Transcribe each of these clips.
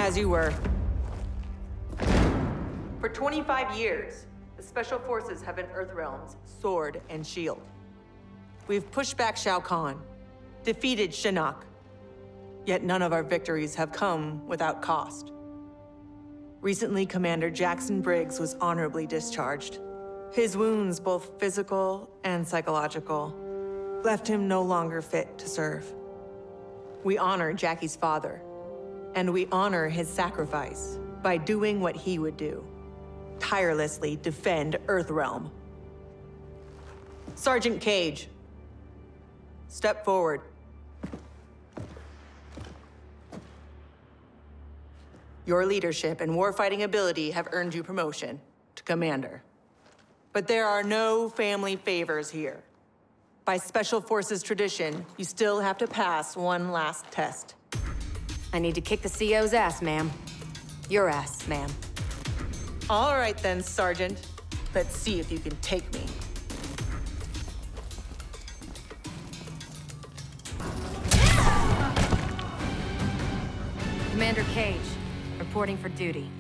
as you were. For 25 years, the Special Forces have been Earthrealm's sword and shield. We've pushed back Shao Kahn, defeated Shinnok, yet none of our victories have come without cost. Recently, Commander Jackson Briggs was honorably discharged. His wounds, both physical and psychological, left him no longer fit to serve. We honor Jackie's father, and we honor his sacrifice by doing what he would do. Tirelessly defend Earthrealm. Sergeant Cage, step forward. Your leadership and warfighting ability have earned you promotion to commander. But there are no family favors here. By Special Forces tradition, you still have to pass one last test. I need to kick the CO's ass, ma'am. Your ass, ma'am. All right then, Sergeant. Let's see if you can take me. Commander Cage, reporting for duty.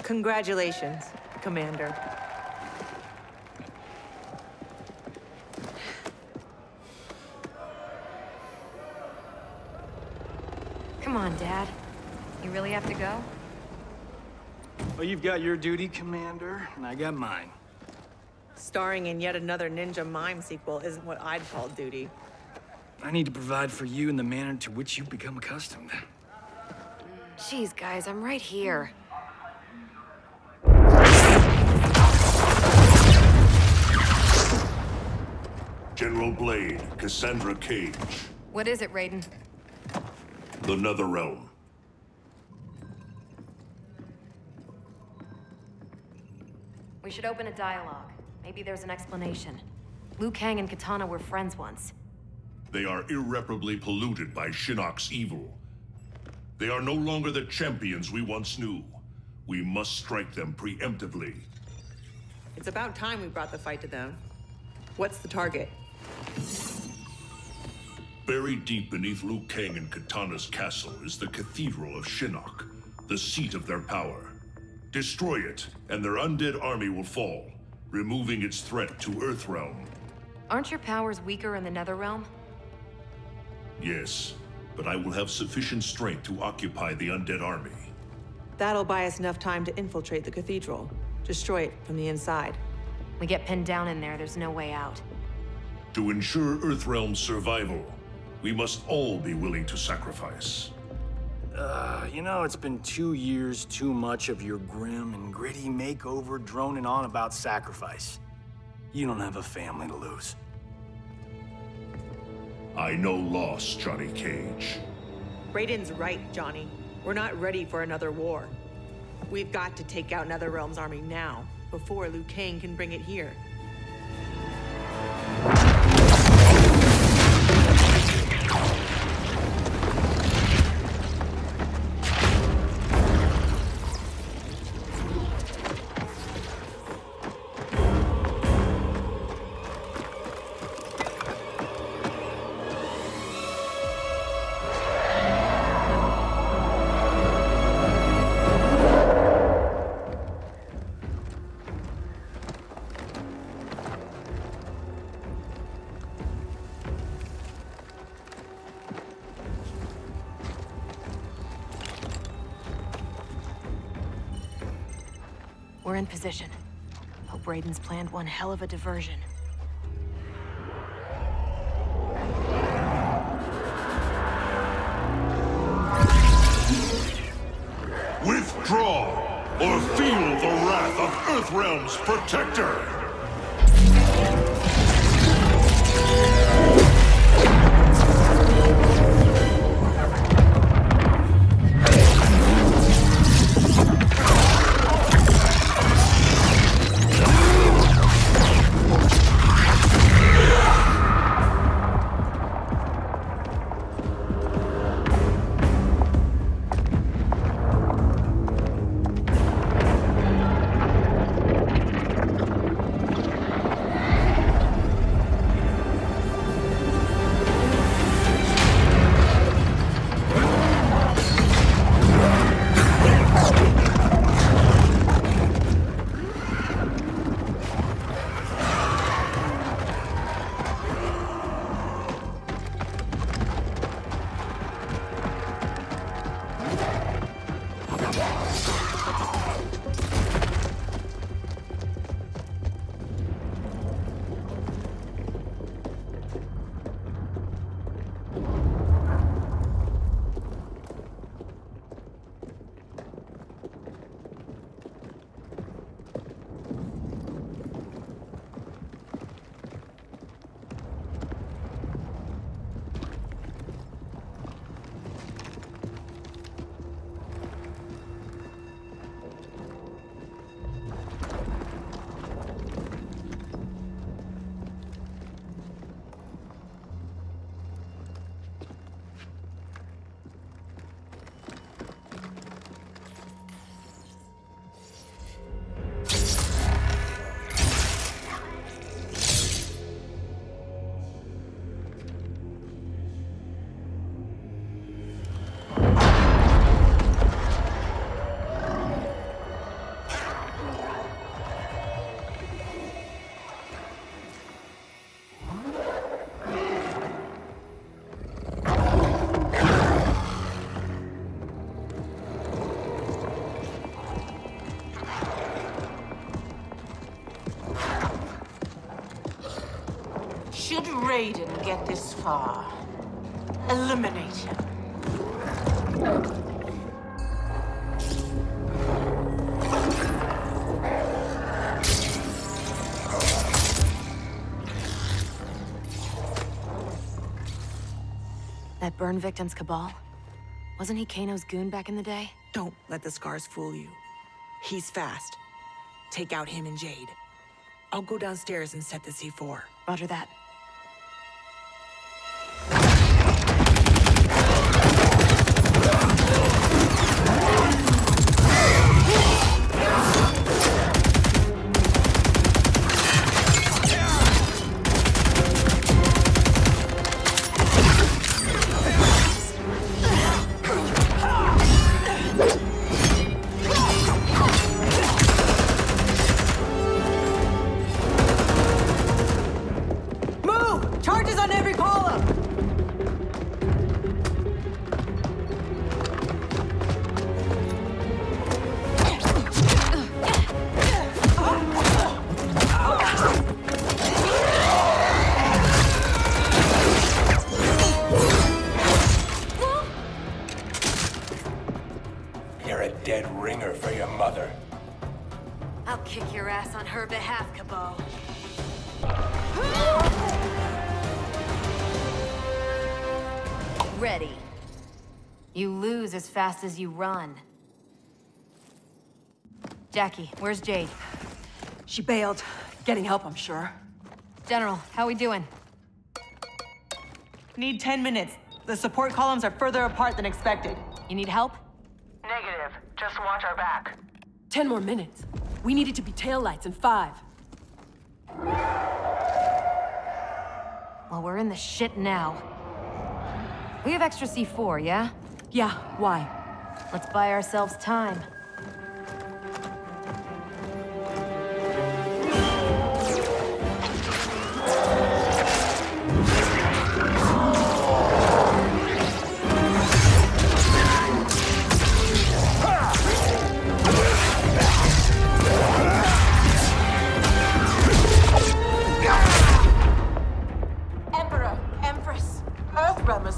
Congratulations, Commander. Come on, Dad. You really have to go? Well, you've got your duty, Commander, and I got mine. Starring in yet another Ninja Mime sequel isn't what I'd call duty. I need to provide for you in the manner to which you've become accustomed. Jeez, guys, I'm right here. General Blade, Cassandra Cage. What is it, Raiden? The Netherrealm. We should open a dialogue. Maybe there's an explanation. Liu Kang and Katana were friends once. They are irreparably polluted by Shinnok's evil. They are no longer the champions we once knew. We must strike them preemptively. It's about time we brought the fight to them. What's the target? Buried deep beneath Liu Kang and Katana's castle is the Cathedral of Shinnok, the seat of their power. Destroy it, and their undead army will fall, removing its threat to Earthrealm. Aren't your powers weaker in the Netherrealm? Yes, but I will have sufficient strength to occupy the undead army. That'll buy us enough time to infiltrate the cathedral. Destroy it from the inside. We get pinned down in there, there's no way out. To ensure Earthrealm's survival, we must all be willing to sacrifice. You know, it's been 2 years too much of your grim and gritty makeover droning on about sacrifice. You don't have a family to lose. I know loss, Johnny Cage. Raiden's right, Johnny. We're not ready for another war. We've got to take out Netherrealm's army now, before Liu Kang can bring it here. We're in position. Hope Raiden's planned one hell of a diversion. Withdraw, or feel the wrath of Earthrealm's protector! Raiden get this far? Eliminate him. That burn victim's Cabal? Wasn't he Kano's goon back in the day? Don't let the scars fool you. He's fast. Take out him and Jade. I'll go downstairs and set the C4. Roger that. I'll kick your ass on her behalf, Cabal. Ready. You lose as fast as you run. Jackie, where's Jade? She bailed. Getting help, I'm sure. General, how we doing? Need 10 minutes. The support columns are further apart than expected. You need help? Negative. Just watch our back. 10 more minutes. We needed to be taillights in 5. Well, we're in the shit now. We have extra C4, yeah? Yeah, why? Let's buy ourselves time.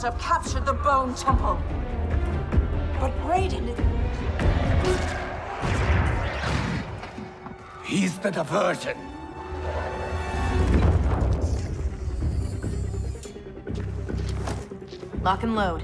Have captured the Bone Temple. But Raiden... He's the diversion. Lock and load.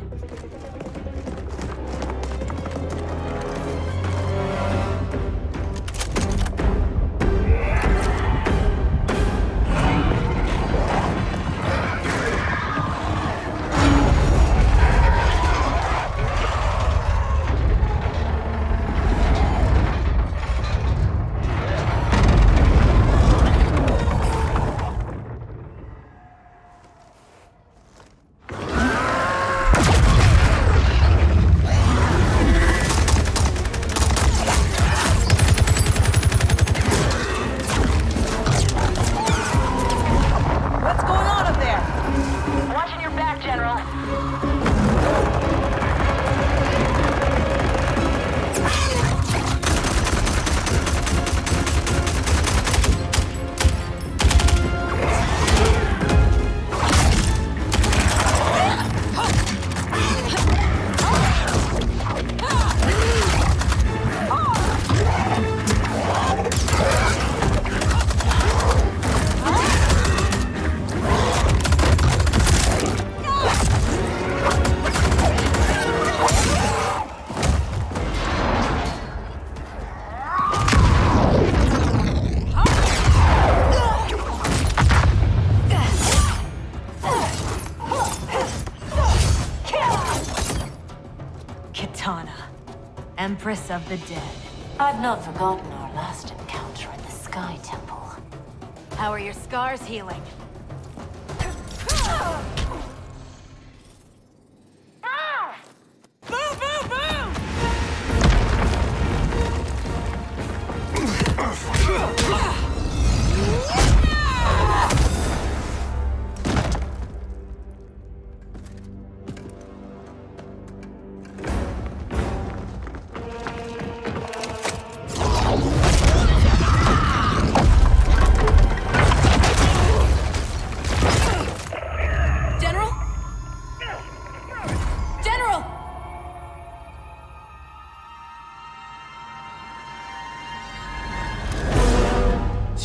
Empress of the Dead. I've not forgotten our last encounter in the Sky Temple. How are your scars healing?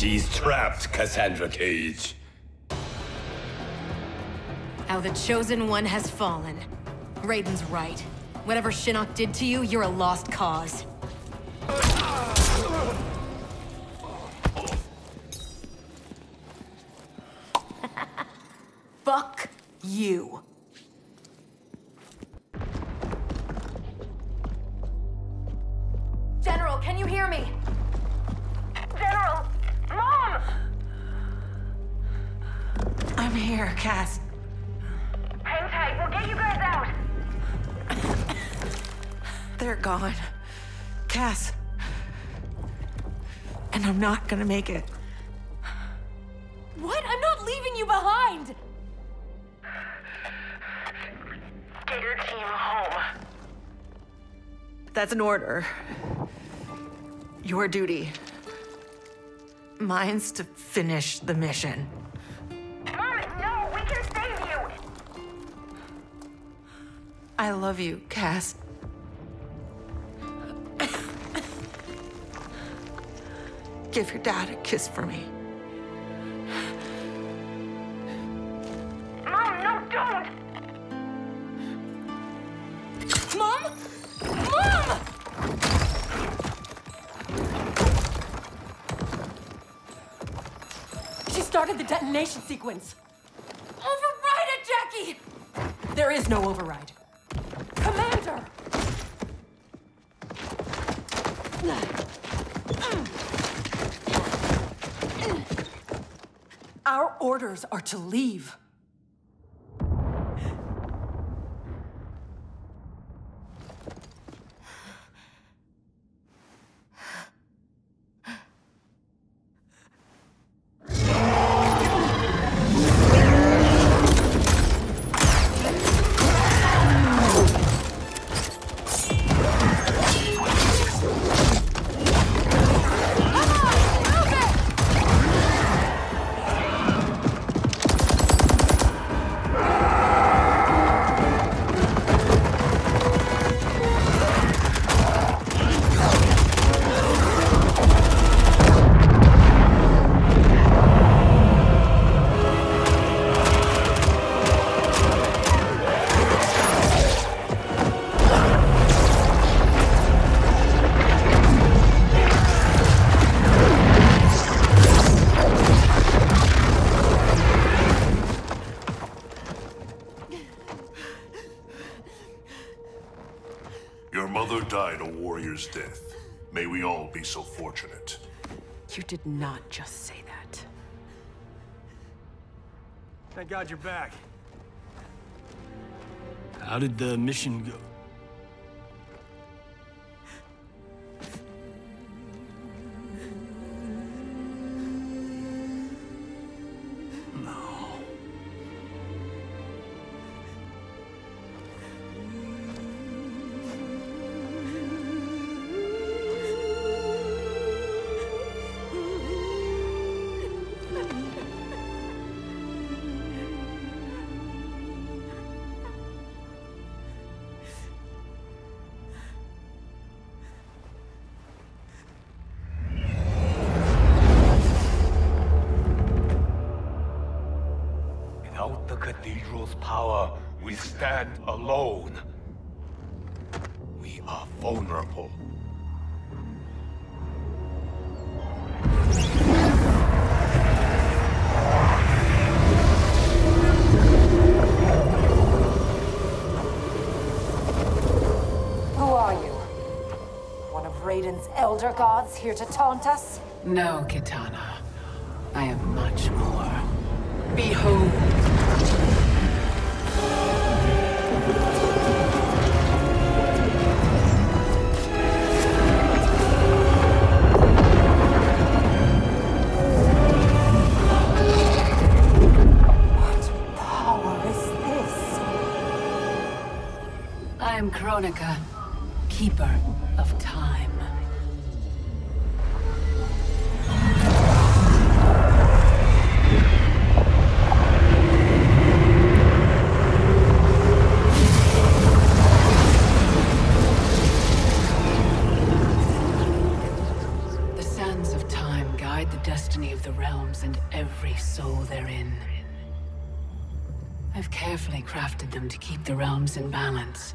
She's trapped, Cassandra Cage. How the Chosen One has fallen. Raiden's right. Whatever Shinnok did to you, you're a lost cause. Fuck you. General, can you hear me? General! Mom! I'm here, Cass. Hang tight, we'll get you guys out! They're gone. Cass. And I'm not gonna make it. What? I'm not leaving you behind! Get your team home. That's an order. Your duty. Mine's to finish the mission. Mom, no, we can save you! I love you, Cass. Give your dad a kiss for me. Mom, no, don't! Mom? Mom! She started the detonation sequence. Override it, Jackie! There is no override. Commander! Our orders are to leave. Death. May we all be so fortunate. You did not just say that. Thank God you're back. How did the mission go? Without the cathedral's power, we stand alone. We are vulnerable. Who are you? One of Raiden's elder gods here to taunt us? No, Kitana. I am much more. Behold! What power is this? I am Kronika, keeper of time. destiny of the realms and every soul therein. I've carefully crafted them to keep the realms in balance.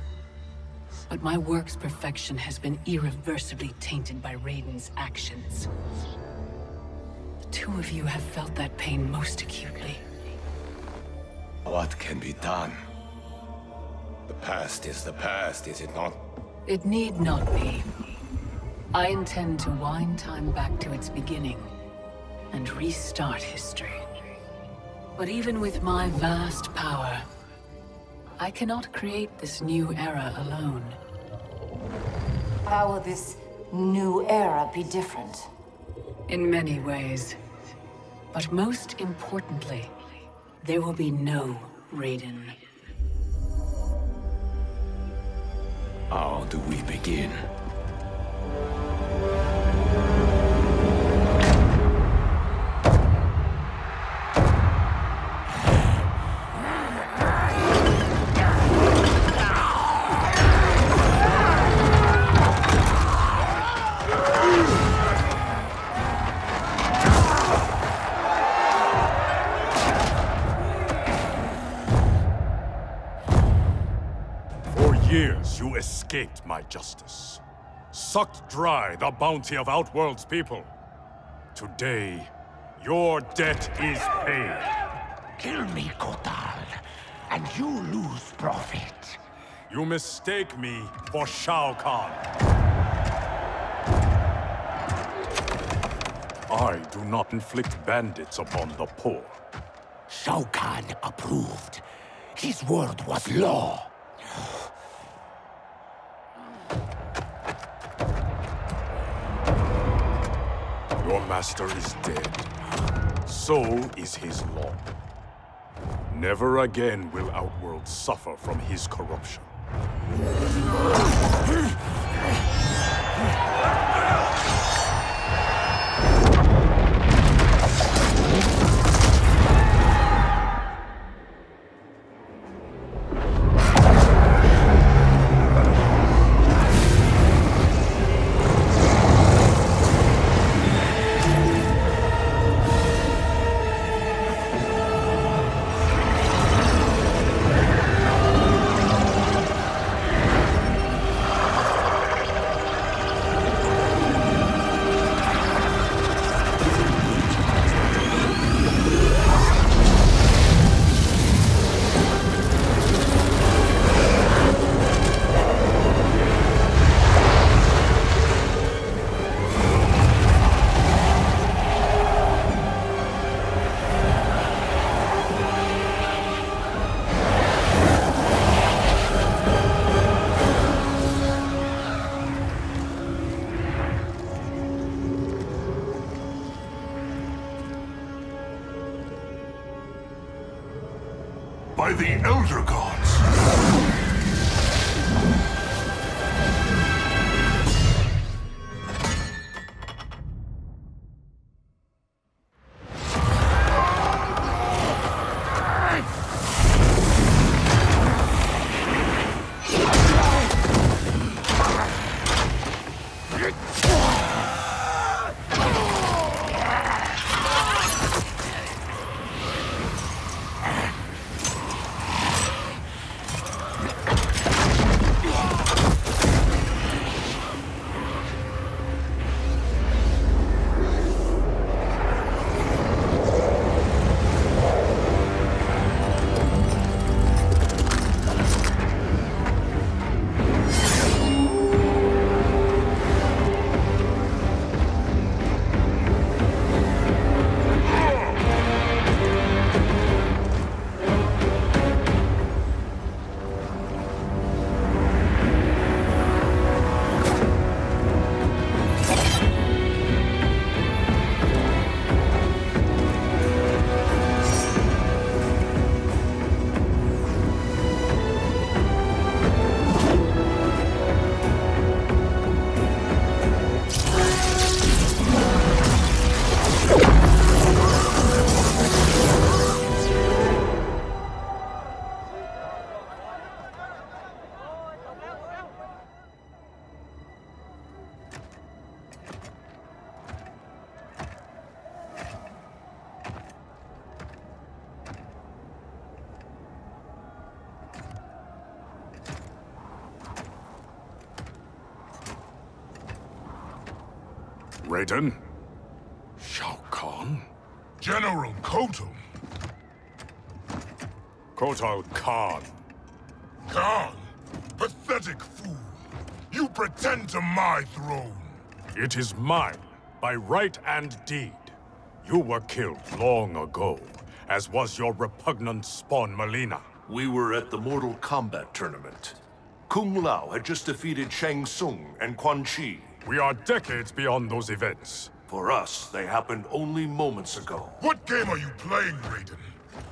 But my work's perfection has been irreversibly tainted by Raiden's actions. The two of you have felt that pain most acutely. What can be done? The past is the past, is it not? It need not be. I intend to wind time back to its beginning and restart history. But even with my vast power, I cannot create this new era alone. How will this new era be different? In many ways. But most importantly, there will be no Raiden. How do we begin? You escaped my justice, sucked dry the bounty of Outworld's people. Today, your debt is paid. Kill me, Kotal, and you lose profit. You mistake me for Shao Kahn. I do not inflict bandits upon the poor. Shao Kahn approved. His word was law. Your master is dead. So is his law. Never again will Outworld suffer from his corruption. By the Elder Gods! Raiden? Shao Kahn? General Kotal. Kotal Kahn. Kahn? Pathetic fool. You pretend to my throne. It is mine, by right and deed. You were killed long ago, as was your repugnant spawn Mileena. We were at the Mortal Kombat tournament. Kung Lao had just defeated Shang Tsung and Quan Chi. We are decades beyond those events. For us, they happened only moments ago. What game are you playing, Raiden?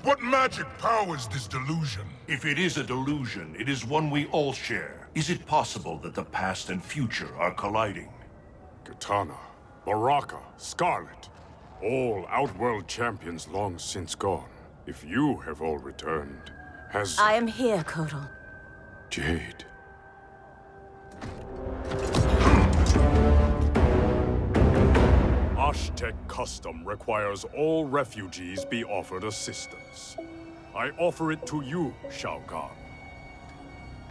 What magic powers this delusion? If it is a delusion, it is one we all share. Is it possible that the past and future are colliding? Kitana, Baraka, Scarlet, all Outworld champions long since gone. If you have all returned, has... I am here, Kotal. Jade. Aztec custom requires all refugees be offered assistance. I offer it to you, Shao Kahn.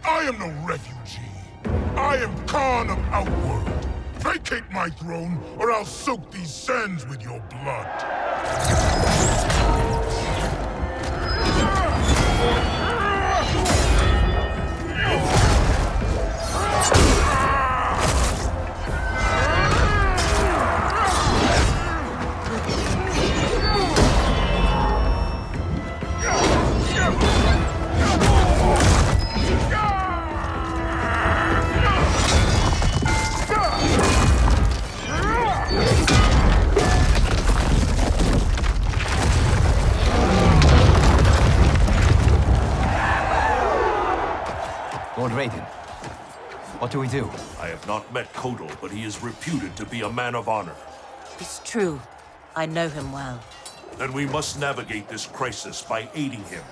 I am no refugee. I am Kahn of Outworld. Vacate my throne, or I'll soak these sands with your blood. Lord Raiden, what do we do? I have not met Kotal, but he is reputed to be a man of honor. It's true. I know him well. Then we must navigate this crisis by aiding him.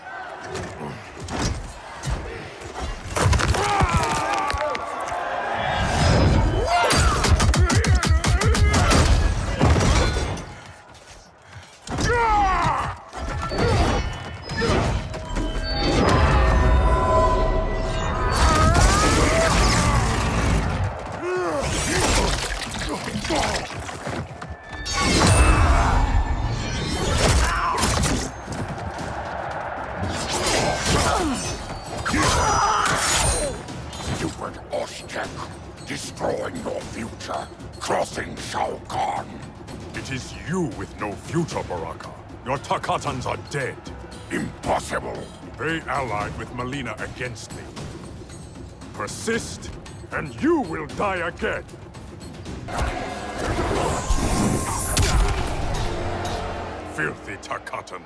Destroying your future, crossing Shao Kahn. It is you with no future, Baraka. Your Takatans are dead. Impossible. They allied with Mileena against me. Persist, and you will die again. Filthy Takatan.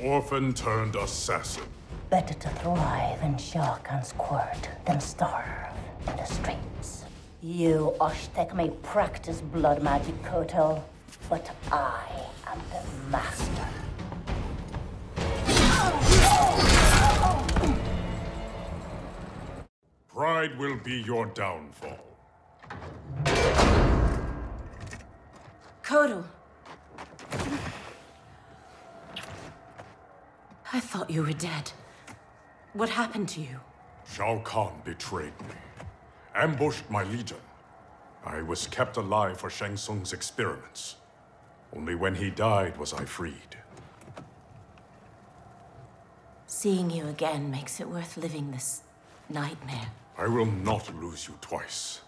Orphan-turned assassin. Better to thrive in Shao Kahn's court than starve in the streets. You Aztec may practice blood magic, Kotal, but I am the master. Pride will be your downfall. Kotal. I thought you were dead. What happened to you? Shao Kahn betrayed me. Ambushed my legion. I was kept alive for Shang Tsung's experiments. Only when he died was I freed. Seeing you again makes it worth living this nightmare. I will not lose you twice.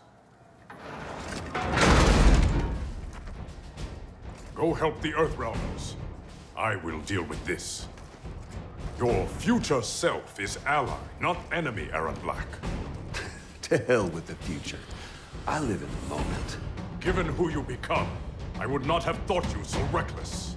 Go help the Earthrealmers. I will deal with this. Your future self is ally, not enemy, Aaron Black. To hell with the future. I live in the moment. Given who you become, I would not have thought you so reckless.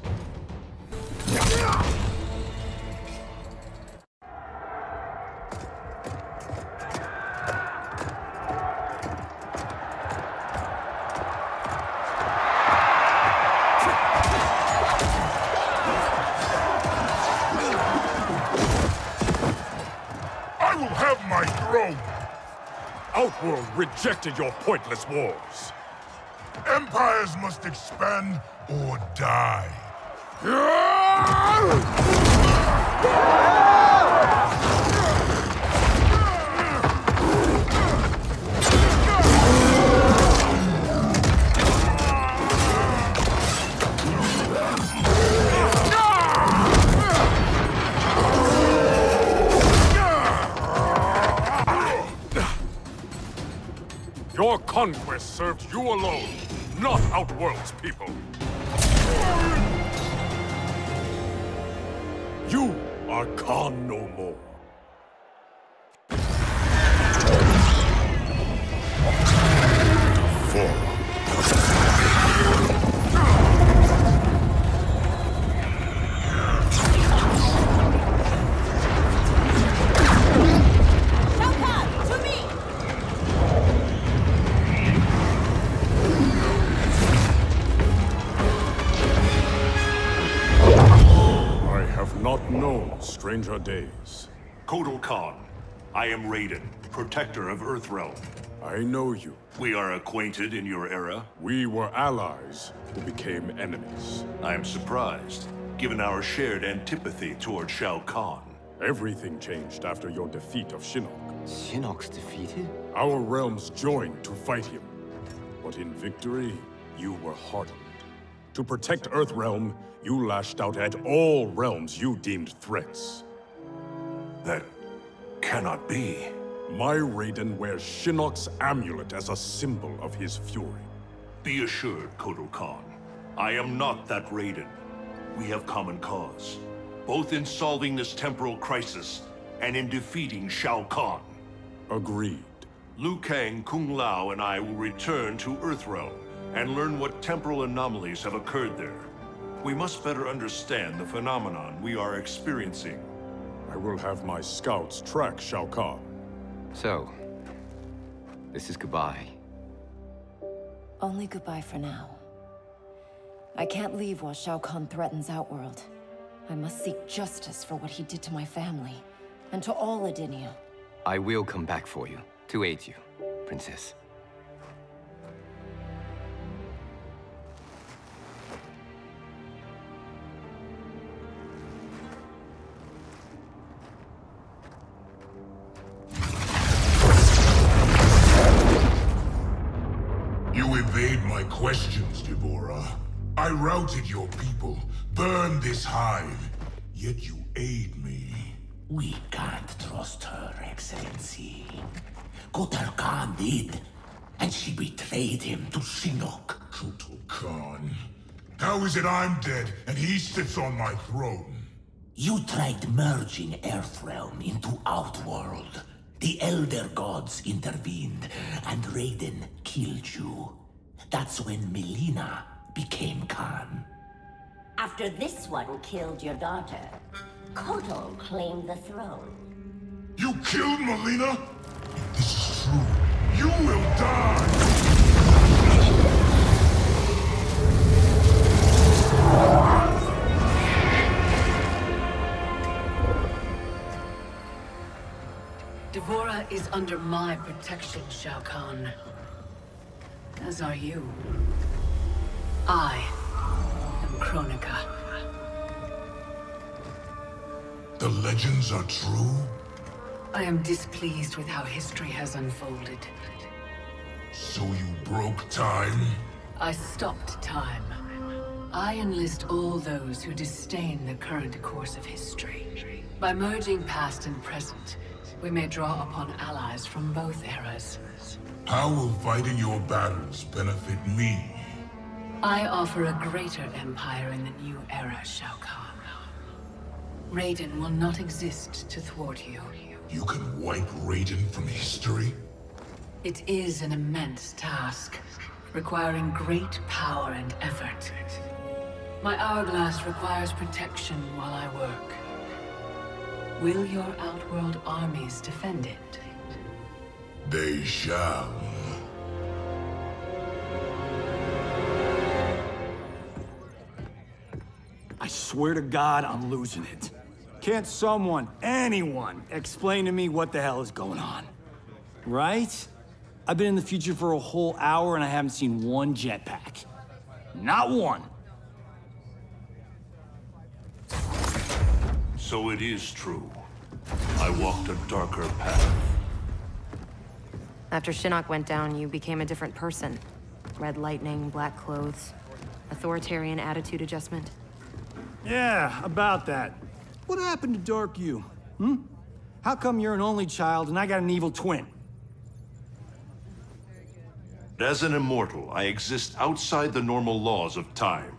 I will have my throne! Outworld rejected your pointless wars. Empires must expand or die. Your conquest served you alone, not Outworld's people. You are Kahn no more. Not known stranger days. Kotal Kahn, I am Raiden, protector of Earthrealm. I know you. We are acquainted in your era. We were allies who became enemies. I am surprised, given our shared antipathy toward Shao Kahn. Everything changed after your defeat of Shinnok. Shinnok's defeated? Our realms joined to fight him. But in victory, you were hardened. To protect Earthrealm, you lashed out at all realms you deemed threats. That cannot be. My Raiden wears Shinnok's amulet as a symbol of his fury. Be assured, Kotal Kahn, I am not that Raiden. We have common cause, both in solving this temporal crisis and in defeating Shao Kahn. Agreed. Liu Kang, Kung Lao, and I will return to Earthrealm and learn what temporal anomalies have occurred there. We must better understand the phenomenon we are experiencing. I will have my scouts track Shao Kahn. So, this is goodbye. Only goodbye for now. I can't leave while Shao Kahn threatens Outworld. I must seek justice for what he did to my family, and to all Edinia. I will come back for you, to aid you, Princess. Evade my questions, Deborah. I routed your people, burned this hive, yet you aid me. We can't trust her, Excellency. Kotal Kahn did, and she betrayed him to Shinnok. Kotal Kahn? How is it I'm dead, and he sits on my throne? You tried merging Earthrealm into Outworld. The Elder Gods intervened, and Raiden killed you. That's when Mileena became Kahn. After this one killed your daughter, Kotal claimed the throne. You killed Mileena? If this is true, you will die! Deborah is under my protection, Shao Kahn. As are you. I am Kronika. The legends are true? I am displeased with how history has unfolded. So you broke time? I stopped time. I enlist all those who disdain the current course of history. By merging past and present, we may draw upon allies from both eras. How will fighting your battles benefit me? I offer a greater empire in the new era, Shao Kahn. Raiden will not exist to thwart you. You can wipe Raiden from history? It is an immense task, requiring great power and effort. My hourglass requires protection while I work. Will your Outworld armies defend it? They shall. I swear to God, I'm losing it. Can't someone, anyone, explain to me what the hell is going on? Right? I've been in the future for a whole hour and I haven't seen one jetpack. Not one. So it is true. I walked a darker path. After Shinnok went down, you became a different person. Red lightning, black clothes, authoritarian attitude adjustment. Yeah, about that. What happened to Dark You? How come you're an only child and I got an evil twin? As an immortal, I exist outside the normal laws of time.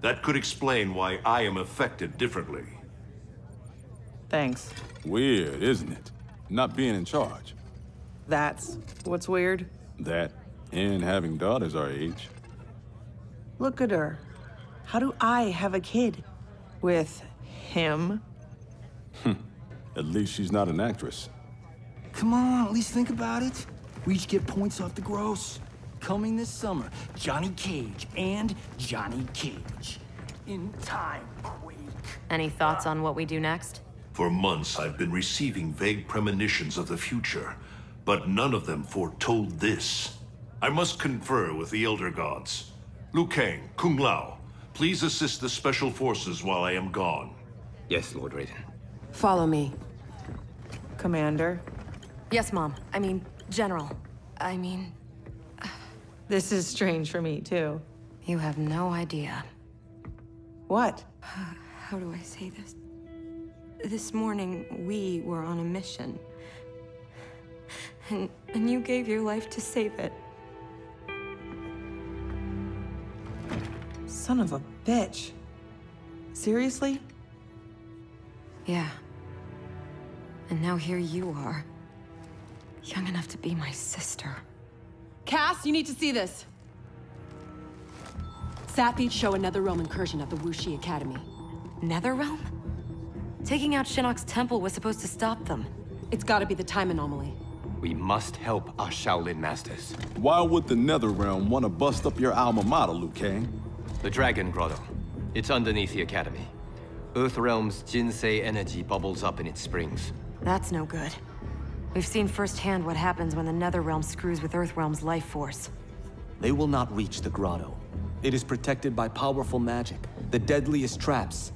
That could explain why I am affected differently. Thanks. Weird, isn't it? Not being in charge. That's what's weird. That, and having daughters our age. Look at her. How do I have a kid? With him? At least she's not an actress. Come on, at least think about it. We each get points off the gross. Coming this summer, Johnny Cage and Johnny Cage. In time, Quake. Any thoughts on what we do next? For months, I've been receiving vague premonitions of the future, but none of them foretold this. I must confer with the Elder Gods. Liu Kang, Kung Lao, please assist the Special Forces while I am gone. Yes, Lord Raiden. Follow me. Commander? Yes, Mom. I mean, General. This is strange for me, too. You have no idea. What? How do I say this? This morning, we were on a mission. And you gave your life to save it. Son of a bitch. Seriously? Yeah. And now here you are. Young enough to be my sister. Cass, you need to see this. Sapiens show a Netherrealm incursion at the Wuxi Academy. Netherrealm? Taking out Shinnok's temple was supposed to stop them. It's gotta be the time anomaly. We must help our Shaolin masters. Why would the Netherrealm want to bust up your alma mater, Liu Kang? The Dragon Grotto. It's underneath the Academy. Earthrealm's Jinsei energy bubbles up in its springs. That's no good. We've seen firsthand what happens when the Netherrealm screws with Earthrealm's life force. They will not reach the grotto. It is protected by powerful magic, the deadliest traps.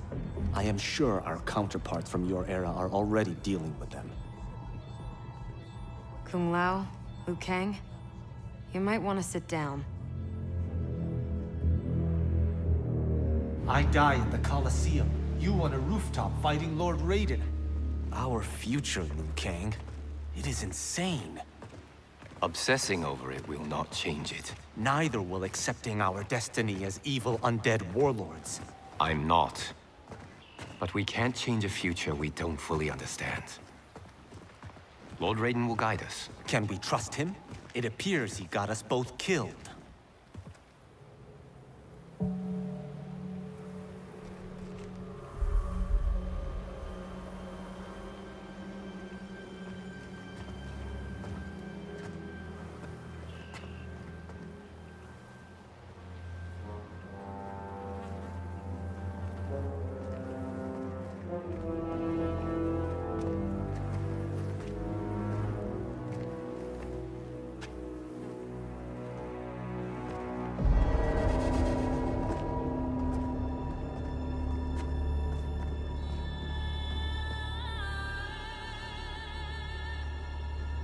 I am sure our counterparts from your era are already dealing with them. Kung Lao, Liu Kang, you might want to sit down. I die in the Colosseum. You on a rooftop fighting Lord Raiden. Our future, Liu Kang. It is insane. Obsessing over it will not change it. Neither will accepting our destiny as evil undead warlords. I'm not. But we can't change a future we don't fully understand. Lord Raiden will guide us. Can we trust him? It appears he got us both killed.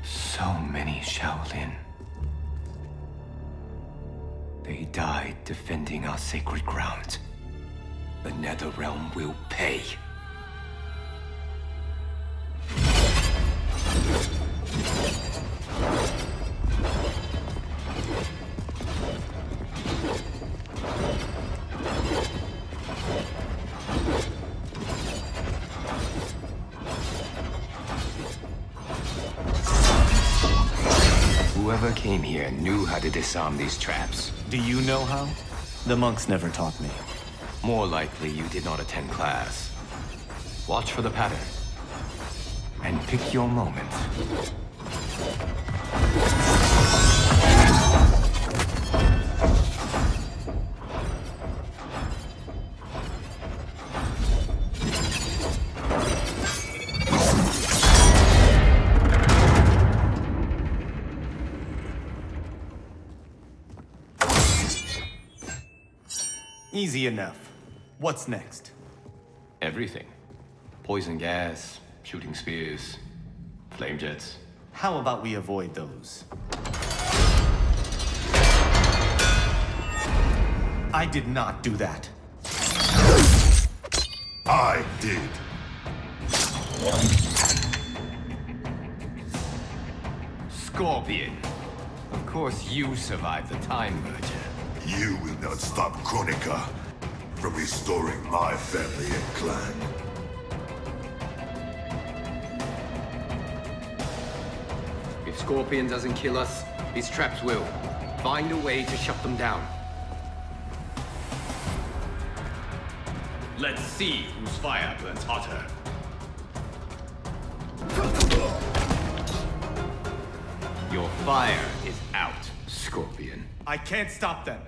So many Shaolin. They died defending our sacred ground. The Netherrealm will pay. Whoever came here knew how to disarm these traps. Do you know how? The monks never taught me. More likely you did not attend class. Watch for the pattern. And pick your moment. Easy enough. What's next? Everything. Poison gas, shooting spears, flame jets. How about we avoid those? I did not do that. I did. Scorpion. Of course you survived the time merger. You will not stop Kronika from restoring my family and clan. If Scorpion doesn't kill us, his traps will. Find a way to shut them down. Let's see whose fire burns hotter. Your fire is out, Scorpion. I can't stop them.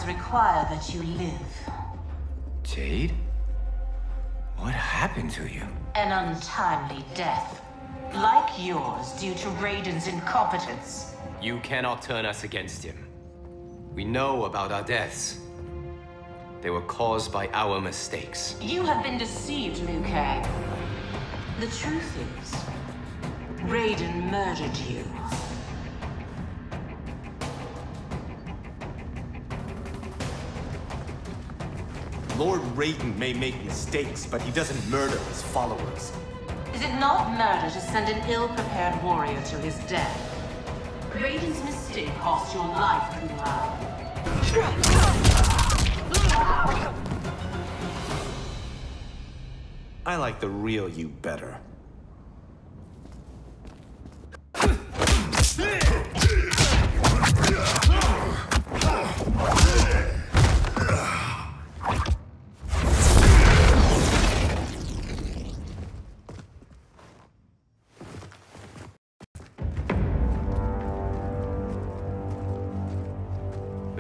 Require that you live. Jade? What happened to you? An untimely death. Like yours, due to Raiden's incompetence. You cannot turn us against him. We know about our deaths. They were caused by our mistakes. You have been deceived, Liu Kang. The truth is, Raiden murdered you. Lord Raiden may make mistakes, but he doesn't murder his followers. Is it not murder to send an ill-prepared warrior to his death? Raiden's mistake cost your life, Kahn. I like the real you better.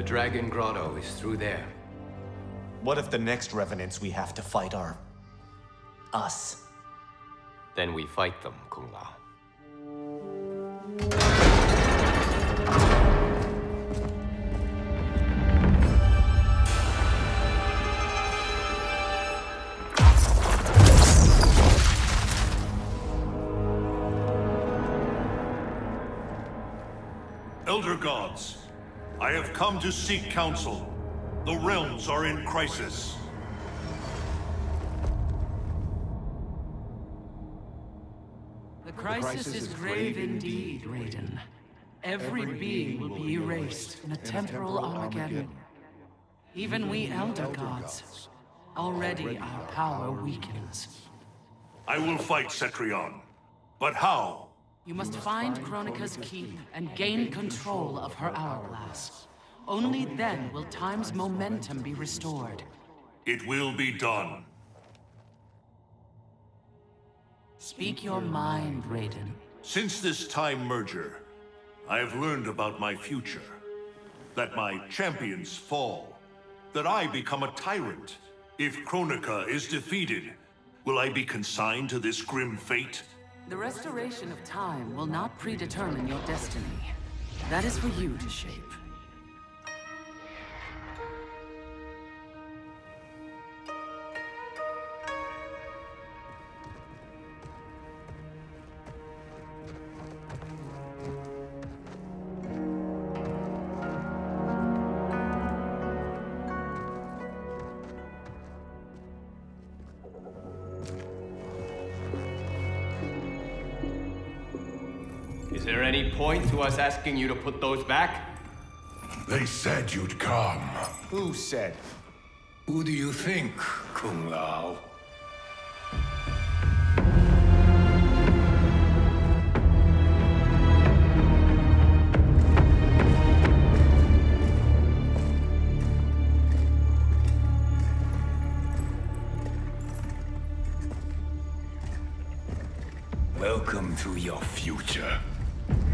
Dragon Grotto is through there. What if the next revenants we have to fight are... us? Then we fight them, Kung Lao. Elder Gods, I have come to seek counsel. The realms are in crisis. The crisis is grave indeed, Raiden. Every being will be erased in a temporal Armageddon. Even we Elder Gods. Already our power weakens. I will fight Cetrion. But how? You must find Kronika's keep and gain control of her hourglass. Only then will time's momentum be restored. It will be done. Speak your mind, Raiden. Since this time merger, I have learned about my future. That my champions fall. That I become a tyrant. If Kronika is defeated, will I be consigned to this grim fate? The restoration of time will not predetermine your destiny. That is for you to shape. Is there any point to us asking you to put those back? They said you'd come. Who said? Who do you think, Kung Lao? Welcome to your future,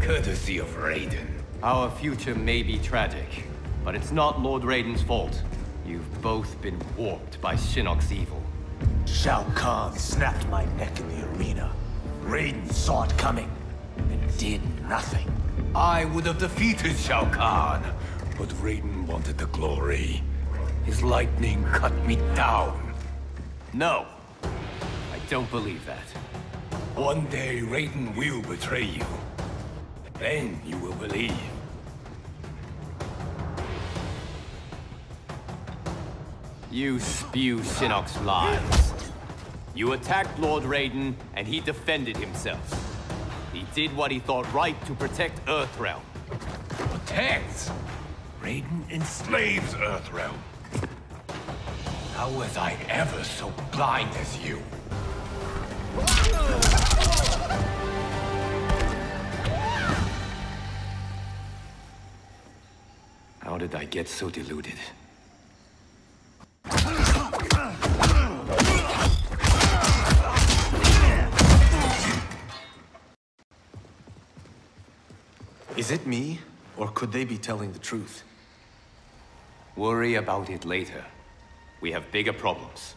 courtesy of Raiden. Our future may be tragic, but it's not Lord Raiden's fault. You've both been warped by Shinnok's evil. Shao Kahn snapped my neck in the arena. Raiden saw it coming and did nothing. I would have defeated Shao Kahn, but Raiden wanted the glory. His lightning cut me down. No, I don't believe that. One day, Raiden will betray you. Then you will believe. You spew Shinnok's lies. You attacked Lord Raiden, and he defended himself. He did what he thought right to protect Earthrealm. Protect? Raiden enslaves Earthrealm. How was I ever so blind as you? How did I get so deluded? Is it me, or could they be telling the truth? Worry about it later. We have bigger problems.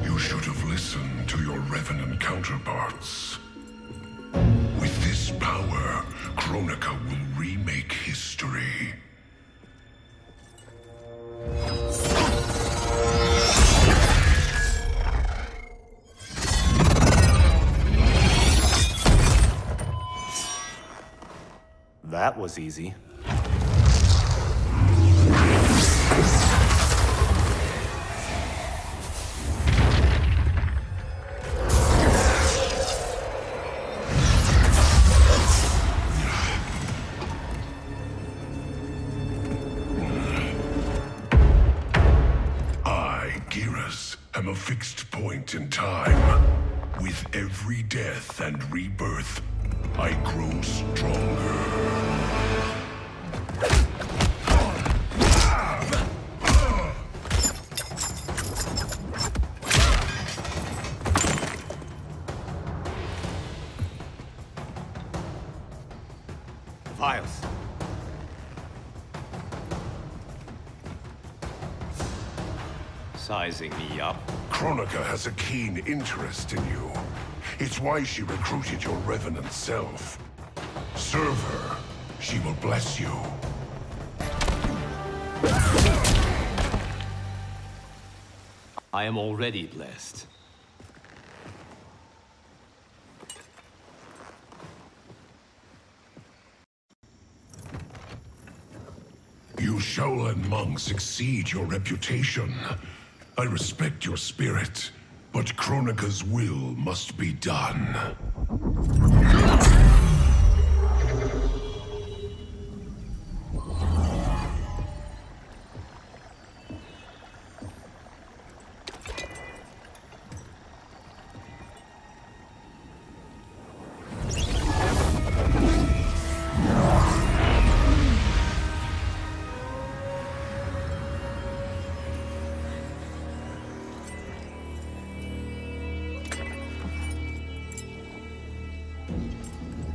You should have listened to your Revenant counterparts. With this power, Kronika will remake history. That was easy. am a fixed point in time. With every death and rebirth, I grow stronger. Files. Sizing me up. Kronika has a keen interest in you. It's why she recruited your revenant self. Serve her. She will bless you. I am already blessed. You Shaolin monks exceed your reputation. I respect your spirit, but Kronika's will must be done.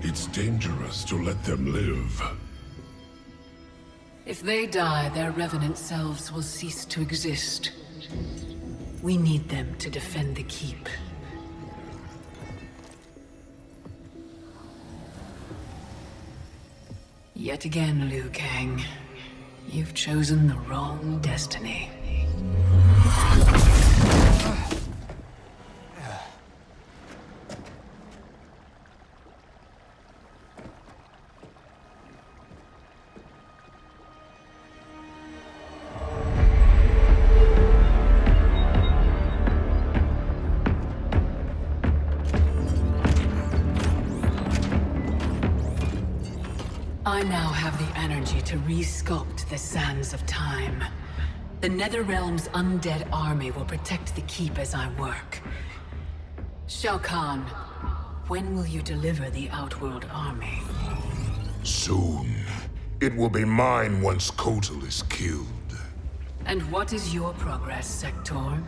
It's dangerous to let them live. If they die, their revenant selves will cease to exist. We need them to defend the keep. Yet again, Liu Kang, you've chosen the wrong destiny. I now have the energy to re-sculpt the sands of time. The Netherrealm's undead army will protect the keep as I work. Shao Kahn, when will you deliver the Outworld army? Soon. It will be mine once Kotal is killed. And what is your progress, Sector?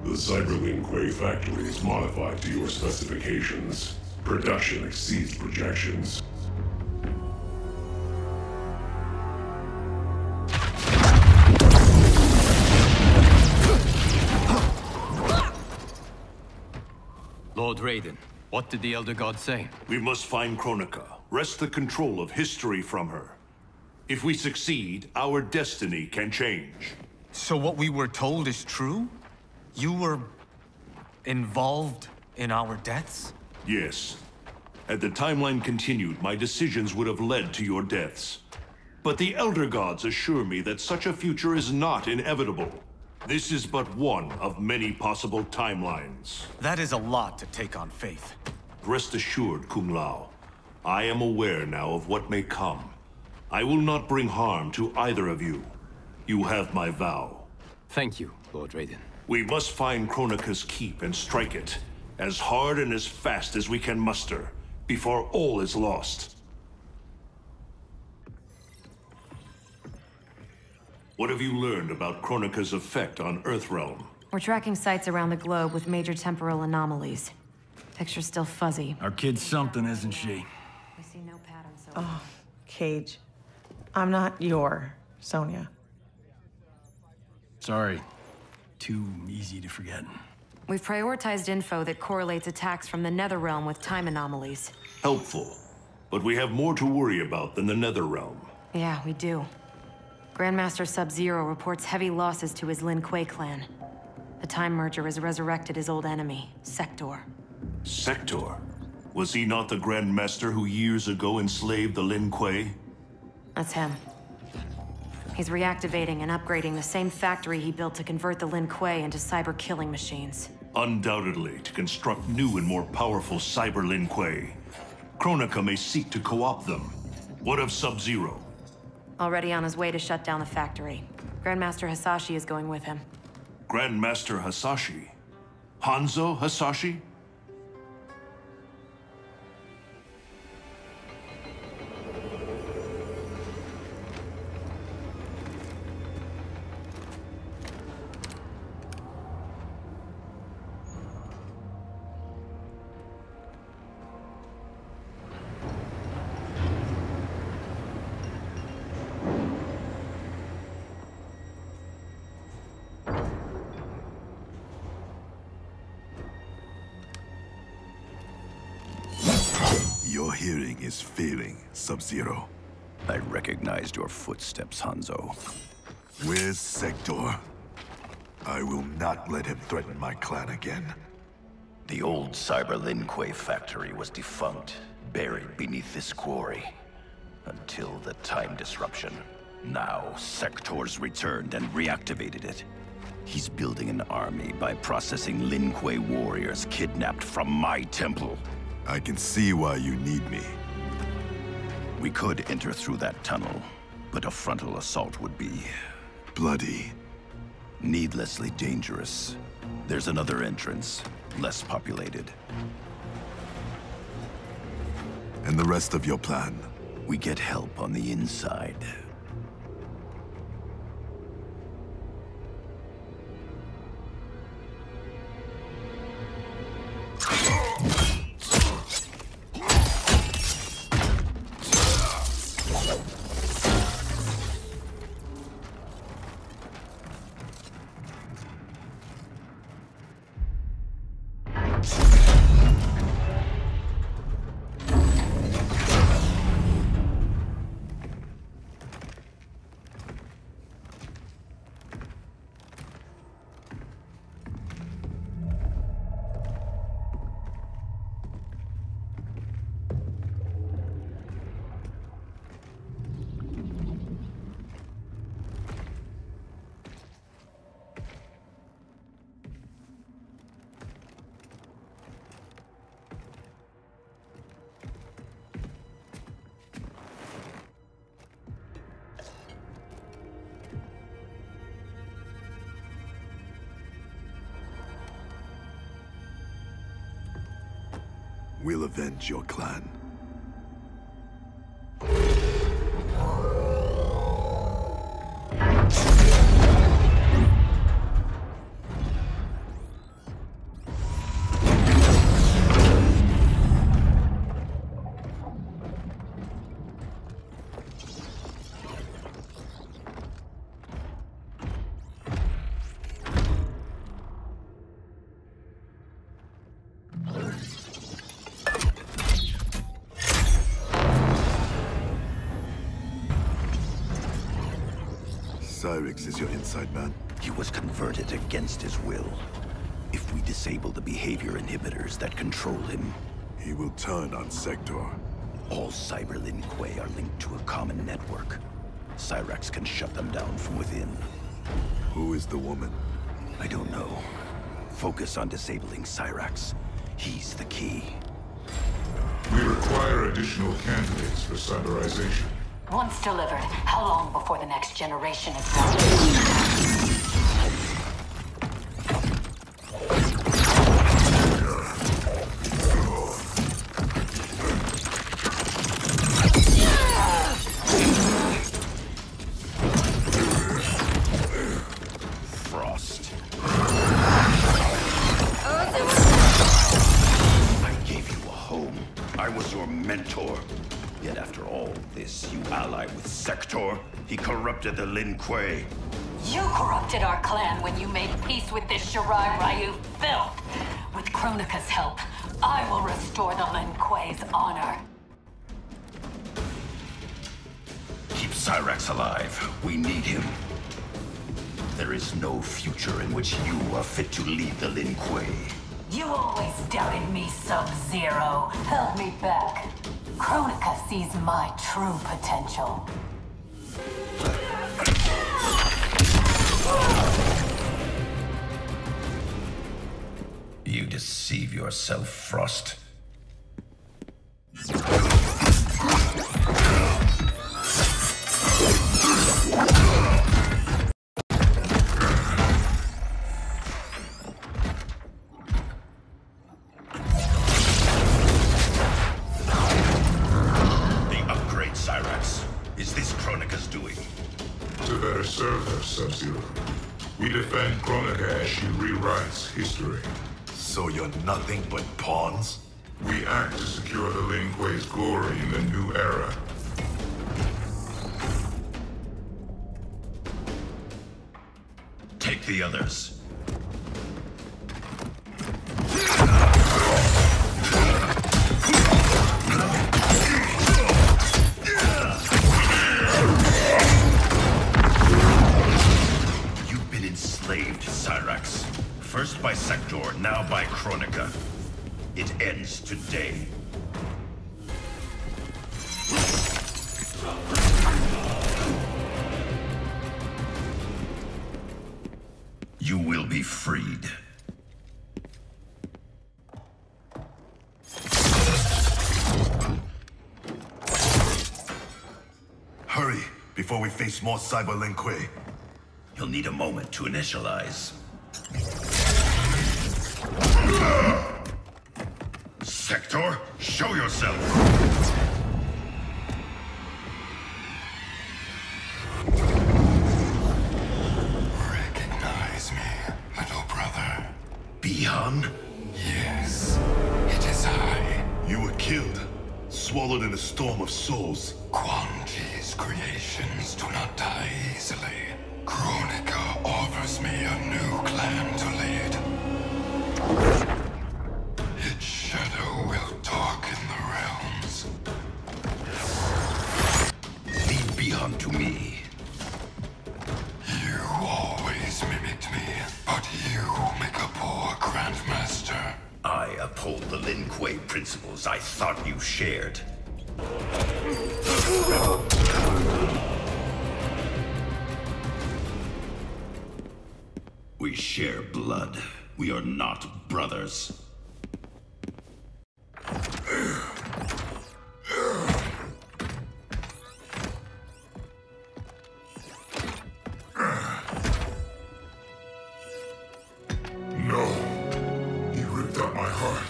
The Cyberlink factory is modified to your specifications. Production exceeds projections. Lord Raiden, what did the Elder God say? We must find Kronika, wrest the control of history from her. If we succeed, our destiny can change. So what we were told is true? You were involved in our deaths? Yes. Had the timeline continued, my decisions would have led to your deaths. But the Elder Gods assure me that such a future is not inevitable. This is but one of many possible timelines. That is a lot to take on faith. Rest assured, Kung Lao. I am aware now of what may come. I will not bring harm to either of you. You have my vow. Thank you, Lord Raiden. We must find Kronika's keep and strike it, as hard and as fast as we can muster, before all is lost. What have you learned about Kronika's effect on Earthrealm? We're tracking sites around the globe with major temporal anomalies. Picture's still fuzzy. Our kid's something, isn't she? We see no patterns so Oh, Cage. I'm not your Sonya. Sorry. Too easy to forget. We've prioritized info that correlates attacks from the Netherrealm with time anomalies. Helpful. But we have more to worry about than the Netherrealm. Yeah, we do. Grandmaster Sub-Zero reports heavy losses to his Lin Kuei clan. The Time Merger has resurrected his old enemy, Sector. Sector? Was he not the Grandmaster who years ago enslaved the Lin Kuei? That's him. He's reactivating and upgrading the same factory he built to convert the Lin Kuei into cyber-killing machines. Undoubtedly, to construct new and more powerful cyber Lin Kuei. Kronika may seek to co-opt them. What of Sub-Zero? Already on his way to shut down the factory. Grandmaster Hasashi is going with him. Grandmaster Hasashi? Hanzo Hasashi? Your hearing is failing, Sub-Zero. I recognized your footsteps, Hanzo. Where's Sector? I will not let him threaten my clan again. The old Cyber Lin Kuei factory was defunct, buried beneath this quarry. Until the time disruption. Now, Sector's returned and reactivated it. He's building an army by processing Lin Kuei warriors kidnapped from my temple. I can see why you need me. We could enter through that tunnel, but a frontal assault would be... bloody. Needlessly dangerous. There's another entrance, less populated. And the rest of your plan? We get help on the inside. will avenge your clan. Cyrix is your inside man? He was converted against his will. If we disable the behavior inhibitors that control him, he will turn on Sector. All cyber Lin Kuei are linked to a common network. Cyrax can shut them down from within. Who is the woman? I don't know. Focus on disabling Cyrax. He's the key. We require additional candidates for cyberization. Once delivered, how long before the next generation is born? Frost. I gave you a home. I was your mentor. Yet after all this, you ally with Sector. He corrupted the Lin Kuei. You corrupted our clan when you made peace with this Shirai Ryu filth. With Kronika's help, I will restore the Lin Kuei's honor. Keep Cyrax alive. We need him. There is no future in which you are fit to lead the Lin Kuei. You always doubted me, Sub-Zero. Held me back. Kronika sees my true potential. You deceive yourself, Frost. Sub-Zero. We defend Kronika as she rewrites history. So you're nothing but pawns? We act to secure the Lin Kuei's glory in the new era. Take the others. Cyrax. First by Sector, now by Kronika. It ends today. You will be freed. Hurry, before we face more Cyber Lin Kuei. You'll need a moment to initialize. Sector, show yourself! Recognize me, little brother. Bihan? Yes, it is I. You were killed, swallowed in a storm of souls. Quan Chi's creations do not die easily. Kronika offers me a new clan to lead. Its shadow will darken the realms. Lead Bihan to me. You always mimicked me, but you make a poor Grandmaster. I uphold the Lin Kuei principles I thought you shared. We share blood. We are not brothers. No. He ripped out my heart.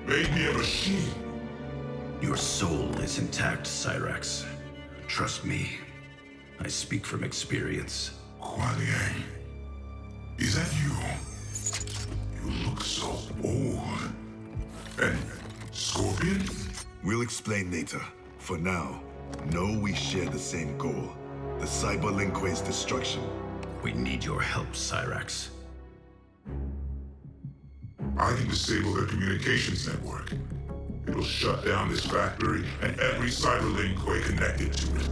Made me a machine. It's intact, Cyrax. Trust me. I speak from experience. Kuai Liang, is that you? You look so old. And Scorpion? We'll explain later. For now, know we share the same goal. The Cyber Lin Kuei's destruction. We need your help, Cyrax. I can disable their communications network. It'll shut down this factory and every Cyber Lin Kuei connected to it.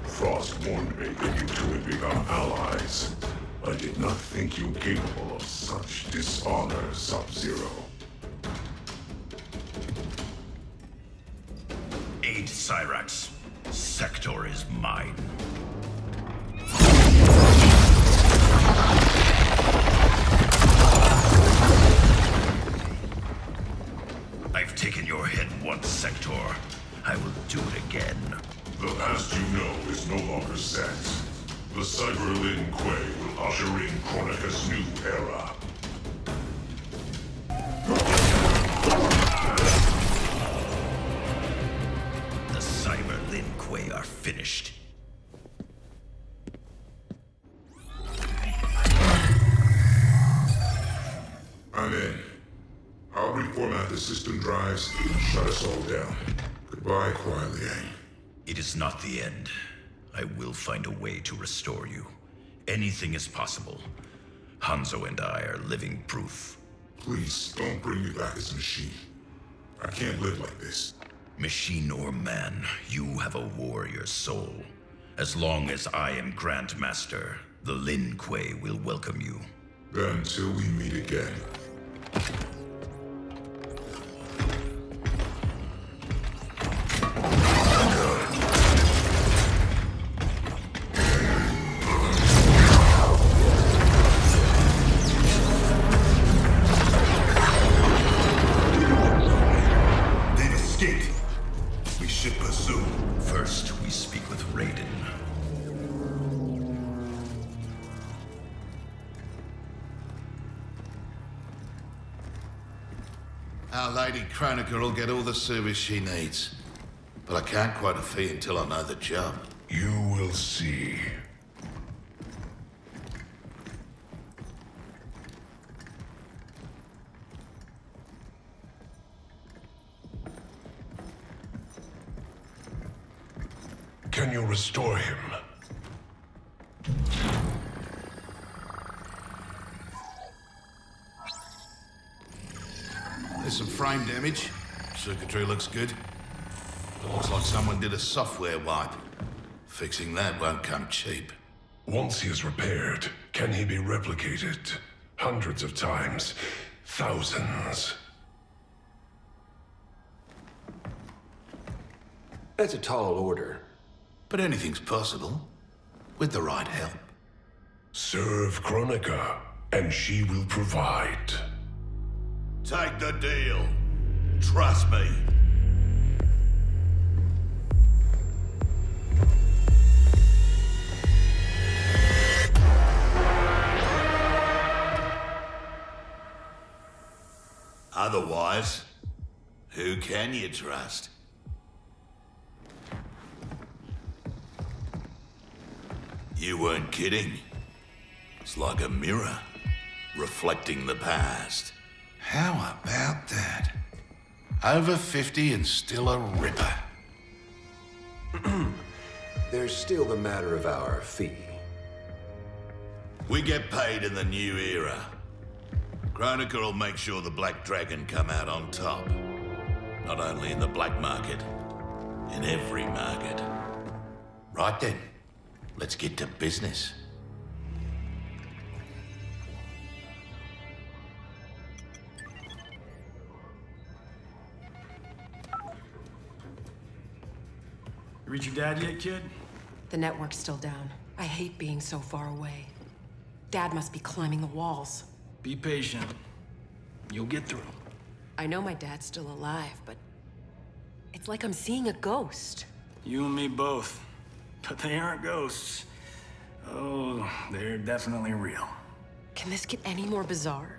Frost warned me that you two had become allies. I did not think you capable of such dishonor, Sub-Zero. Aid Cyrax. Sector is mine. I've taken your head once, Sector. I will do it again. The past you know is no longer set. The Cyber Lin Kuei will usher in Kronika's new era. The Cyber Lin Kuei are finished. I'm in. I'll reformat the system drives and shut us all down. Goodbye, Kuai Liang. It is not the end. I will find a way to restore you. Anything is possible. Hanzo and I are living proof. Please, don't bring me back as a machine. I can't live like this. Machine or man, you have a warrior soul. As long as I am Grandmaster, the Lin Kuei will welcome you. Then until we meet again. Our Lady Kronika will get all the service she needs. But I can't quote a fee until I know the job. You will see. Can you restore him? There's some frame damage. Circuitry looks good. It looks like someone did a software wipe. Fixing that won't come cheap. Once he is repaired, can he be replicated? Hundreds of times. Thousands. That's a tall order. But anything's possible. With the right help. Serve Kronika, and she will provide. Take the deal. Trust me. Otherwise, who can you trust? You weren't kidding. It's like a mirror, reflecting the past. How about that? Over 50 and still a ripper. There's still the matter of our fee. We get paid in the new era. Kronika will make sure the Black Dragon come out on top. Not only in the black market, in every market. Right then, let's get to business. Reach your dad yet, kid? The network's still down. I hate being so far away. Dad must be climbing the walls. Be patient. You'll get through. I know my dad's still alive, but it's like I'm seeing a ghost. You and me both. But they aren't ghosts. Oh, they're definitely real. Can this get any more bizarre?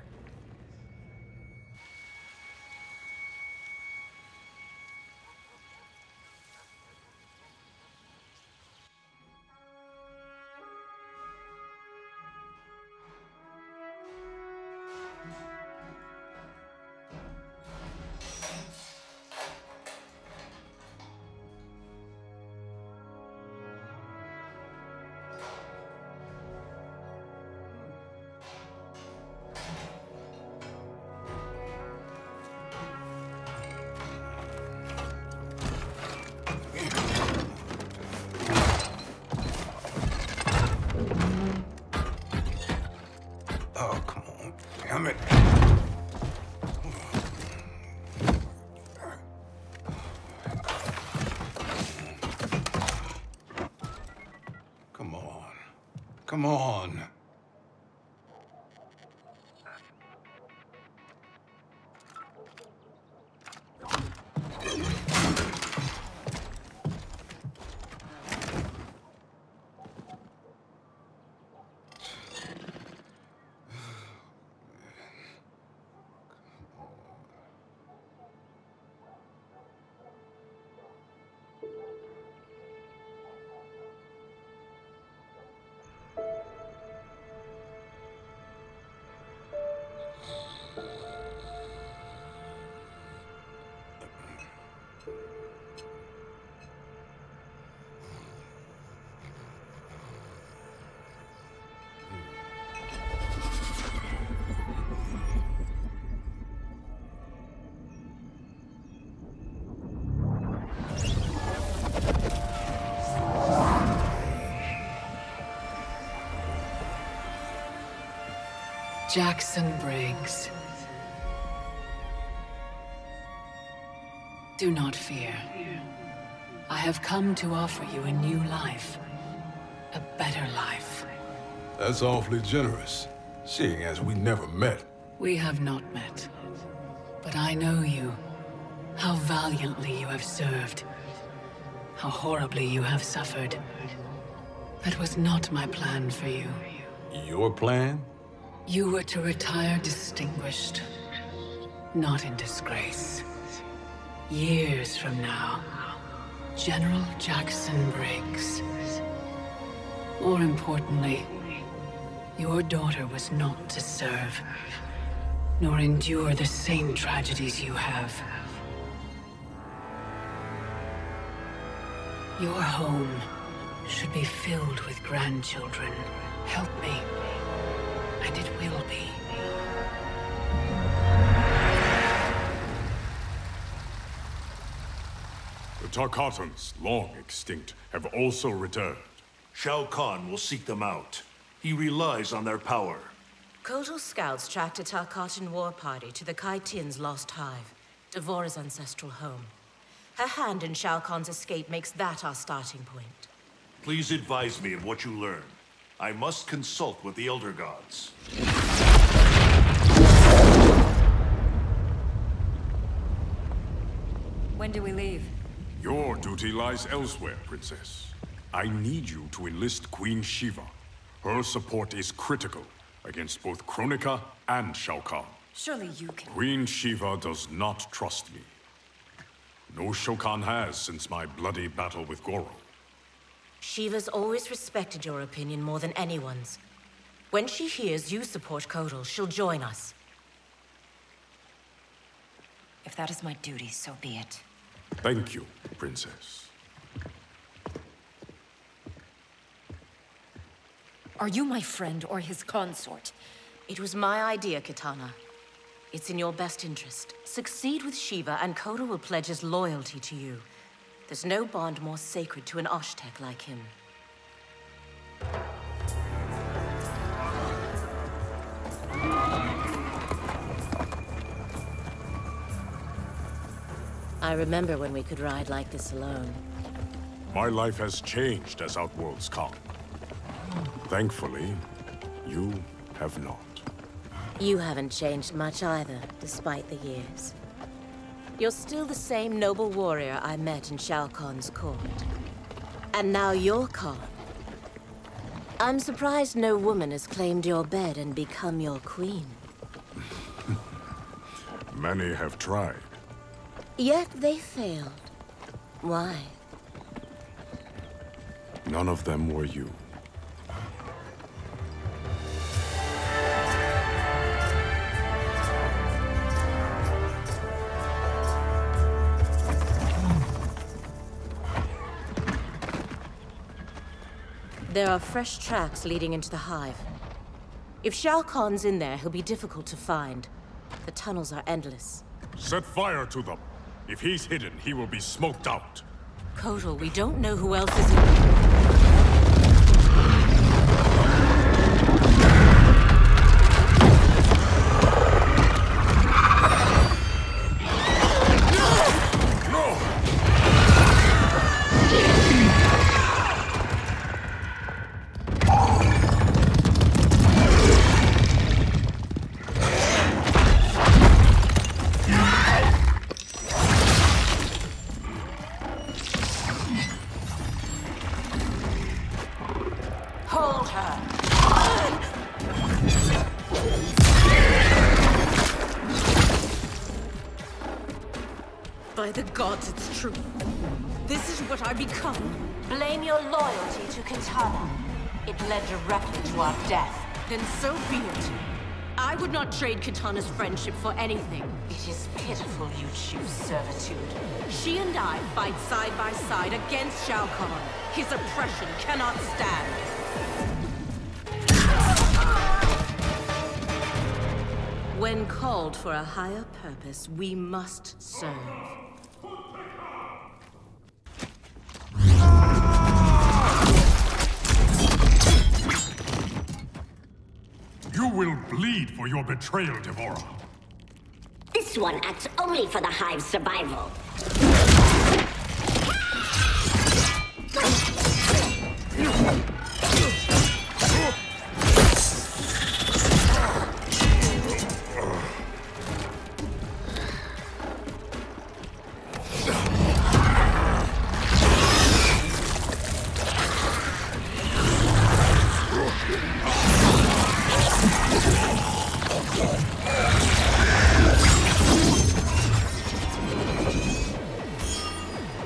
Oh, come on. Damn it. Come on. Come on. Jackson Briggs. Do not fear. I have come to offer you a new life. A better life. That's awfully generous, seeing as we never met. We have not met. But I know you. How valiantly you have served. How horribly you have suffered. That was not my plan for you. Your plan? You were to retire distinguished, not in disgrace. Years from now, General Jackson Briggs. More importantly, your daughter was not to serve, nor endure the same tragedies you have. Your home should be filled with grandchildren. Help me. And it will be. The Tarkatans, long extinct, have also returned. Shao Kahn will seek them out. He relies on their power. Kotal's scouts tracked a Tarkatan war party to the Kai Tin's lost hive, Devora's ancestral home. Her hand in Shao Kahn's escape makes that our starting point. Please advise me of what you learn. I must consult with the Elder Gods. When do we leave? Your duty lies elsewhere, Princess. I need you to enlist Queen Sheeva. Her support is critical against both Kronika and Shao Kahn. Surely you can... Queen Sheeva does not trust me. No Shao Kahn has since my bloody battle with Goro. Sheeva's always respected your opinion more than anyone's. When she hears you support Kotal, she'll join us. If that is my duty, so be it. Thank you, Princess. Are you my friend or his consort? It was my idea, Kitana. It's in your best interest. Succeed with Sheeva, and Kotal will pledge his loyalty to you. There's no bond more sacred to an Oshtek like him. I remember when we could ride like this alone. My life has changed as Outworlds come. Thankfully, you have not. You haven't changed much either, despite the years. You're still the same noble warrior I met in Shao Kahn's court. And now you're Kahn. I'm surprised no woman has claimed your bed and become your queen. Many have tried. Yet they failed. Why? None of them were you. There are fresh tracks leading into the hive. If Shao Kahn's in there, he'll be difficult to find. The tunnels are endless. Set fire to them. If he's hidden, he will be smoked out. Kotal, we don't know who else is in... By the gods, it's true. This is what I become. Blame your loyalty to Katana. It led directly to our death. Then so be it. I would not trade Katana's friendship for anything. It is pitiful you choose servitude. She and I fight side by side against Shao Kahn. His oppression cannot stand. When called for a higher purpose, we must serve. You will bleed for your betrayal, Devora. This one acts only for the Hive's survival.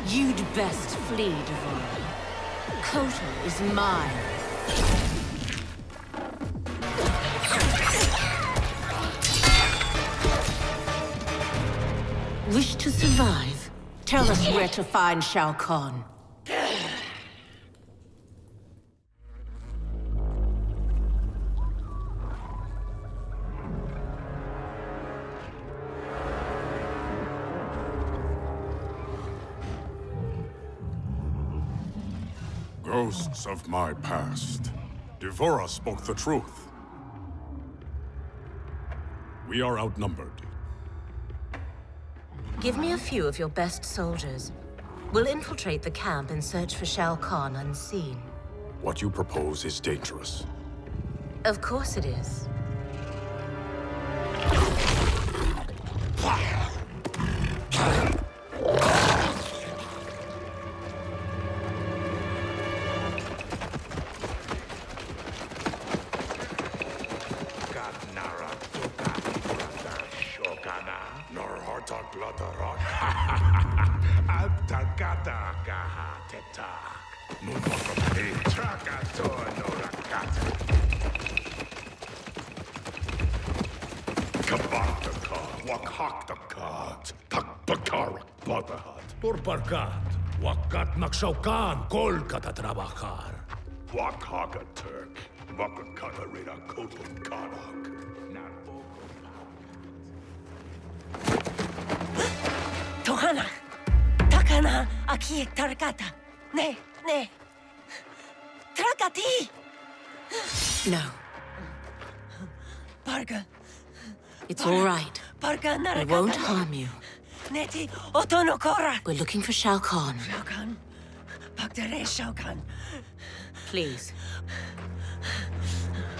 You'd best flee, Devora. Kotal is mine. Wish to survive? Tell us where to find Shao Kahn. Ghosts of my past. Devora spoke the truth. We are outnumbered. Give me a few of your best soldiers. We'll infiltrate the camp and search for Shao Kahn unseen. What you propose is dangerous. Of course it is. Barkat, wakat magsaukan kol kata trabajar. Wakaka Turk, Wakakata Reda Kotal Kanak. Tohana, takana aki tarakata. Ne. Trakati. No. Parga. It's all right. Parga narakata. We won't harm you. Neti otonokora. We're looking for Shao Kahn. Shao Kahn. Pagdare Shao Kahn. Please.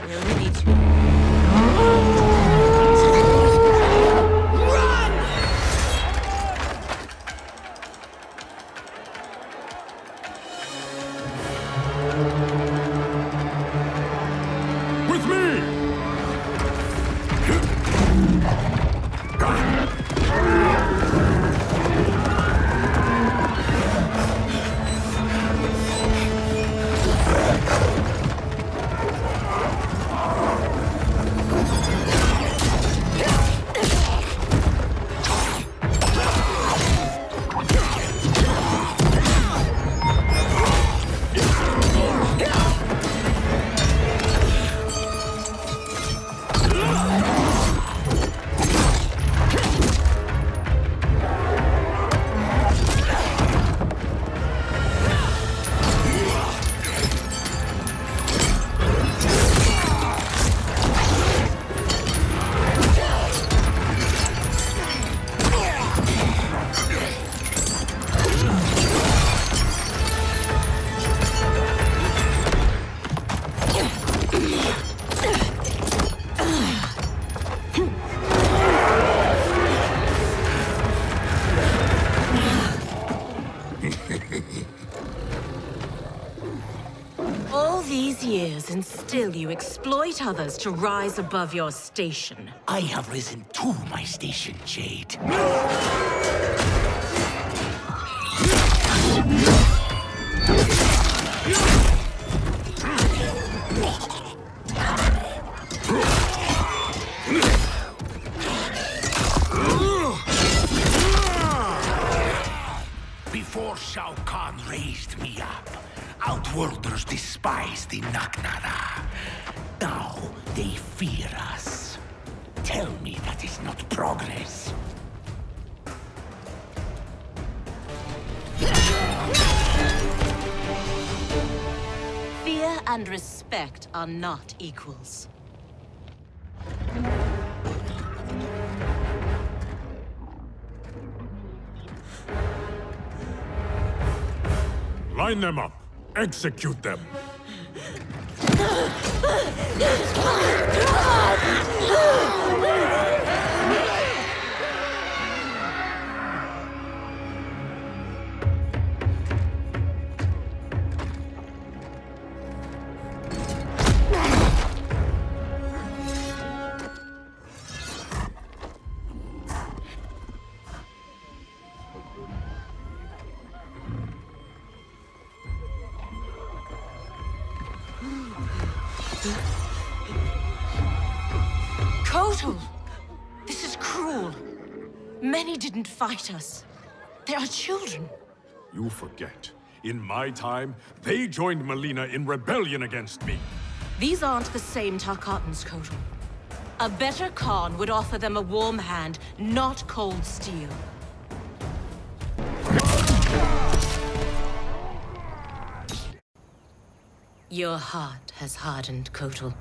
We only need to... With me! And still you exploit others to rise above your station. I have risen to my station, Jade. Before Shao Kahn raised me up, Outworlders despise the Naknara. Now they fear us. Tell me that is not progress. Fear and respect are not equals. Line them up. Execute them. This is cruel. Many didn't fight us. They are children. You forget. In my time, they joined Mileena in rebellion against me. These aren't the same Tarkatans, Kotal. A better Kahn would offer them a warm hand, not cold steel. Your heart has hardened, Kotal.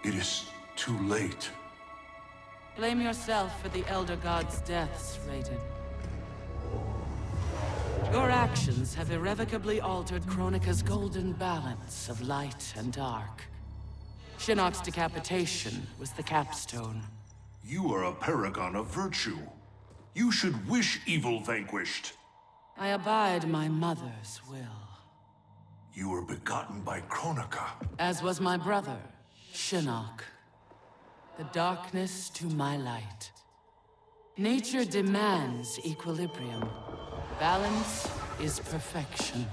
It is too late. Blame yourself for the Elder God's deaths, Raiden. Your actions have irrevocably altered Kronika's golden balance of light and dark. Shinnok's decapitation was the capstone. You are a paragon of virtue. You should wish evil vanquished. I abide my mother's will. You were begotten by Kronika. As was my brother, Shinnok. The darkness to my light. Nature demands equilibrium. Balance is perfection.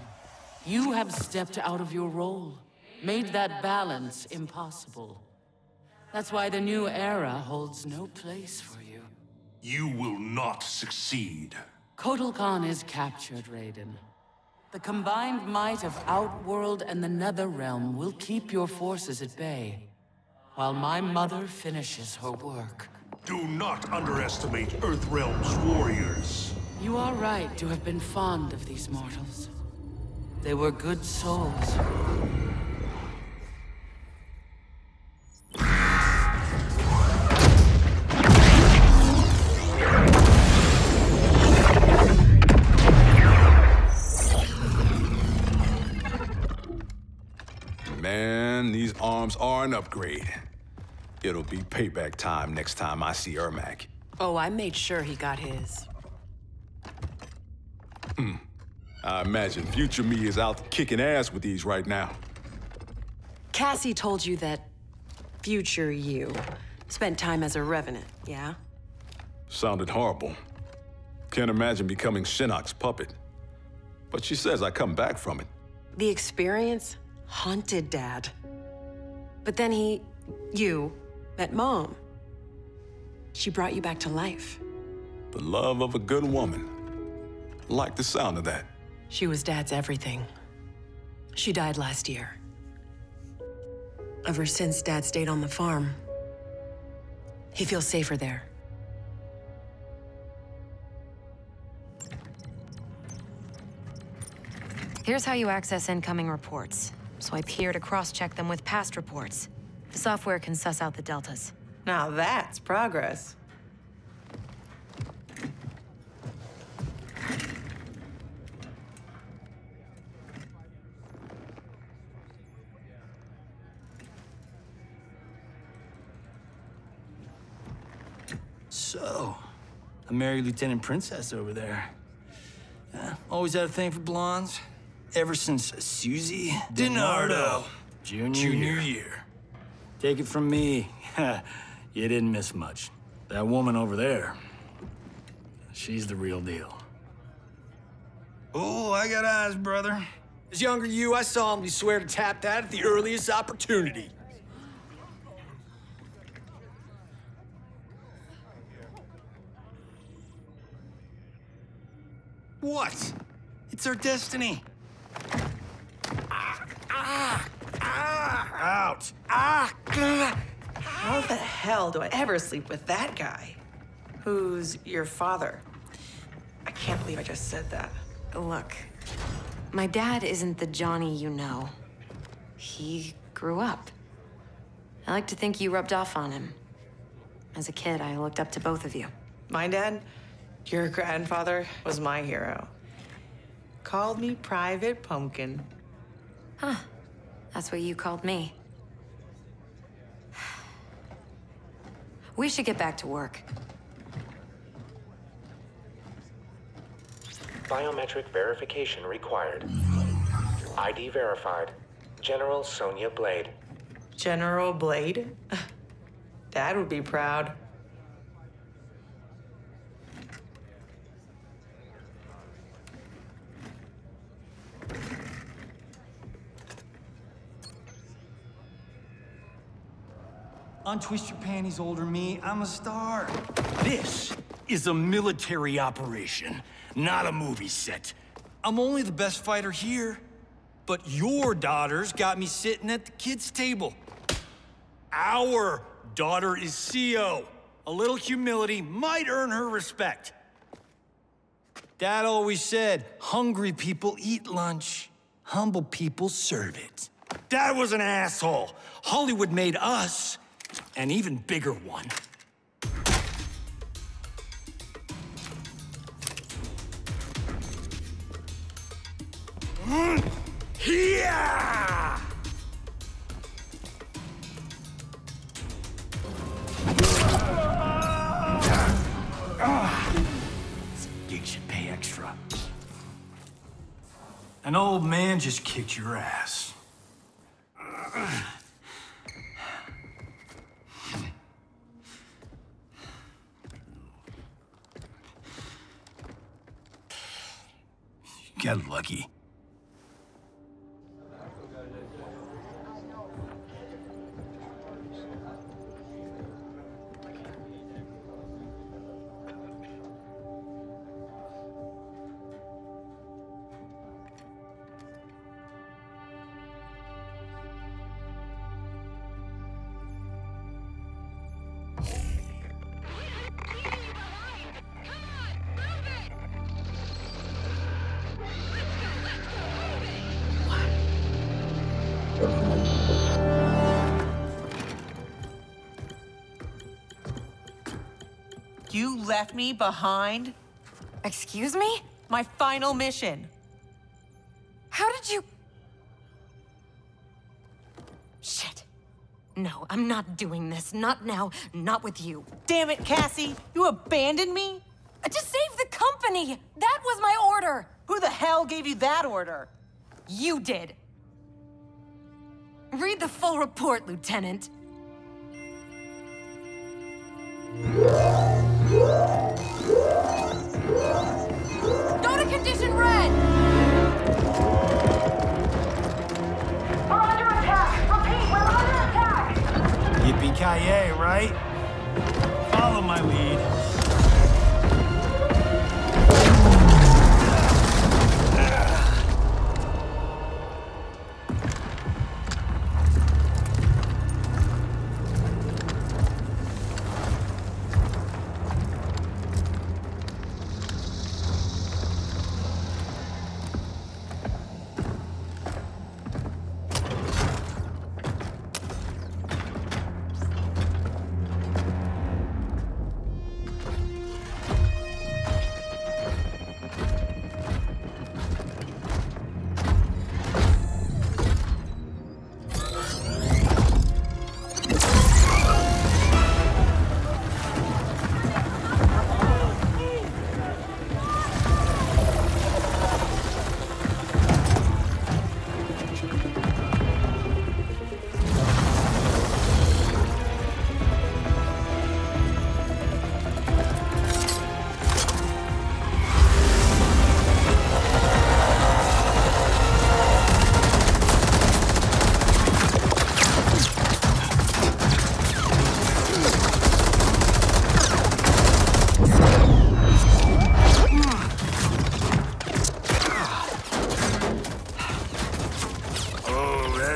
You have stepped out of your role, made that balance impossible. That's why the new era holds no place for you. You will not succeed. Kotal Kahn is captured, Raiden. The combined might of Outworld and the Netherrealm will keep your forces at bay, while my mother finishes her work. Do not underestimate Earthrealm's warriors. You are right to have been fond of these mortals. They were good souls. Man, these arms are an upgrade. It'll be payback time next time I see Ermac. Oh, I made sure he got his. I imagine future me is out kicking ass with these right now. Cassie told you that future you spent time as a revenant, yeah? Sounded horrible. Can't imagine becoming Shinnok's puppet. But she says I come back from it. The experience haunted Dad. But then you met Mom. She brought you back to life. The love of a good woman. Like the sound of that. She was Dad's everything. She died last year. Ever since Dad stayed on the farm, he feels safer there. Here's how you access incoming reports. Swipe here to cross-check them with past reports. The software can suss out the deltas. Now that's progress. So, I married Lieutenant Princess over there. Always had a thing for blondes. Ever since Susie DiNardo, junior year. Take it from me, you didn't miss much. That woman over there, she's the real deal. Oh, I got eyes, brother. As younger you, I solemnly swear to tap that at the earliest opportunity. What? It's our destiny. Out. How the hell do I ever sleep with that guy? Who's your father? I can't believe I just said that. Look, my dad isn't the Johnny you know. He grew up. I like to think you rubbed off on him. As a kid, I looked up to both of you. My dad, your grandfather, was my hero. Called me Private Pumpkin. Huh. That's what you called me. We should get back to work. Biometric verification required. ID verified. General Sonia Blade. General Blade? Dad would be proud. Untwist your panties, older me. I'm a star. This is a military operation, not a movie set. I'm only the best fighter here, but your daughter's got me sitting at the kids' table. Our daughter is CO. A little humility might earn her respect. Dad always said, hungry people eat lunch, humble people serve it. Dad was an asshole. Hollywood made us an even bigger one. Yeah! This gig should pay extra. An old man just kicked your ass. Got lucky. left me behind? Excuse me? My final mission. How did you... Shit. No, I'm not doing this. Not now. Not with you. Damn it, Cassie! You abandoned me? To save the company! That was my order! Who the hell gave you that order? You did. Read the full report, Lieutenant. Go to condition red! We're under attack! Repeat, we're under attack! Yippee-ki-yay, right? Follow my lead.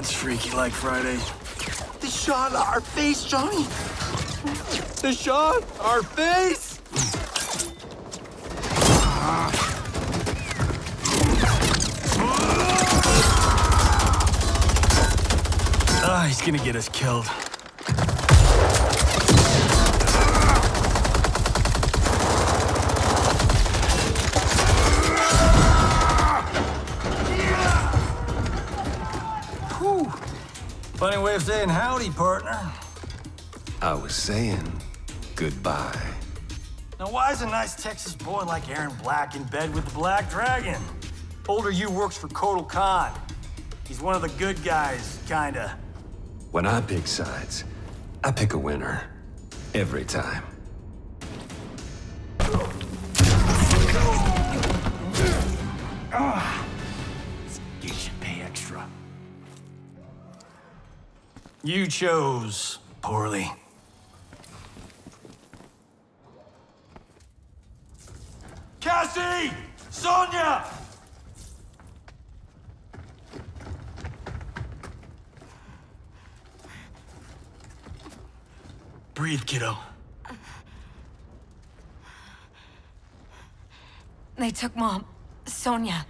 Freaky like Friday. The shot our face, Johnny. The shot our face. He's gonna get us killed. Funny way of saying howdy, partner. I was saying goodbye. Now, why is a nice Texas boy like Aaron Black in bed with the Black Dragon? Older you works for Kahn. He's one of the good guys, kinda. When I pick sides, I pick a winner. Every time. You should pay extra. You chose poorly. Cassie! Sonia! Breathe, kiddo. They took Mom. Sonia.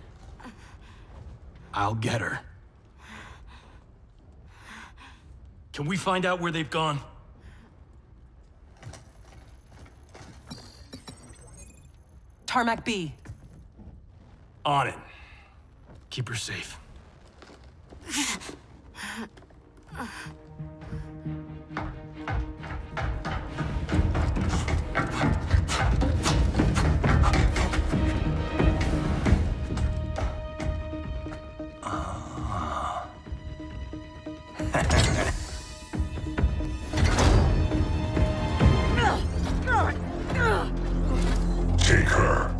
I'll get her. Can we find out where they've gone? Tarmac B. On it. Keep her safe. Take her.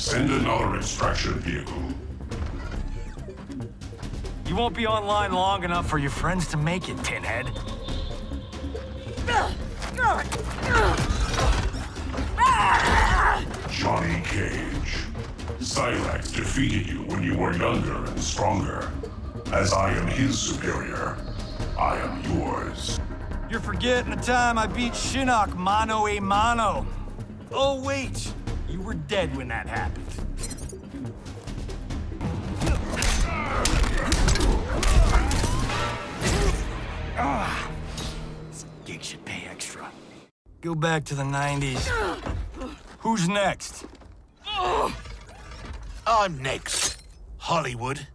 Send another extraction vehicle. You won't be online long enough for your friends to make it, Pinhead. Johnny Cage. Silex defeated you when you were younger and stronger. As I am his superior, I am yours. You're forgetting the time I beat Shinnok mano a mano. Oh wait, you were dead when that happened. This gig should pay extra. Go back to the 90s. Who's next? I'm next. Hollywood.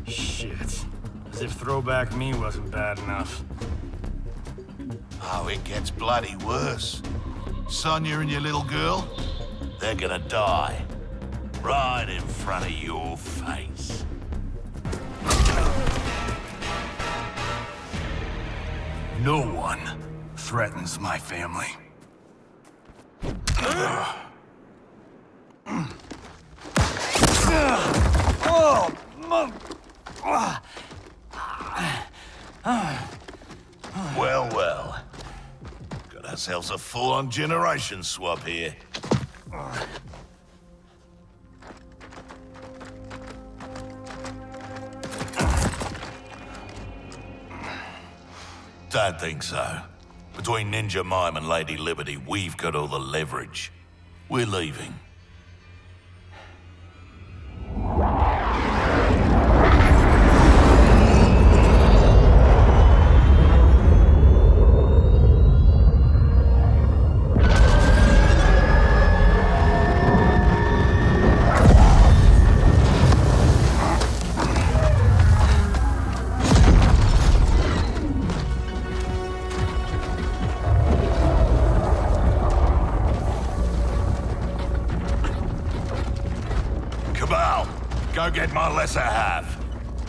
Shit. As if throwback me wasn't bad enough. Oh, it gets bloody worse. Sonya and your little girl, they're gonna die. Right in front of your face. No one threatens my family. Well, well. Got ourselves a full-on generation swap here. Don't think so. Between Ninja Mime and Lady Liberty, we've got all the leverage. We're leaving. Go get my lesser half.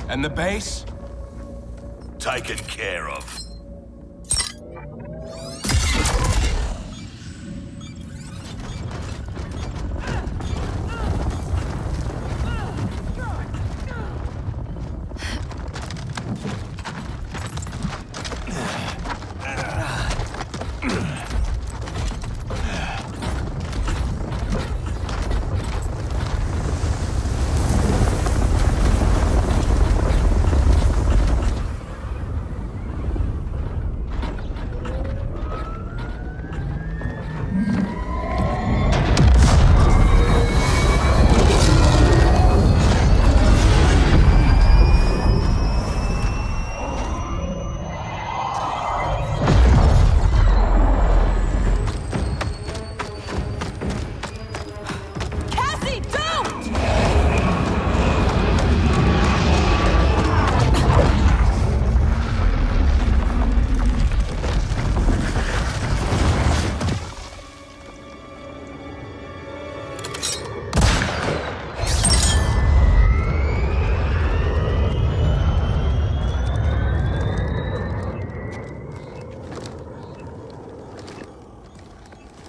And the base? Taken care of.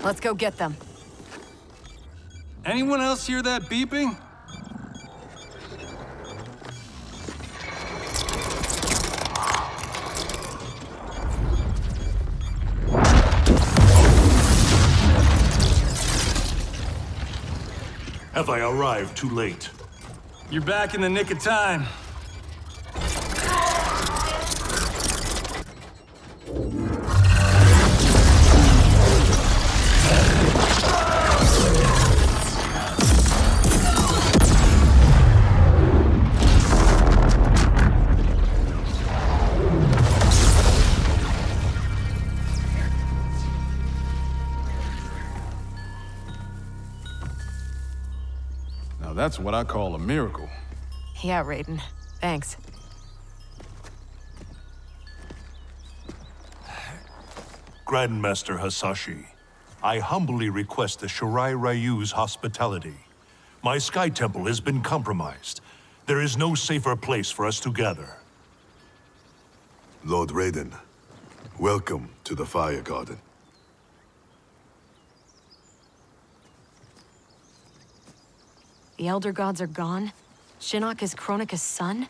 Let's go get them. Anyone else hear that beeping? Have I arrived too late? You're back in the nick of time. That's what I call a miracle. Yeah, Raiden. Thanks. Grandmaster Hasashi. I humbly request the Shirai Ryu's hospitality. My Sky Temple has been compromised. There is no safer place for us to gather. Lord Raiden, welcome to the Fire Garden. The Elder Gods are gone? Shinnok is Kronika's son?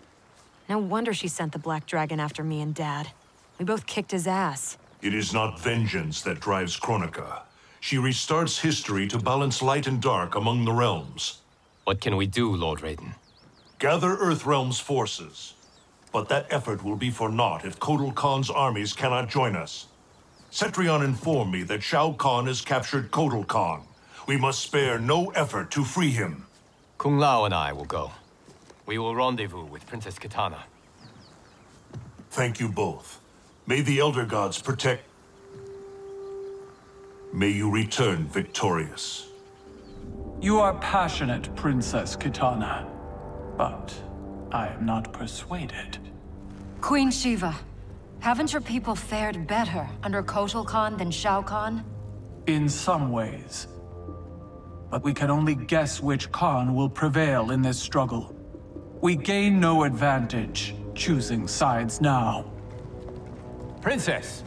No wonder she sent the Black Dragon after me and Dad. We both kicked his ass. It is not vengeance that drives Kronika. She restarts history to balance light and dark among the realms. What can we do, Lord Raiden? Gather Earthrealm's forces. But that effort will be for naught if Kotal Kahn's armies cannot join us. Cetrion informed me that Shao Kahn has captured Kotal Kahn. We must spare no effort to free him. Kung Lao and I will go. We will rendezvous with Princess Kitana. Thank you both. May the Elder Gods protect... May you return victorious. You are passionate, Princess Kitana. But I am not persuaded. Queen Sheeva, haven't your people fared better under Kotal Kahn than Shao Kahn? In some ways. But we can only guess which Kahn will prevail in this struggle. We gain no advantage choosing sides now. Princess!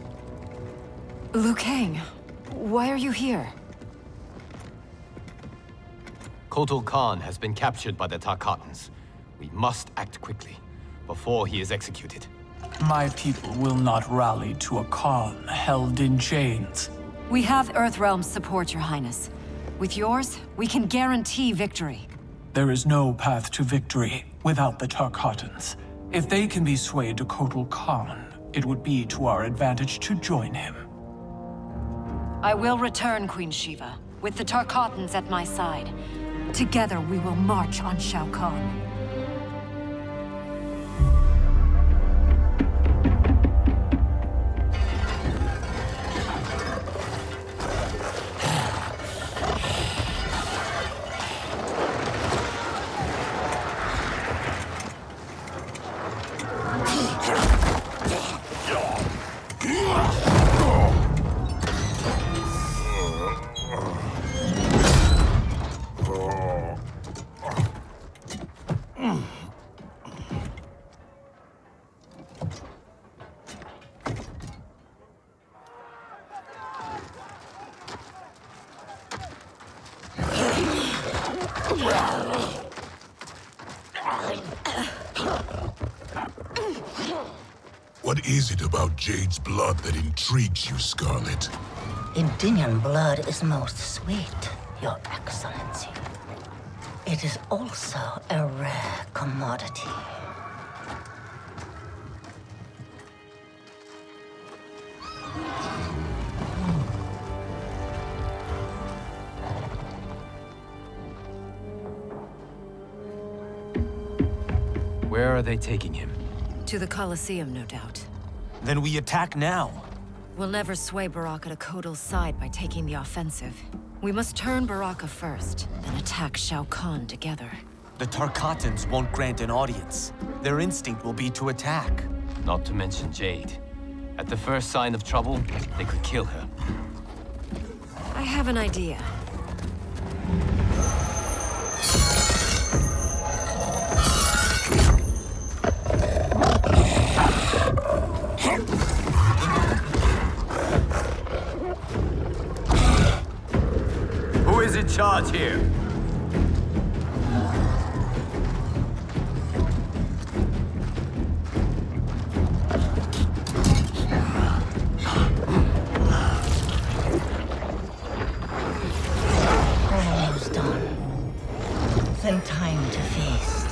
Liu Kang, why are you here? Kotal Kahn has been captured by the Tarkatans. We must act quickly, before he is executed. My people will not rally to a Kahn held in chains. We have Earthrealm's support, Your Highness. With yours, we can guarantee victory. There is no path to victory without the Tarkatans. If they can be swayed to Kotal Kahn, it would be to our advantage to join him. I will return, Queen Sheeva, with the Tarkatans at my side. Together we will march on Shao Kahn. What is it about Jade's blood that intrigues you, Scarlet? Indian blood is most sweet, Your Excellency. It is also a rare commodity. Where are they taking him? To the Colosseum, no doubt. Then we attack now. We'll never sway Baraka to Kotal's side by taking the offensive. We must turn Baraka first, then attack Shao Kahn together. The Tarkatans won't grant an audience. Their instinct will be to attack. Not to mention Jade. At the first sign of trouble, they could kill her. I have an idea. Who is in charge here? Almost done. Then time to feast.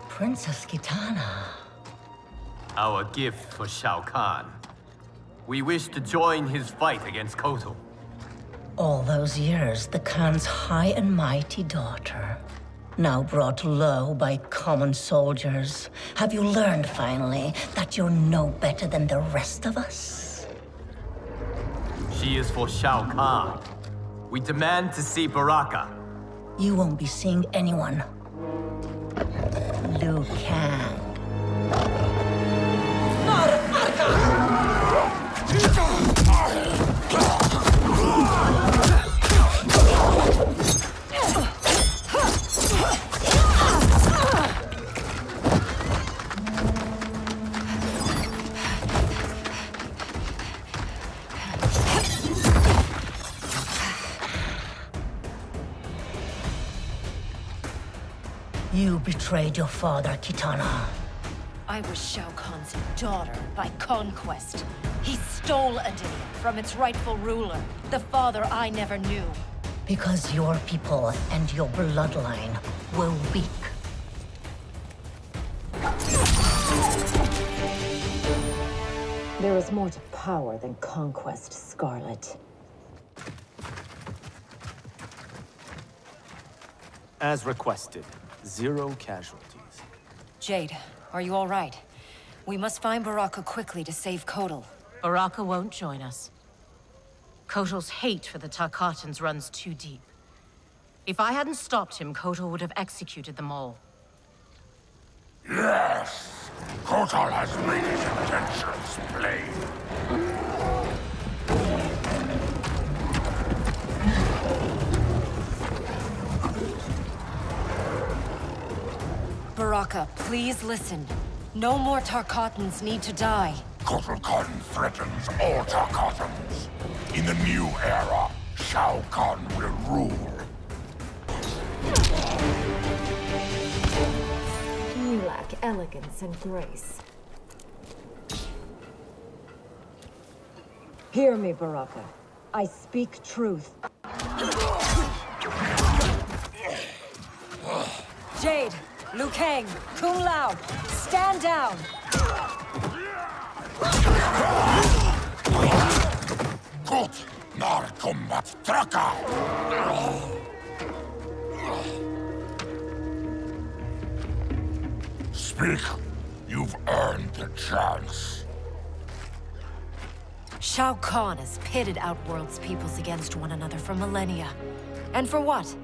Princess Kitana. Our gift for Shao Kahn. We wish to join his fight against Kotal. All those years, the Khan's high and mighty daughter. Now brought low by common soldiers. Have you learned, finally, that you're no better than the rest of us? She is for Shao Kahn. We demand to see Baraka. You won't be seeing anyone. Liu Kang. You betrayed your father, Kitana. I was Shao Kahn's daughter by conquest. He stole Adynia from its rightful ruler, the father I never knew. Because your people and your bloodline were weak. There is more to power than conquest, Scarlet. As requested, 0 casualties. Jade, are you all right? We must find Baraka quickly to save Kotal. Baraka won't join us. Kotal's hate for the Tarkatans runs too deep. If I hadn't stopped him, Kotal would have executed them all. Yes! Kotal has made his intentions plain. Baraka, please listen. No more Tarkatans need to die. Kotal Kahn threatens all Tarkatans. In the new era, Shao Kahn will rule. You lack elegance and grace. Hear me, Baraka. I speak truth. Jade, Liu Kang, Kung Lao, stand down! Gut, Mortal Kombat Story. Speak. You've earned the chance. Shao Kahn has pitted Outworld's peoples against one another for millennia. And for what?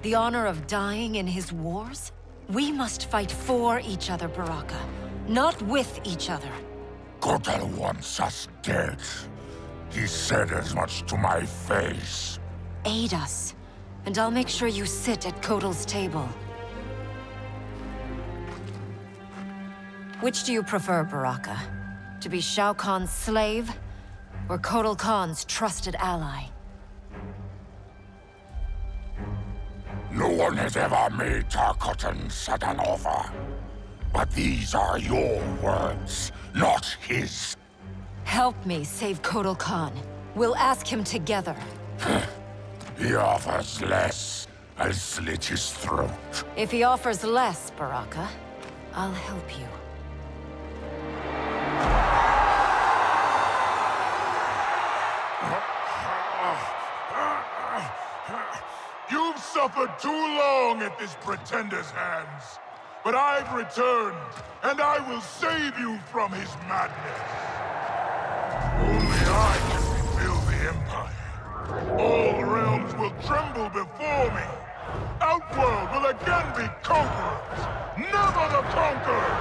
The honor of dying in his wars? We must fight for each other, Baraka, not with each other. Kotal wants us dead. He said as much to my face. Aid us, and I'll make sure you sit at Kotal's table. Which do you prefer, Baraka? To be Shao Kahn's slave, or Kotal Kahn's trusted ally? No one has ever made Tarkatan such an offer. But these are your words, not his. Help me save Kotal Kahn. We'll ask him together. He offers less. I'll slit his throat. If he offers less, Baraka, I'll help you. You've suffered too long at this pretender's hands. But I've returned, and I will save you from his madness. Only I can rebuild the Empire. All realms will tremble before me. Outworld will again be conquerors, never the conquered!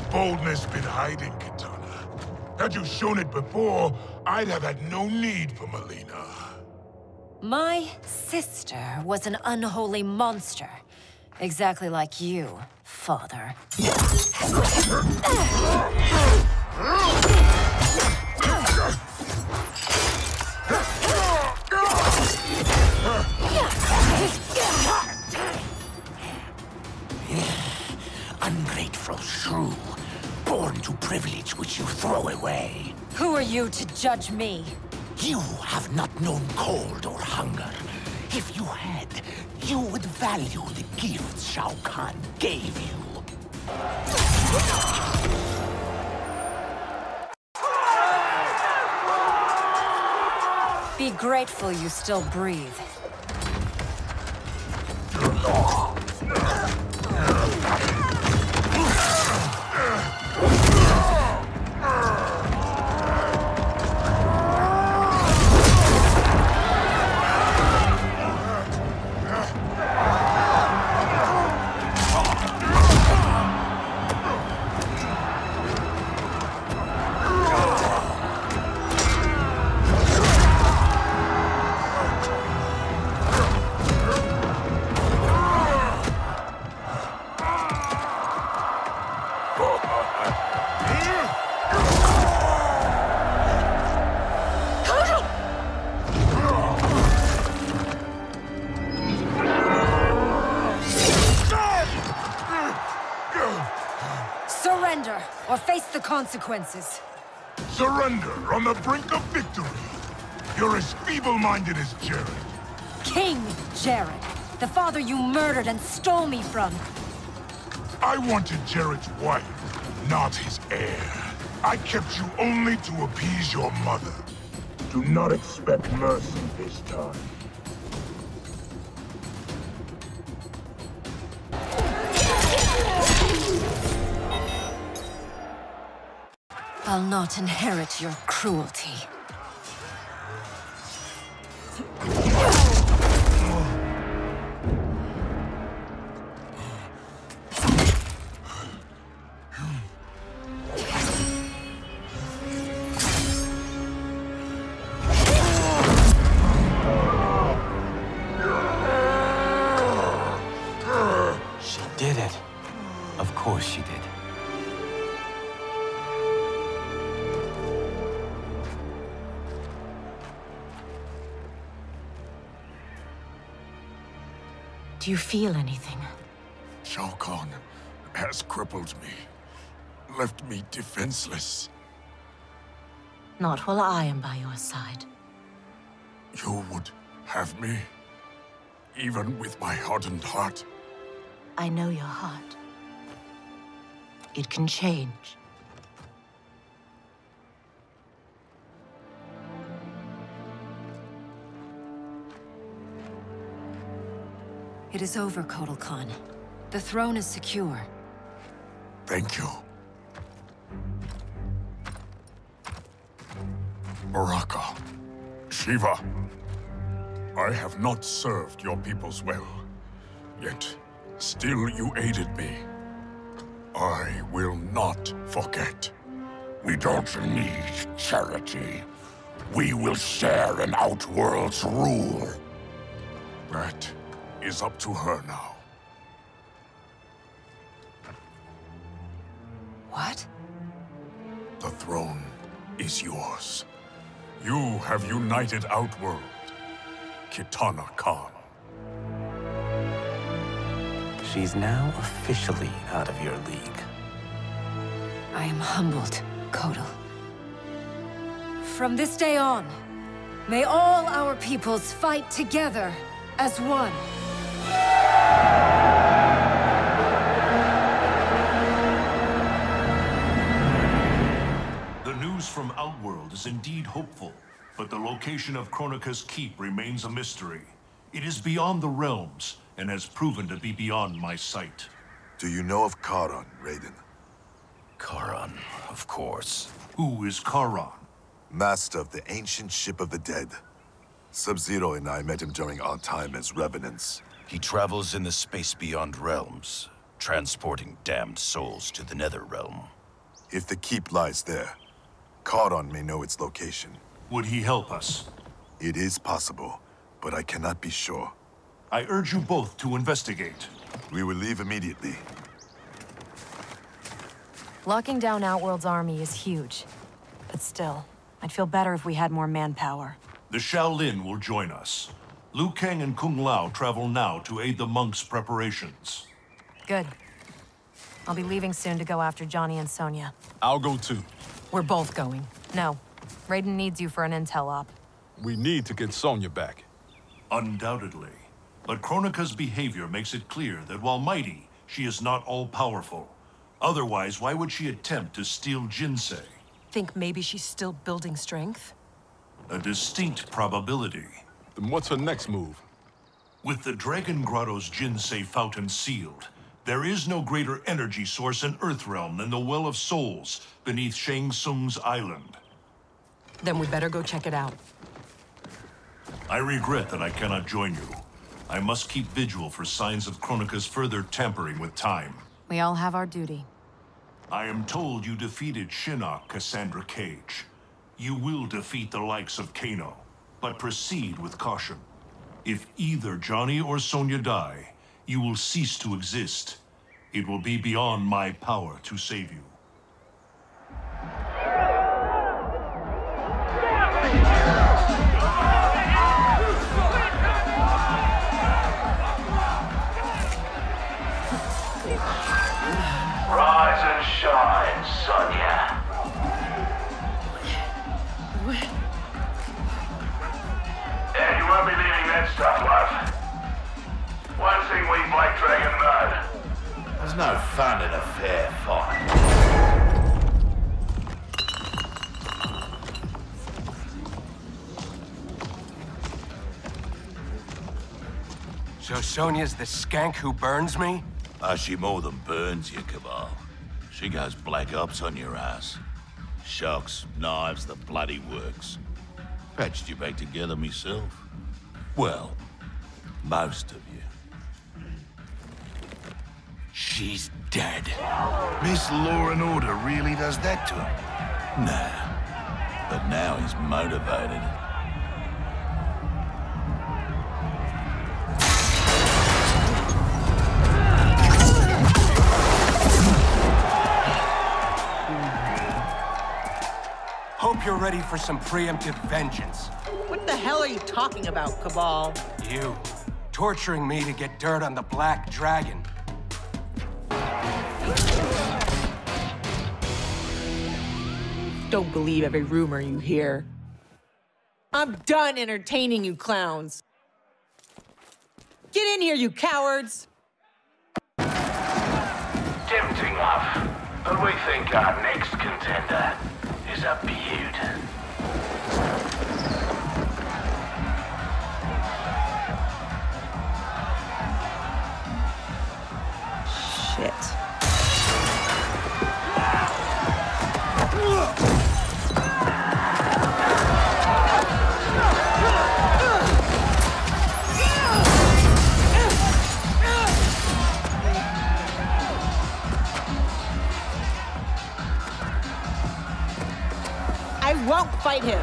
Boldness been hiding, Kitana. Had you shown it before, I'd have had no need for Mileena. My sister was an unholy monster. Exactly like you, father. to privilege which you throw away. Who are you to judge me? You have not known cold or hunger. If you had, you would value the gifts Shao Kahn gave you. Be grateful you still breathe. Surrender, or face the consequences. Surrender on the brink of victory. You're as feeble-minded as Jared. King Jared, the father you murdered and stole me from. I wanted Jared's wife, not his heir. I kept you only to appease your mother. Do not expect mercy this time. I'll not inherit your cruelty. She did it. Of course she did. Do you feel anything? Shao Kahn has crippled me, left me defenseless. Not while I am by your side. You would have me, even with my hardened heart? I know your heart. It can change. It is over, Kahn. The throne is secure. Thank you. Baraka, Sheeva, I have not served your peoples well, yet still you aided me. I will not forget. We don't need charity. We will share in Outworld's rule. That is up to her now. What? The throne is yours. You have united Outworld, Kitana Kahn. She's now officially out of your league. I am humbled, Kotal. From this day on, may all our peoples fight together as one. The news from Outworld is indeed hopeful, but the location of Kronika's keep remains a mystery. It is beyond the realms, and has proven to be beyond my sight. Do you know of Charon, Raiden? Charon, of course. Who is Charon? Master of the ancient ship of the dead. Sub-Zero and I met him during our time as Revenants. He travels in the space beyond realms, transporting damned souls to the Nether Realm. If the keep lies there, Charon may know its location. Would he help us? It is possible, but I cannot be sure. I urge you both to investigate. We will leave immediately. Locking down Outworld's army is huge. But still, I'd feel better if we had more manpower. The Shaolin will join us. Liu Kang and Kung Lao travel now to aid the monks' preparations. Good. I'll be leaving soon to go after Johnny and Sonya. I'll go too. We're both going. No. Raiden needs you for an intel op. We need to get Sonya back. Undoubtedly. But Kronika's behavior makes it clear that while mighty, she is not all-powerful. Otherwise, why would she attempt to steal Jinsei? Think maybe she's still building strength? A distinct probability. Then what's her next move? With the Dragon Grotto's Jinsei fountain sealed, there is no greater energy source in Earthrealm than the Well of Souls beneath Shang Tsung's island. Then we better go check it out. I regret that I cannot join you. I must keep vigil for signs of Kronika's further tampering with time. We all have our duty. I am told you defeated Shinnok, Cassandra Cage. You will defeat the likes of Kano, but proceed with caution. If either Johnny or Sonya die, you will cease to exist. It will be beyond my power to save you. Rise and shine, Sonya. Yeah, you won't be leaving that stuff, love. One thing we Black Dragon know. There's no fun in a fair fight. So Sonya's the skank who burns me? She more than burns you, Cabal. She goes black ops on your ass. Shocks, knives, the bloody works. Patched you back together myself. Well, most of you. She's dead. Miss Law and Order really does that to him? Nah. But now he's motivated. Hope you're ready for some preemptive vengeance. What the hell are you talking about, Cabal? You, torturing me to get dirt on the Black Dragon. Don't believe every rumor you hear. I'm done entertaining you clowns. Get in here, you cowards! Tempting, love. But we think our next contender is a beaut. Shit. I won't fight him.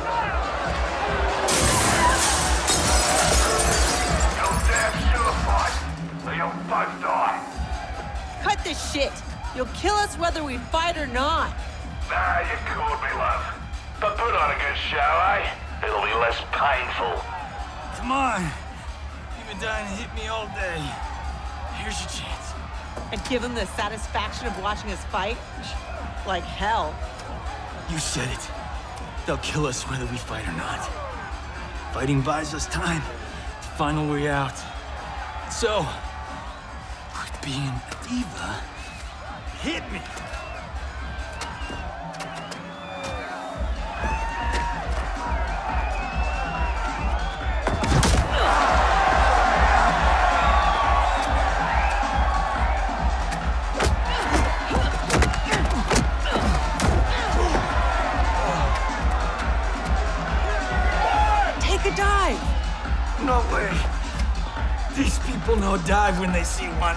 You'll damn sure fight, or you'll both die. Cut this shit. You'll kill us whether we fight or not. Nah, you called me, love. But put on a good show, eh? It'll be less painful. Come on. You've been dying to hit me all day. Here's your chance. And give them the satisfaction of watching us fight? Like hell. You said it. They'll kill us whether we fight or not. Fighting buys us time to find a way out. So, quit being a diva. Hit me. No way. These people know dive when they see one.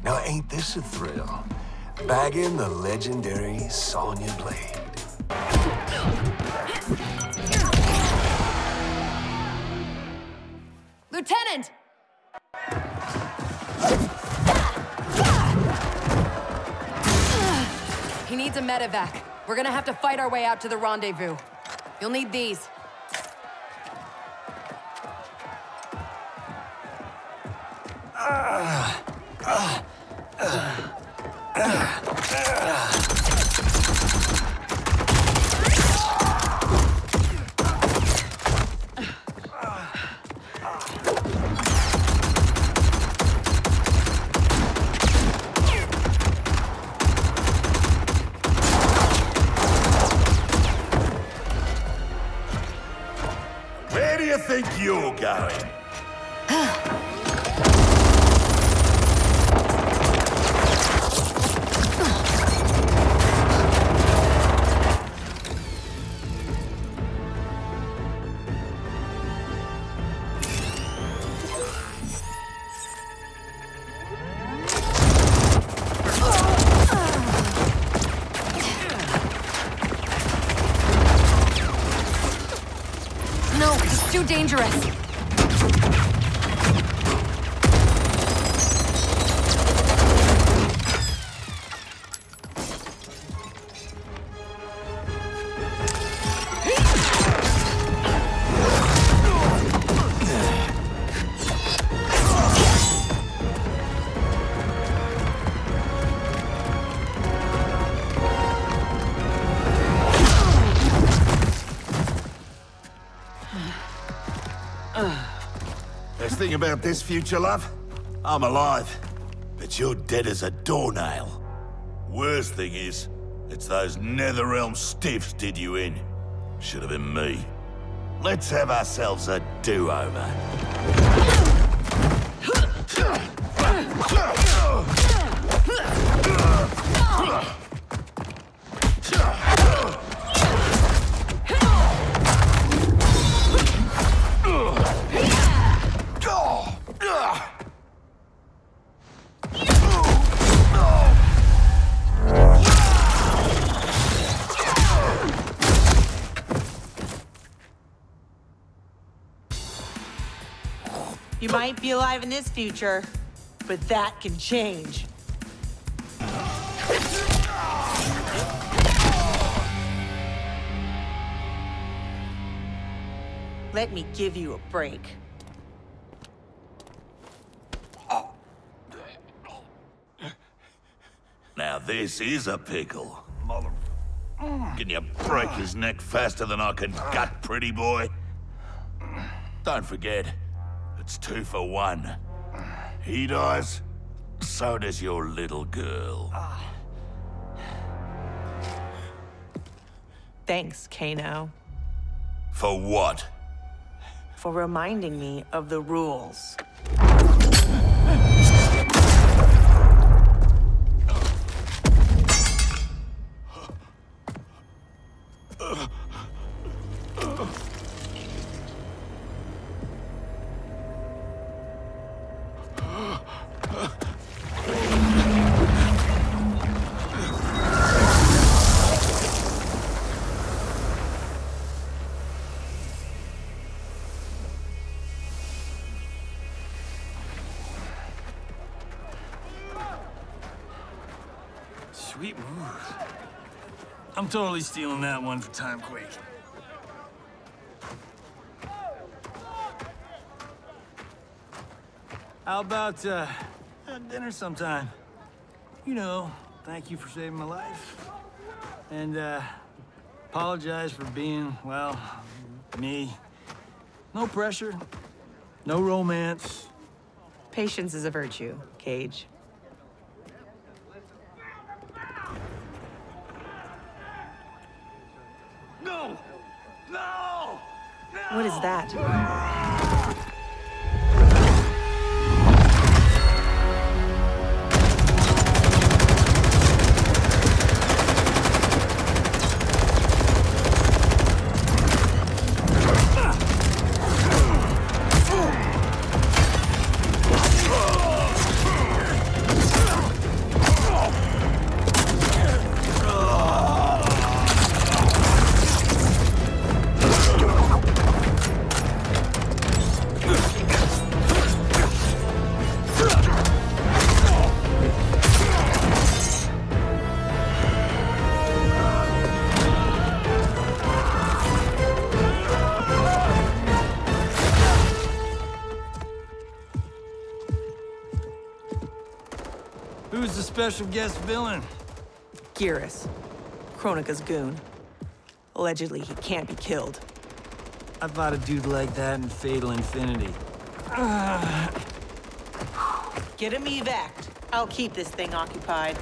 Now ain't this a thrill? Bagging the legendary Sonya Blade. Lieutenant! He needs a medevac. We're gonna have to fight our way out to the rendezvous. You'll need these. Where do you think you're going? No, it's too dangerous. Best thing about this future, love? I'm alive, but you're dead as a doornail. Worst thing is, it's those Netherrealm stiffs did you in. Should have been me. Let's have ourselves a do-over. You might be alive in this future, but that can change. Let me give you a break. Now this is a pickle. Can you break his neck faster than I can gut, pretty boy? Don't forget, it's 2 for 1. He dies, so does your little girl. Thanks, Kano. For what? For reminding me of the rules. Sweet move. I'm totally stealing that one for Timequake. How about, dinner sometime? You know, thank you for saving my life. And, apologize for being, well, me. No pressure, no romance. Patience is a virtue, Cage. No! No! No! What is that? Who's the special guest villain? Geras, Kronika's goon. Allegedly, he can't be killed. I fought a dude like that in Fatal Infinity. Get him evac'd. I'll keep this thing occupied.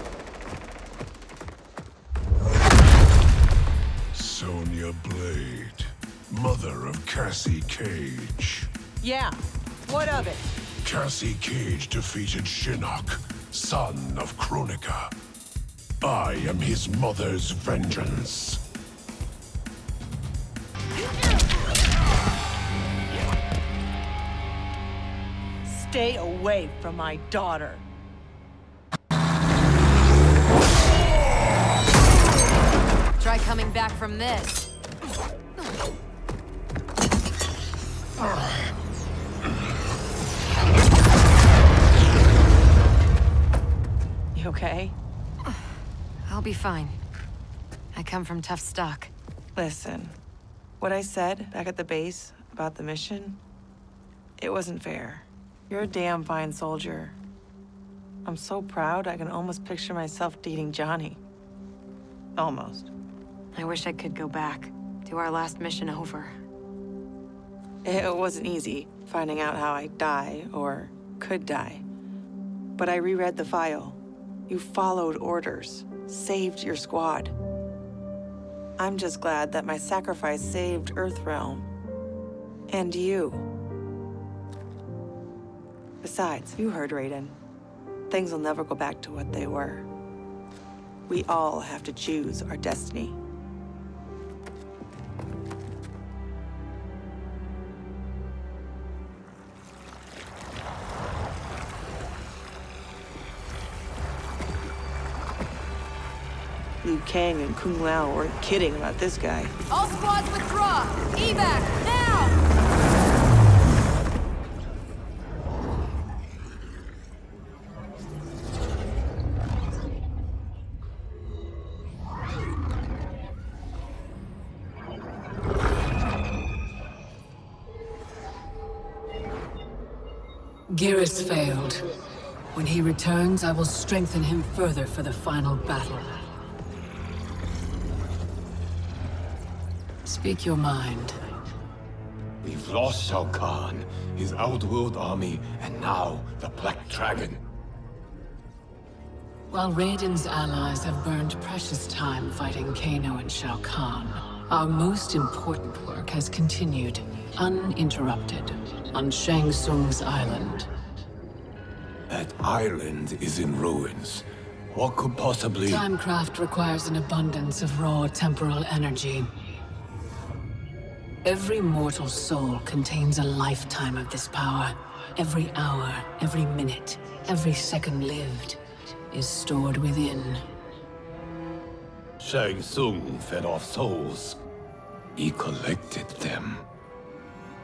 Sonya Blade, mother of Cassie Cage. Yeah, what of it? Cassie Cage defeated Shinnok, son of Kronika. I am his mother's vengeance. Stay away from my daughter. Try coming back from this. You okay? I'll be fine. I come from tough stock. Listen, what I said back at the base about the mission, it wasn't fair. You're a damn fine soldier. I'm so proud I can almost picture myself dating Johnny. Almost. I wish I could go back, do our last mission over. It wasn't easy finding out how I'd die, or could die. But I reread the file. You followed orders, saved your squad. I'm just glad that my sacrifice saved Earthrealm. And you. Besides, you heard Raiden. Things will never go back to what they were. We all have to choose our destiny. Liu Kang and Kung Lao weren't kidding about this guy. All squads withdraw! Evac, now! Geras failed. When he returns, I will strengthen him further for the final battle. Speak your mind. We've lost Shao Kahn, his outworld army, and now the Black Dragon. While Raiden's allies have burned precious time fighting Kano and Shao Kahn, our most important work has continued, uninterrupted, on Shang Tsung's island. That island is in ruins. What could possibly... Timecraft requires an abundance of raw temporal energy. Every mortal soul contains a lifetime of this power. Every hour, every minute, every second lived is stored within. Shang Tsung fed off souls. He collected them.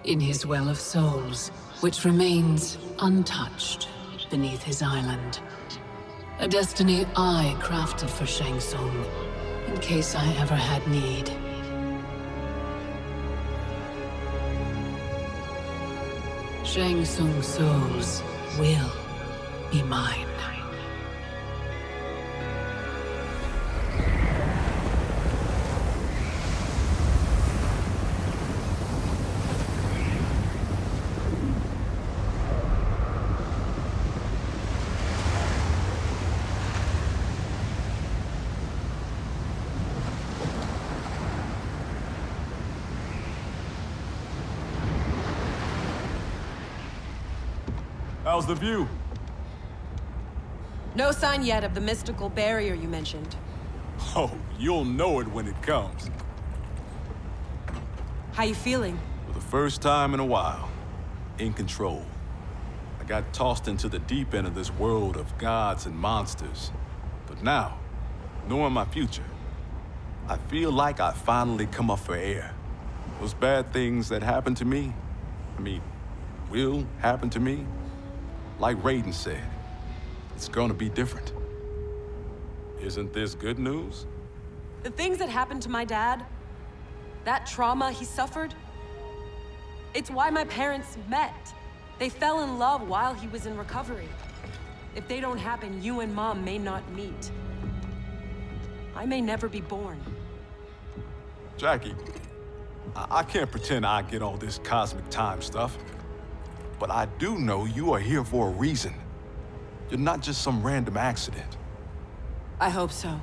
In his well of souls, which remains untouched beneath his island. A destiny I crafted for Shang Tsung, in case I ever had need. Shang Tsung's souls will be mine. How's the view? No sign yet of the mystical barrier you mentioned. Oh, you'll know it when it comes. How you feeling? For the first time in a while, in control. I got tossed into the deep end of this world of gods and monsters. But now, knowing my future, I feel like I finally come up for air. Those bad things that happened to me, will happen to me. Like Raiden said, it's gonna be different. Isn't this good news? The things that happened to my dad, that trauma he suffered, it's why my parents met. They fell in love while he was in recovery. If they don't happen, you and Mom may not meet. I may never be born. Jackie, I can't pretend I get all this cosmic time stuff. But I do know you are here for a reason. You're not just some random accident. I hope so.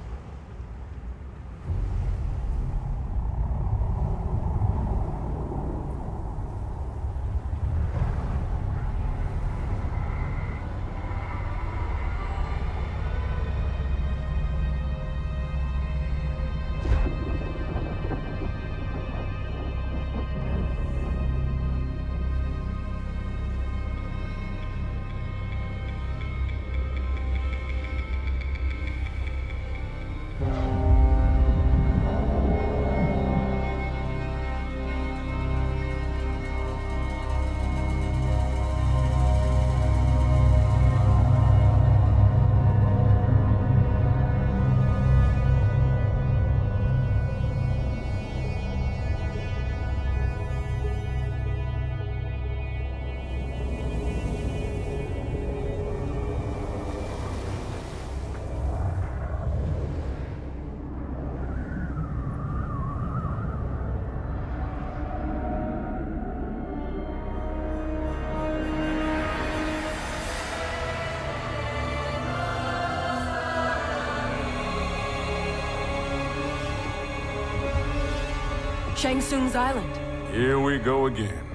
Shang Tsung's island. Here we go again.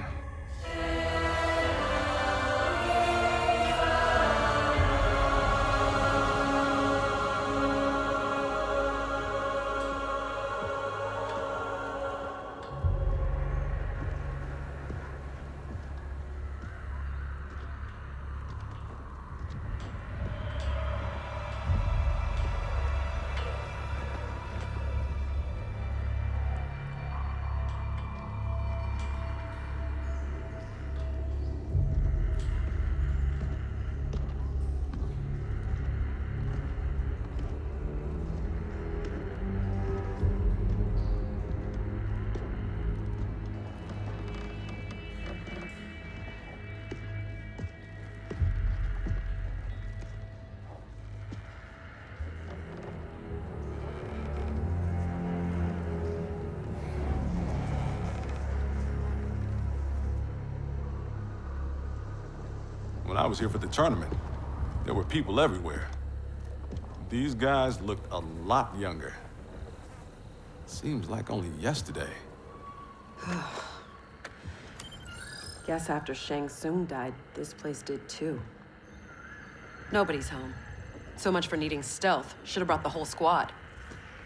When I was here for the tournament, there were people everywhere. These guys looked a lot younger. Seems like only yesterday. Guess after Shang Tsung died, this place did too. Nobody's home. So much for needing stealth. Should have brought the whole squad.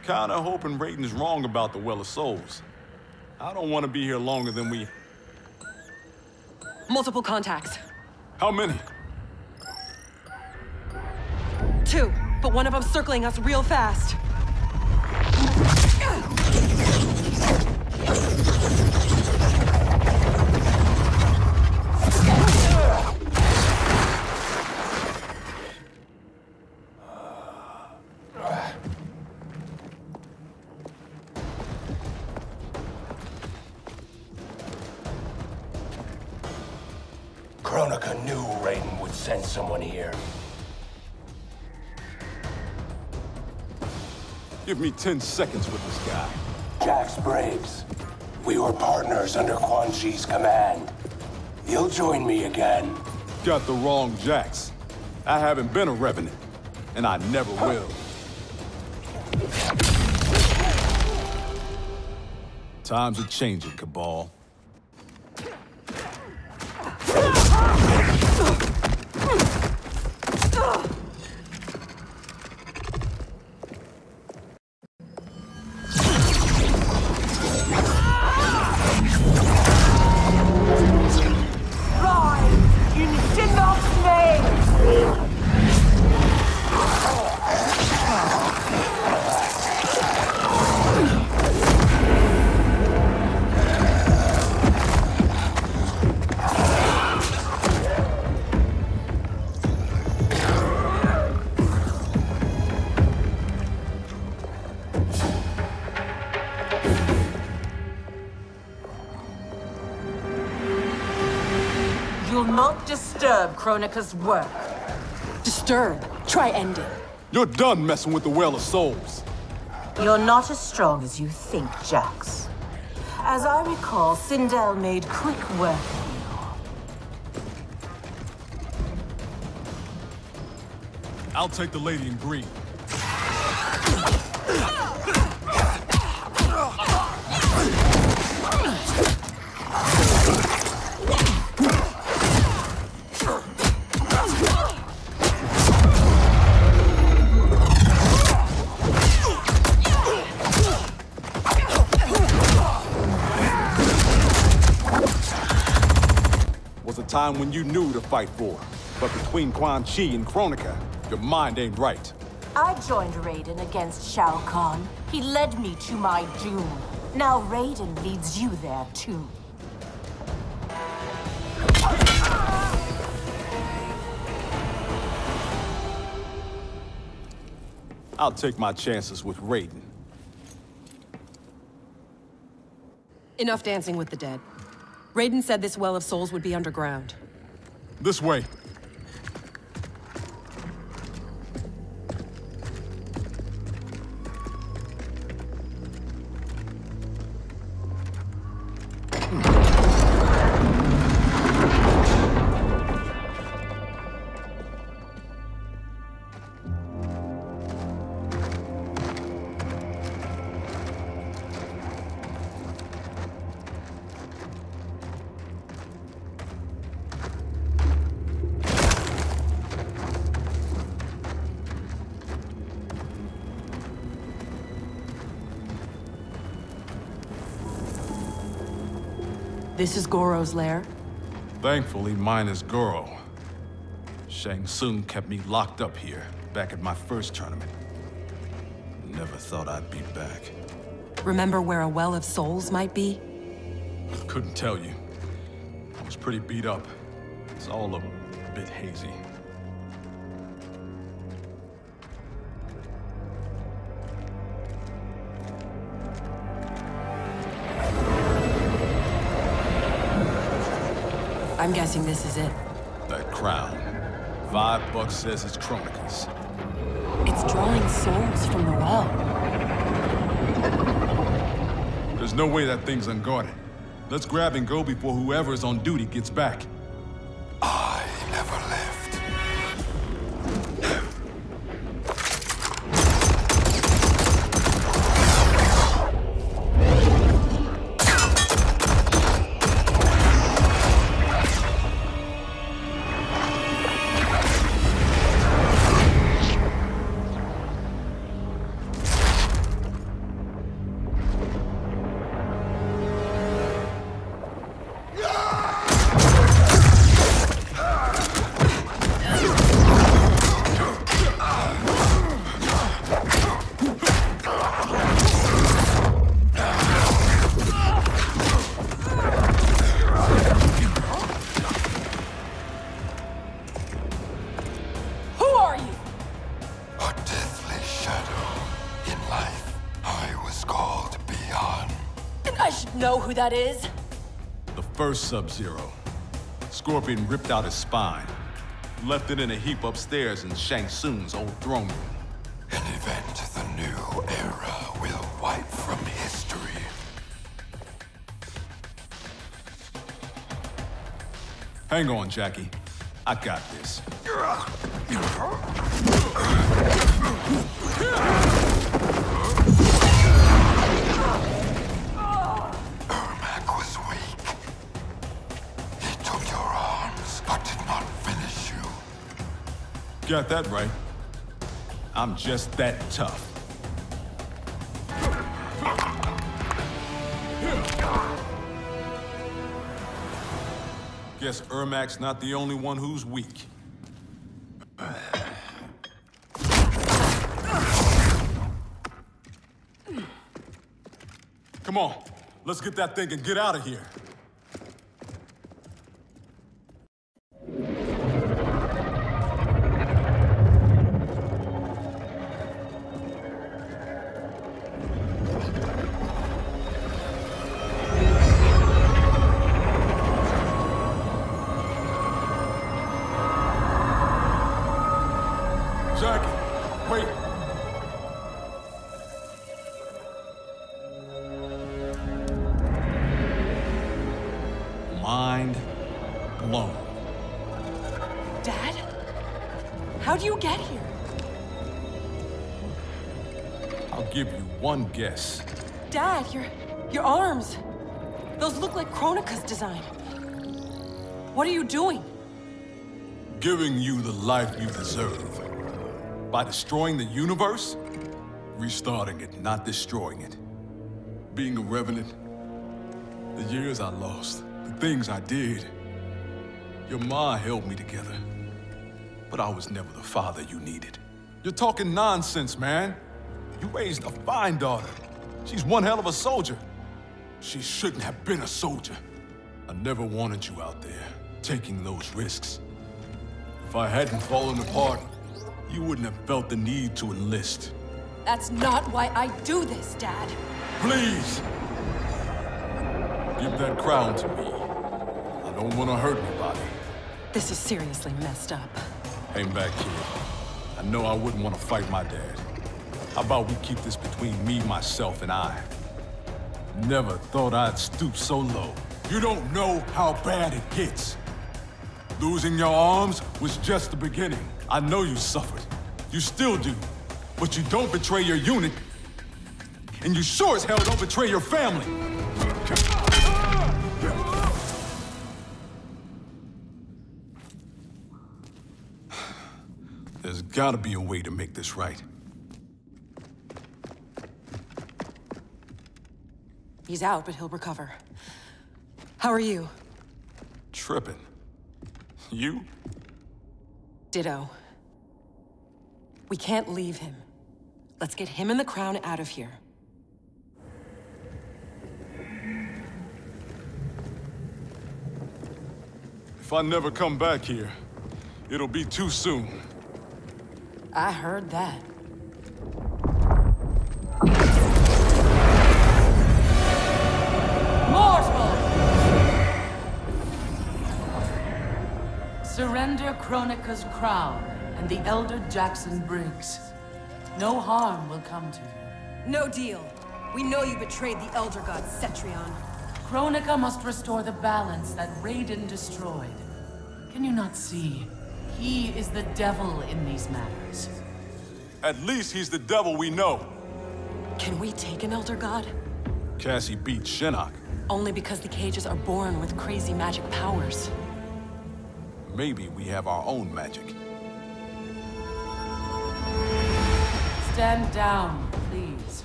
Kinda hoping Raiden's wrong about the Well of Souls. I don't want to be here longer than we... Multiple contacts. How many? 2, but one of them's circling us real fast. Kronika knew Raiden would send someone here. Give me 10 seconds with this guy. Jax Briggs. We were partners under Quan Chi's command. You'll join me again. Got the wrong Jax. I haven't been a Revenant, and I never will. Times are changing, Cabal. You'll not disturb Kronika's work. disturb. Try ending. You're done messing with the Well of Souls. You're not as strong as you think, Jax. As I recall, Sindel made quick work of you. I'll take the lady in green. Time when you knew to fight for. But between Quan Chi and Kronika, your mind ain't right. I joined Raiden against Shao Kahn. He led me to my doom. Now Raiden leads you there too. I'll take my chances with Raiden. Enough dancing with the dead. Raiden said this Well of Souls would be underground. This way. This is Goro's lair? Thankfully, mine is Goro. Shang Tsung kept me locked up here, back at my first tournament. Never thought I'd be back. Remember where a Well of Souls might be? Couldn't tell you. I was pretty beat up. It's all a bit hazy. I'm guessing this is it. That crown. $5 says it's Kronika's. It's drawing souls from the well. There's no way that thing's unguarded. Let's grab and go before whoever's on duty gets back. I never left. Who that is? The first Sub-Zero. Scorpion ripped out his spine, left it in a heap upstairs in Shang Tsung's old throne room. An event the new era will wipe from history. Hang on, Jackie. I got this. Got that right. I'm just that tough. Guess Ermac's not the only one who's weak. Come on, let's get that thing and get out of here. Jackie, wait. Mind blown. Dad? How'd you get here? I'll give you one guess. Dad, your arms. Those look like Kronika's design. What are you doing? Giving you the life you deserve. By destroying the universe, restarting it, not destroying it. Being a revenant, the years I lost, the things I did. Your ma held me together, but I was never the father you needed. You're talking nonsense, man. You raised a fine daughter. She's one hell of a soldier. She shouldn't have been a soldier. I never wanted you out there, taking those risks. If I hadn't fallen apart, you wouldn't have felt the need to enlist. That's not why I do this, Dad. Please! Give that crown to me. I don't want to hurt anybody. This is seriously messed up. Hang back, kid. I know I wouldn't want to fight my dad. How about we keep this between me, myself, and I? Never thought I'd stoop so low. You don't know how bad it gets. Losing your arms was just the beginning. I know you suffered. You still do. But you don't betray your unit. And you sure as hell don't betray your family. There's gotta be a way to make this right. He's out, but he'll recover. How are you? Tripping. You? Ditto. We can't leave him. Let's get him and the crown out of here. If I never come back here, it'll be too soon. I heard that. Mortal! Surrender Kronika's crown and the Elder Jackson Briggs. No harm will come to you. No deal. We know you betrayed the Elder God Cetrion. Kronika must restore the balance that Raiden destroyed. Can you not see? He is the devil in these matters. At least he's the devil we know. Can we take an Elder God? Cassie beat Shinnok. Only because the cages are born with crazy magic powers. Maybe we have our own magic. Stand down, please.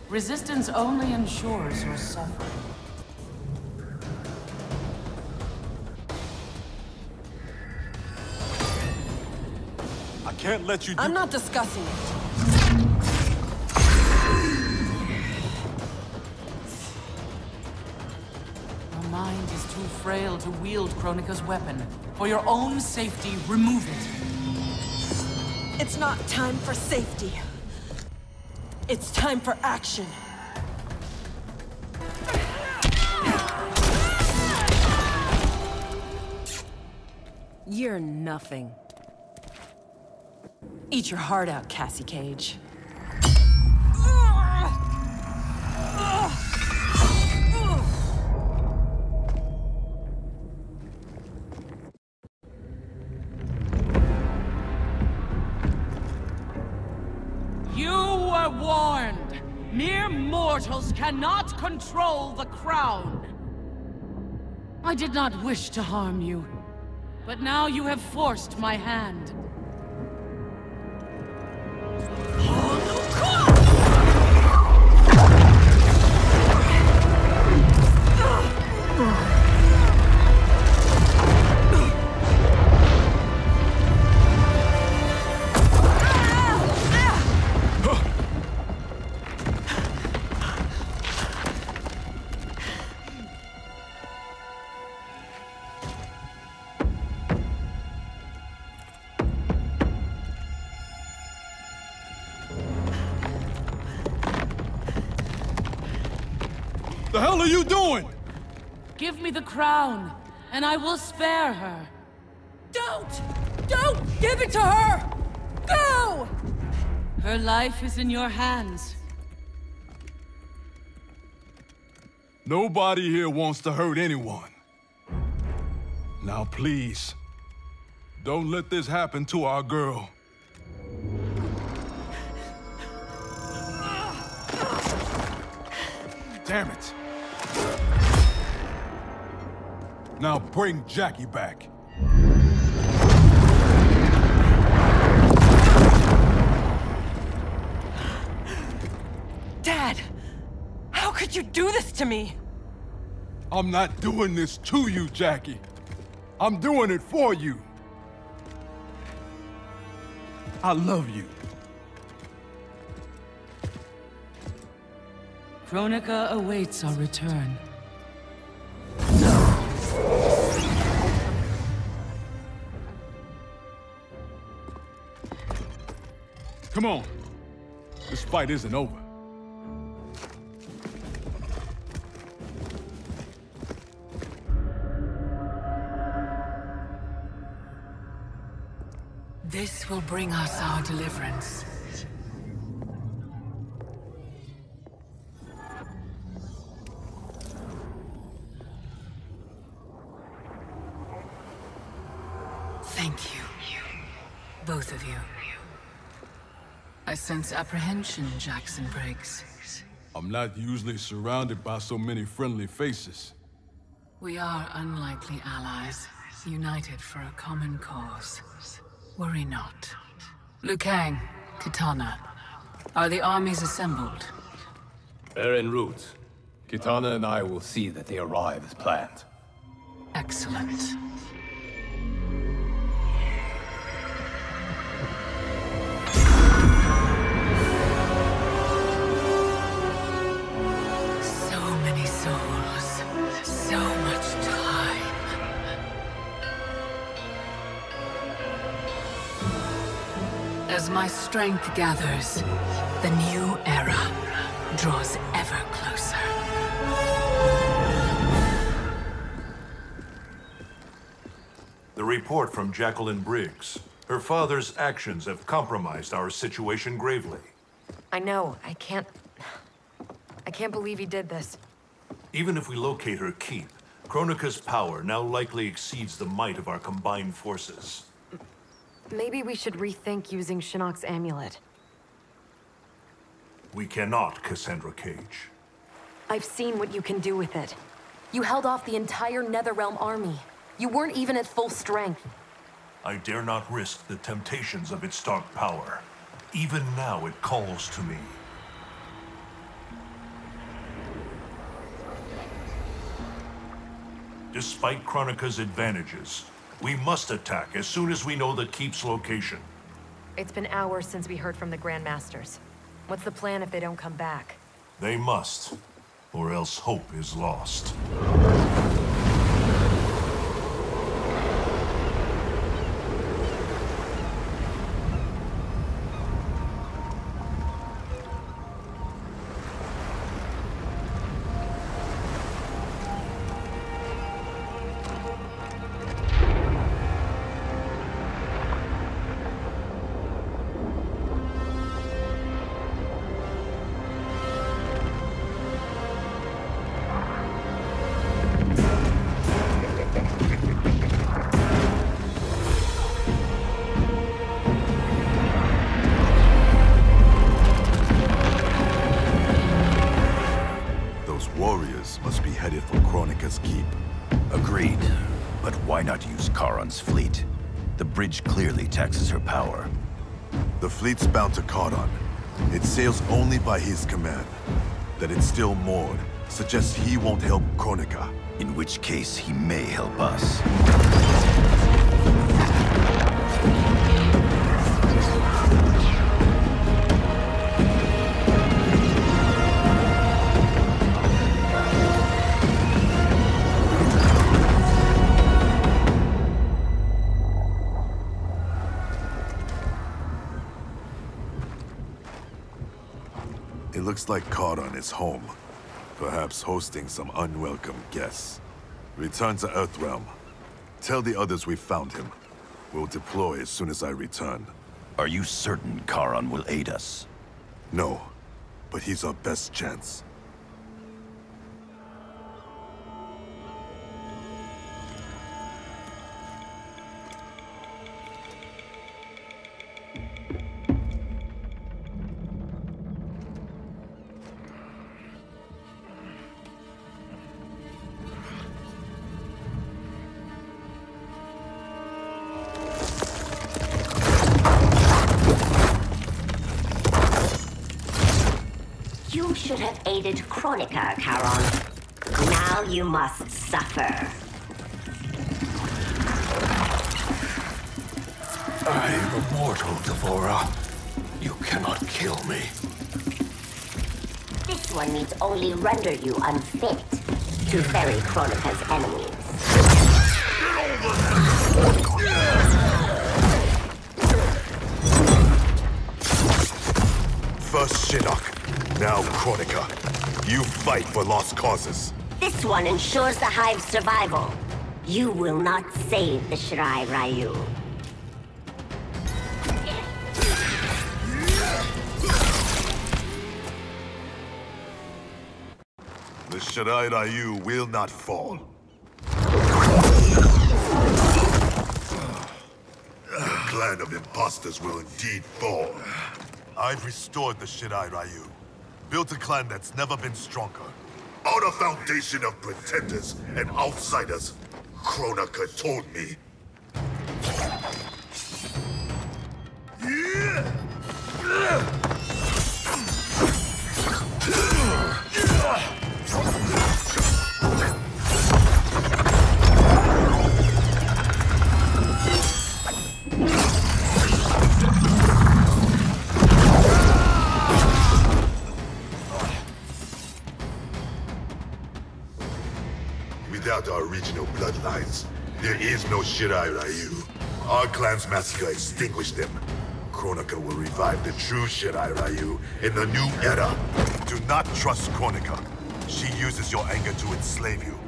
Resistance only ensures your suffering. I can't let you do— I'm not discussing it. Your mind is too frail to wield Kronika's weapon. For your own safety, remove it. It's not time for safety. It's time for action. You're nothing. Eat your heart out, Cassie Cage. You were warned. Mere mortals cannot control the crown. I did not wish to harm you, but now you have forced my hand. The hell are you doing? Give me the crown, and I will spare her. Don't! Don't give it to her! Go! Her life is in your hands. Nobody here wants to hurt anyone. Now please, don't let this happen to our girl. Damn it. Now bring Jackie back. Dad! How could you do this to me? I'm not doing this to you, Jackie. I'm doing it for you. I love you. Kronika awaits our return. Come on. This fight isn't over. This will bring us our deliverance. Thank you. Both of you. I sense apprehension, Jackson Briggs. I'm not usually surrounded by so many friendly faces. We are unlikely allies, united for a common cause. Worry not. Liu Kang, Kitana, are the armies assembled? They're en route. Kitana and I will see that they arrive as planned. Excellent. So many souls, so much time. As my strength gathers, the new era draws ever closer. The report from Jacqueline Briggs. Her father's actions have compromised our situation gravely. I know. I can't believe he did this. Even if we locate her keep, Kronika's power now likely exceeds the might of our combined forces. Maybe we should rethink using Shinnok's amulet. We cannot, Cassandra Cage. I've seen what you can do with it. You held off the entire Netherrealm army. You weren't even at full strength. I dare not risk the temptations of its dark power. Even now it calls to me. Despite Kronika's advantages, we must attack as soon as we know the keep's location. It's been hours since we heard from the Grandmasters. What's the plan if they don't come back? They must, or else hope is lost. Agreed. But why not use Charon's fleet? The bridge clearly taxes her power. The fleet's bound to Kahn. It sails only by his command. That it's still moored suggests he won't help Kronika. In which case, he may help us. It looks like Kahn is home. Perhaps hosting some unwelcome guests. Return to Earthrealm. Tell the others we found him. We'll deploy as soon as I return. Are you certain Charon will aid us? No, but he's our best chance. You should have aided Kronika, Charon. Now you must suffer. I am immortal, Devora. You cannot kill me. This one needs only render you unfit to ferry Kronika's enemies. First Shinnok, now Kronika. You fight for lost causes. This one ensures the Hive's survival. You will not save the Shirai Ryu. The Shirai Ryu will not fall. The clan of imposters will indeed fall. I've restored the Shirai Ryu. Built a clan that's never been stronger. On a foundation of pretenders and outsiders, Kronika told me. Without our regional bloodlines, there is no Shirai Ryu. Our clan's massacre extinguished them. Kronika will revive the true Shirai Ryu in the new era. Do not trust Kronika. She uses your anger to enslave you,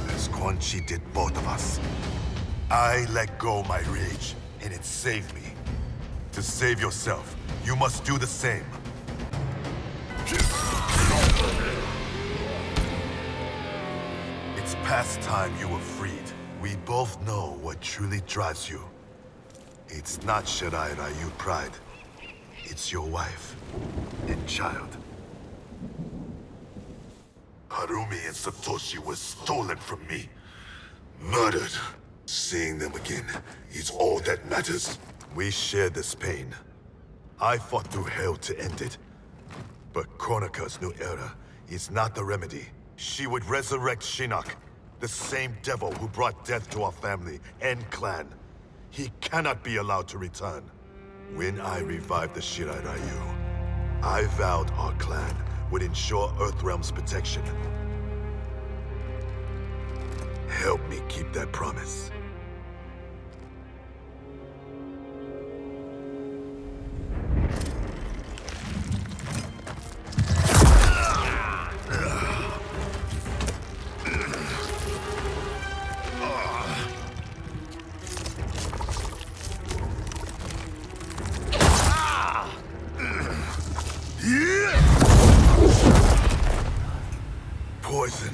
as Quan Chi did both of us. I let go my rage, and it saved me. To save yourself, you must do the same. It's past time you were freed. We both know what truly drives you. It's not Shirai Ryu pride. It's your wife and child. Harumi and Satoshi were stolen from me. Murdered. Seeing them again is all that matters. We share this pain. I fought through hell to end it. But Kronika's new era is not the remedy. She would resurrect Shinnok, the same devil who brought death to our family and clan. He cannot be allowed to return. When I revived the Shirai Ryu, I vowed our clan would ensure Earthrealm's protection. Help me keep that promise. Poison.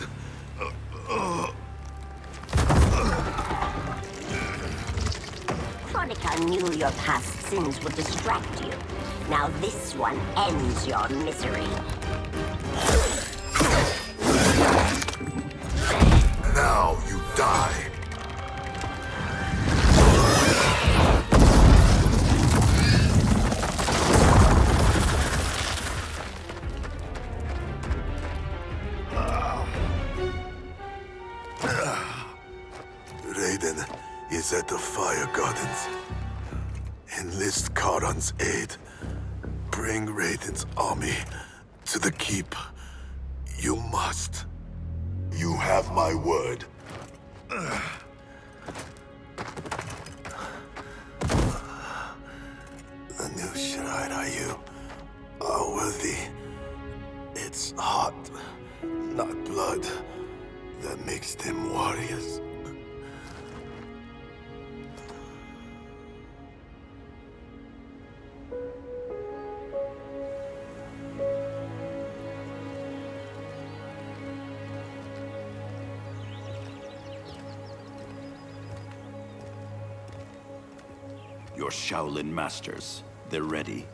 Kronika knew your past sins would distract you. Now this one ends your misery. Now you die. Raiden is at the Fire Gardens. Enlist Charon's aid. Bring Raiden's army to the keep. You must. You have my word. The new Shirai Ryu are worthy. It's heart, not blood, that makes them warriors. Your Shaolin masters, they're ready.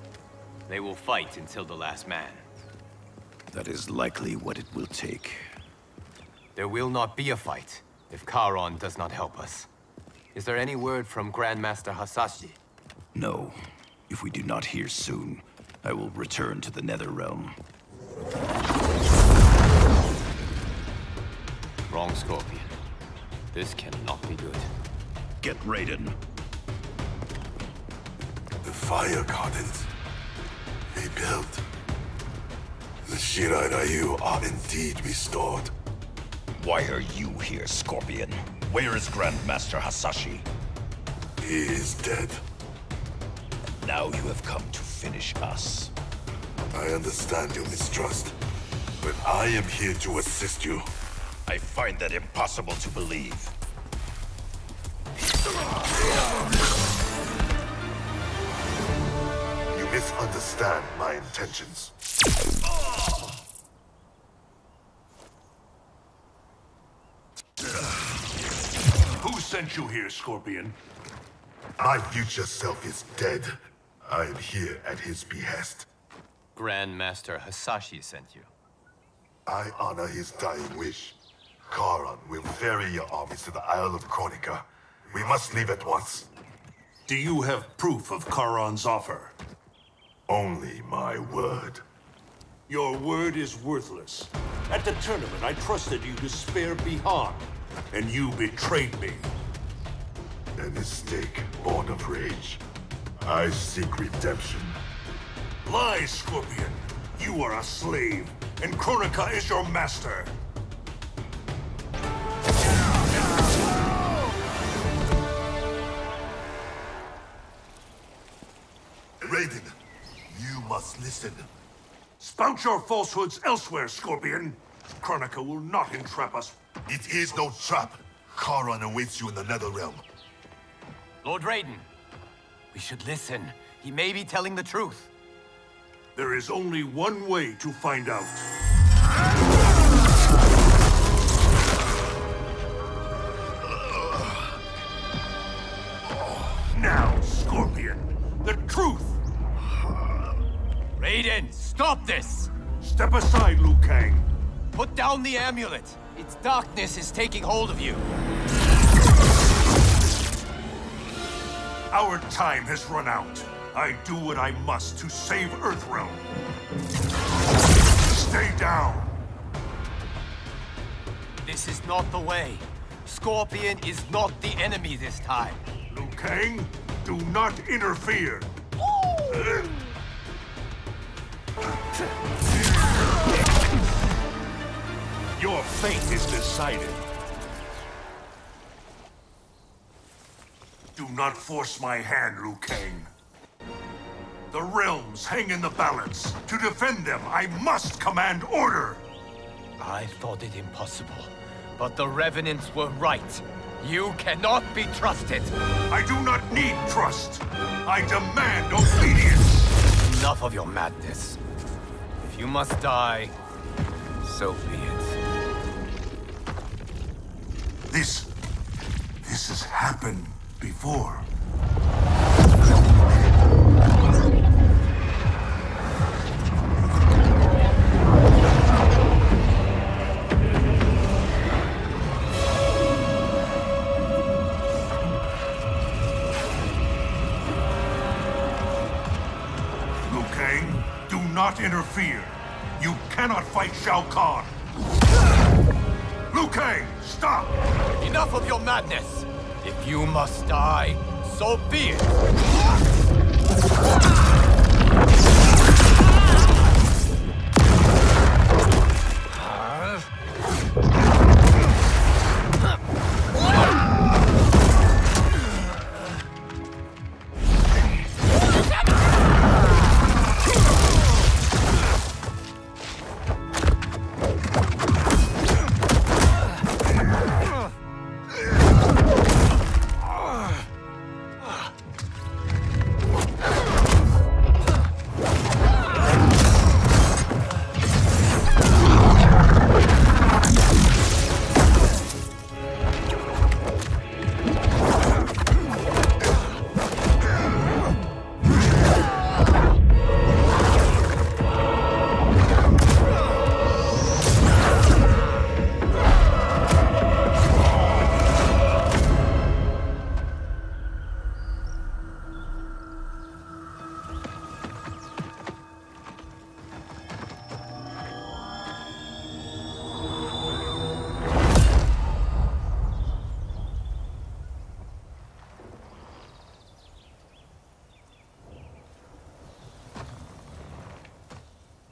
They will fight until the last man. That is likely what it will take. There will not be a fight if Charon does not help us. Is there any word from Grandmaster Hasashi? No. If we do not hear soon, I will return to the Netherrealm. Wrong, Scorpion. This cannot be good. Get Raiden. The fire gardens rebuilt. The Shirai Ryu are indeed restored. Why are you here, Scorpion? Where is Grandmaster Hasashi? He is dead. Now you have come to finish us. I understand your mistrust, but I am here to assist you. I find that impossible to believe. You misunderstand my intentions. Who sent you here, Scorpion? My future self is dead. I am here at his behest. Grandmaster Hasashi sent you. I honor his dying wish. Charon will ferry your armies to the Isle of Kronika. We must leave at once. Do you have proof of Charon's offer? Only my word. Your word is worthless. At the tournament, I trusted you to spare Bihan, and you betrayed me. A mistake born of rage. I seek redemption. Lies, Scorpion. You are a slave, and Kronika is your master. Raiden, you must listen. Spout your falsehoods elsewhere, Scorpion. Kronika will not entrap us. It is no trap. Charon awaits you in the Netherrealm. Lord Raiden, we should listen. He may be telling the truth. There is only one way to find out. Now, Scorpion, the truth! Raiden, stop this! Step aside, Liu Kang. Put down the amulet. Its darkness is taking hold of you. Our time has run out. I do what I must to save Earthrealm. Stay down. This is not the way. Scorpion is not the enemy this time. Liu Kang, do not interfere. Your fate is decided. Do not force my hand, Liu Kang. The realms hang in the balance. To defend them, I must command order. I thought it impossible, but the Revenants were right. You cannot be trusted. I do not need trust. I demand obedience. Enough of your madness. If you must die, so be it. This has happened before. Liu Kang, do not interfere. You cannot fight Shao Kahn. Liu Kang, stop! Enough of your madness! If you must die, so be it!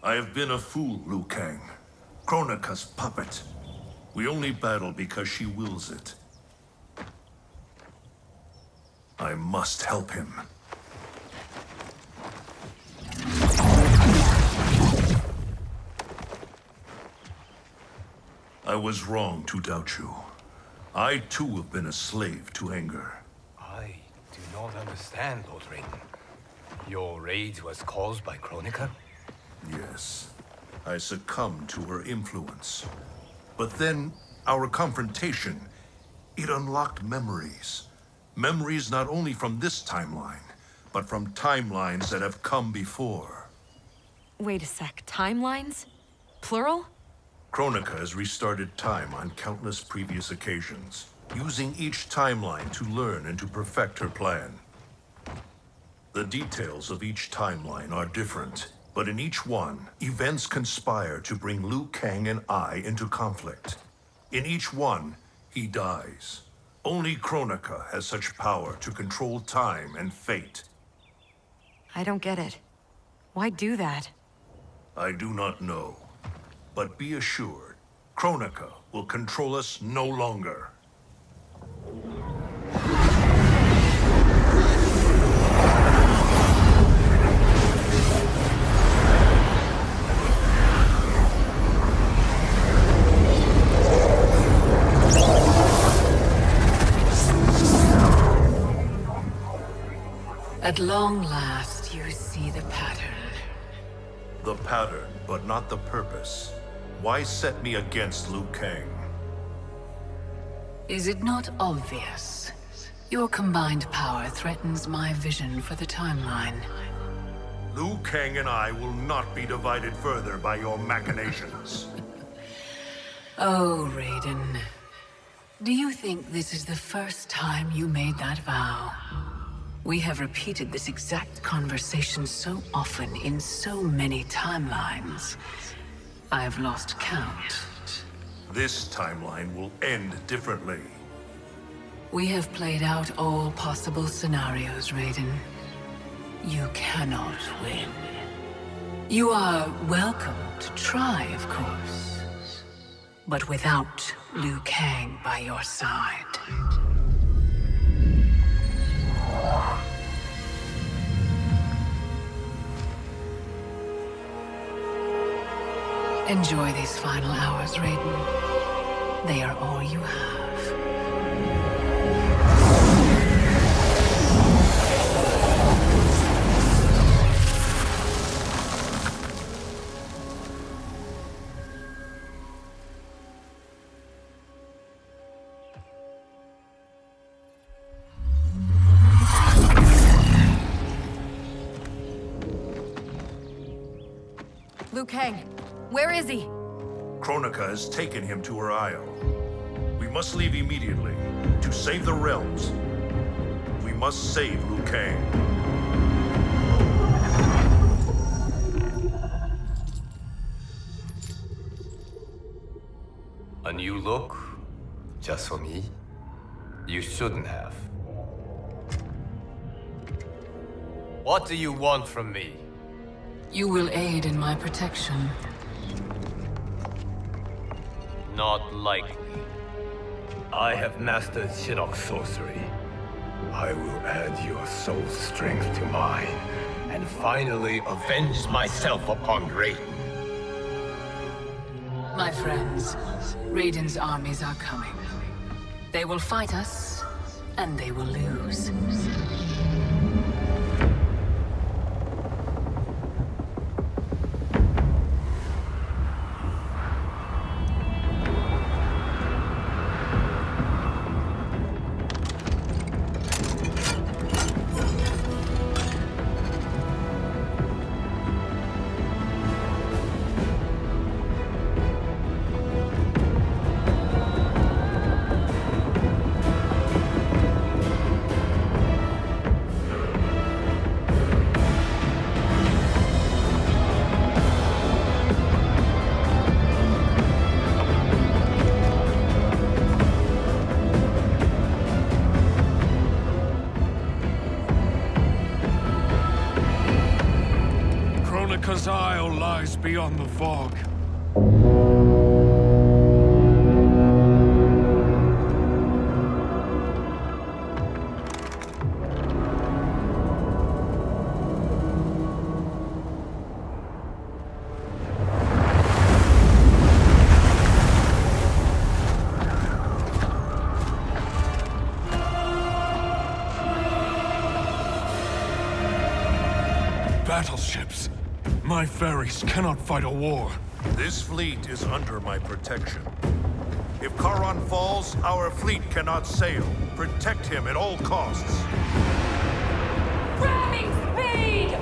I have been a fool, Liu Kang. Kronika's puppet. We only battle because she wills it. I must help him. I was wrong to doubt you. I too have been a slave to anger. I do not understand, Lord Raiden. Your rage was caused by Kronika? Yes. I succumbed to her influence. But then, our confrontation, it unlocked memories. Memories not only from this timeline, but from timelines that have come before. Wait a sec, timelines? Plural? Kronika has restarted time on countless previous occasions, using each timeline to learn and to perfect her plan. The details of each timeline are different, but in each one, events conspire to bring Liu Kang and I into conflict. In each one, he dies. Only Kronika has such power to control time and fate. I don't get it. Why do that? I do not know. But be assured, Kronika will control us no longer. At long last, you see the pattern. The pattern, but not the purpose. Why set me against Liu Kang? Is it not obvious? Your combined power threatens my vision for the timeline. Liu Kang and I will not be divided further by your machinations. Oh, Raiden. Do you think this is the first time you made that vow? We have repeated this exact conversation so often in so many timelines. I've lost count. This timeline will end differently. We have played out all possible scenarios, Raiden. You cannot win. You are welcome to try, of course. But without Liu Kang by your side. Enjoy these final hours, Raiden. They are all you have. Liu Kang, where is he? Kronika has taken him to her isle. We must leave immediately to save the realms. We must save Liu Kang. A new look? Just for me? You shouldn't have. What do you want from me? You will aid in my protection. Not likely. I have mastered Shinnok's sorcery. I will add your soul strength to mine, and finally avenge myself upon Raiden. My friends, Raiden's armies are coming. They will fight us, and they will lose. Shinnok's isle lies beyond the fog. Battleships. My ferries cannot fight a war. This fleet is under my protection. If Charon falls, our fleet cannot sail. Protect him at all costs. Ramming speed!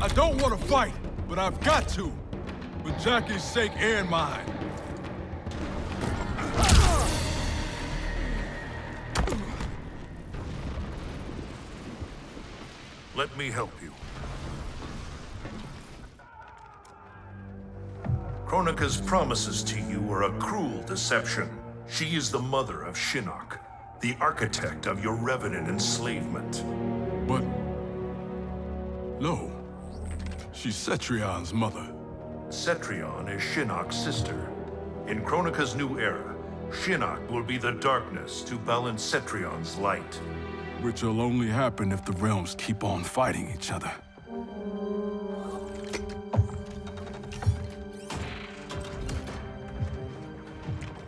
I don't want to fight, but I've got to. For Jackie's sake and mine. Let me help you. Kronika's promises to you are a cruel deception. She is the mother of Shinnok, the architect of your revenant enslavement. But... no. She's Cetrion's mother. Cetrion is Shinnok's sister. In Kronika's new era, Shinnok will be the darkness to balance Cetrion's light. Which will only happen if the realms keep on fighting each other.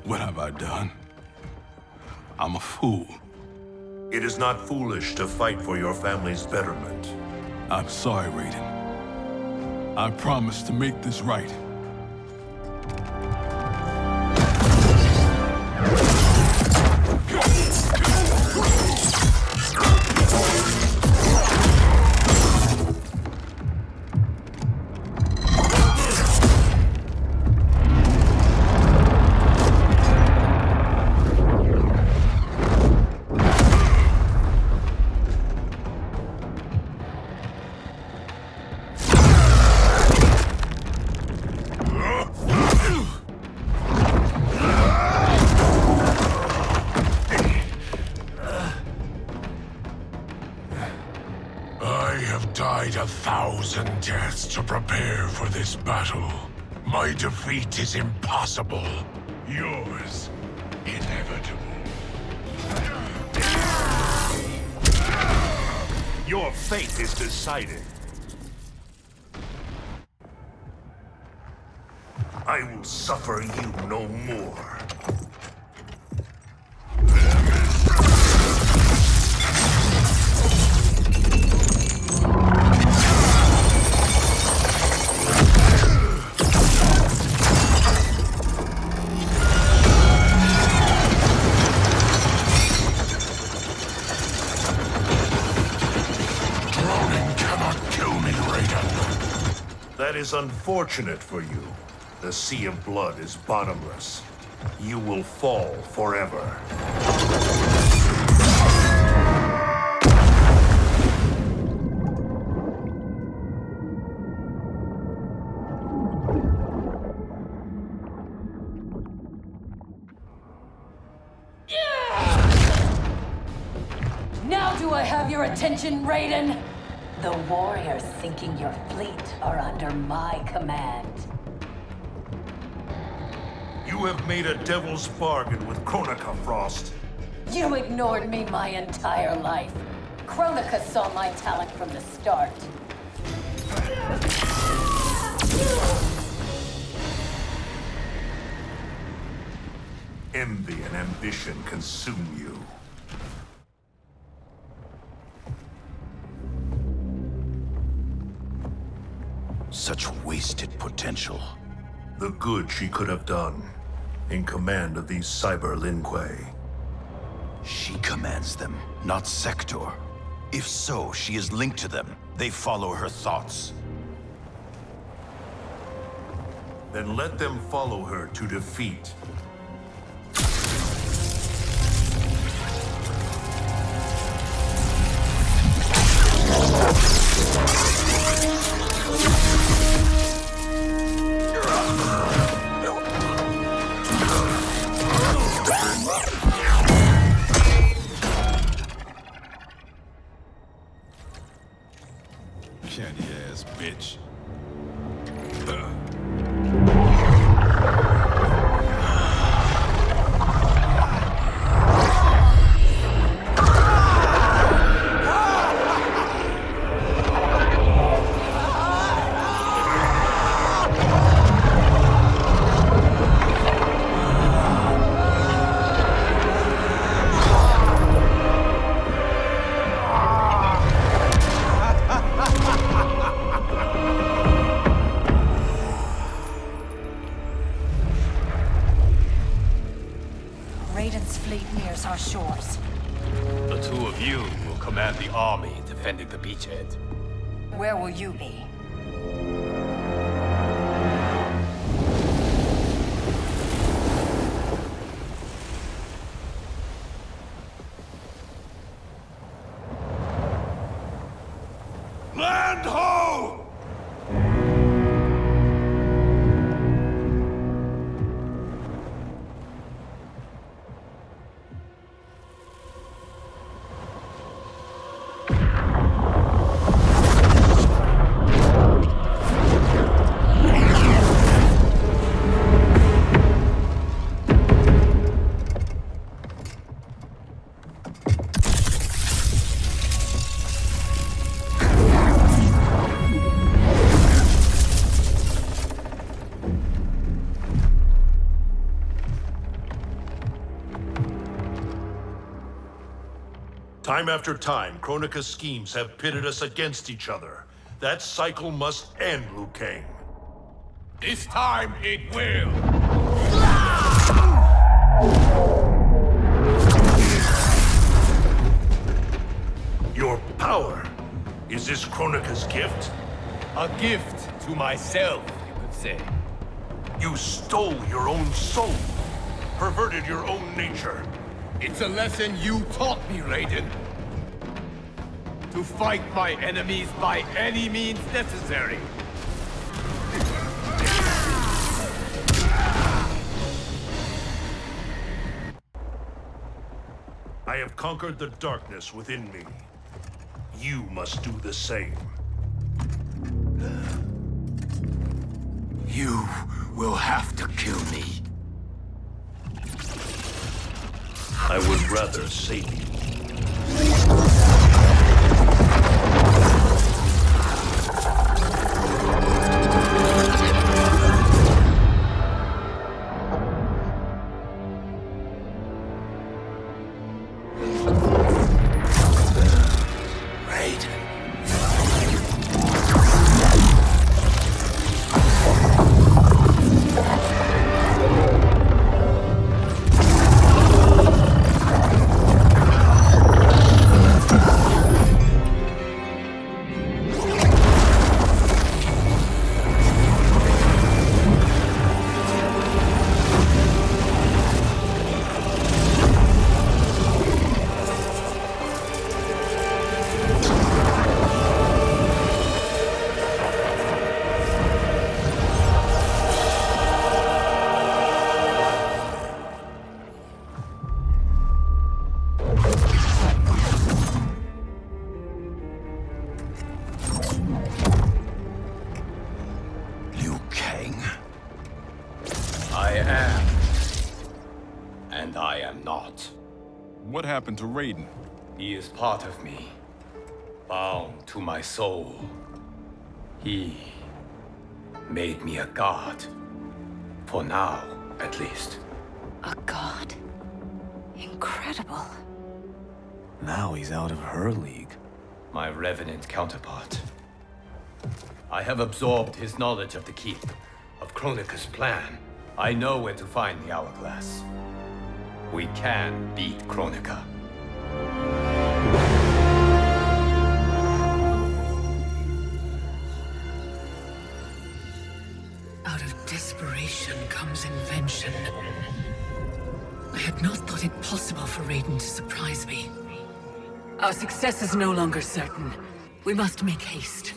What have I done? I'm a fool. It is not foolish to fight for your family's betterment. I'm sorry, Raiden. I promise to make this right. Deaths to prepare for this battle. My defeat is impossible. Yours, inevitable. Your fate is decided. I will suffer you no more. That is unfortunate for you. The sea of blood is bottomless. You will fall forever. Now do I have your attention? attention, Raiden! The warriors sinking your fleet are under my command. You have made a devil's bargain with Kronika, Frost. You ignored me my entire life. Kronika saw my talent from the start. Envy and ambition consume you. Such wasted potential. The good she could have done, in command of these cyber Linque. She commands them, not Sector. If so, she is linked to them. They follow her thoughts. Then let them follow her to defeat. Candy ass bitch. Raiden's fleet nears our shores. The two of you will command the army defending the beachhead. Where will you be? Land ho! Time after time, Kronika's schemes have pitted us against each other. That cycle must end, Liu Kang. This time it will. Your power. Is this Kronika's gift? A gift to myself, you could say. You stole your own soul. Perverted your own nature. It's a lesson you taught me, Raiden. To fight my enemies by any means necessary. I have conquered the darkness within me. You must do the same. You will have to kill me. I would rather save you. happened to Raiden? He is part of me, bound to my soul. He made me a god. For now, at least. A god? Incredible. Now he's out of her league. My revenant counterpart. I have absorbed his knowledge of the Keep, of Kronika's plan. I know where to find the Hourglass. We can beat Kronika. Out of desperation comes invention. I had not thought it possible for Raiden to surprise me. Our success is no longer certain. We must make haste.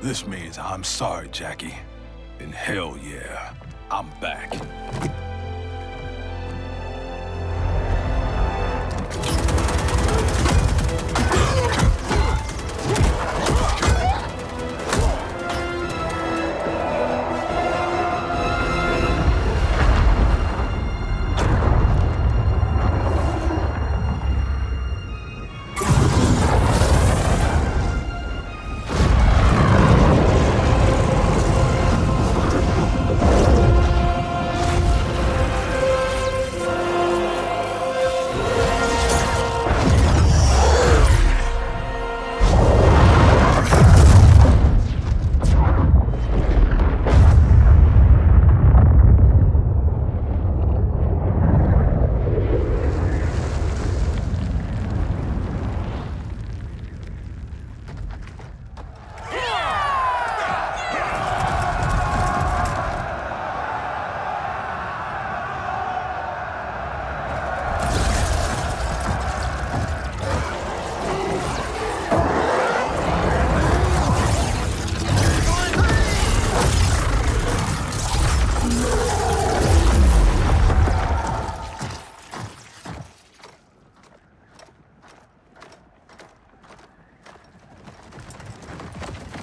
This means I'm sorry, Jackie. And hell yeah, I'm back.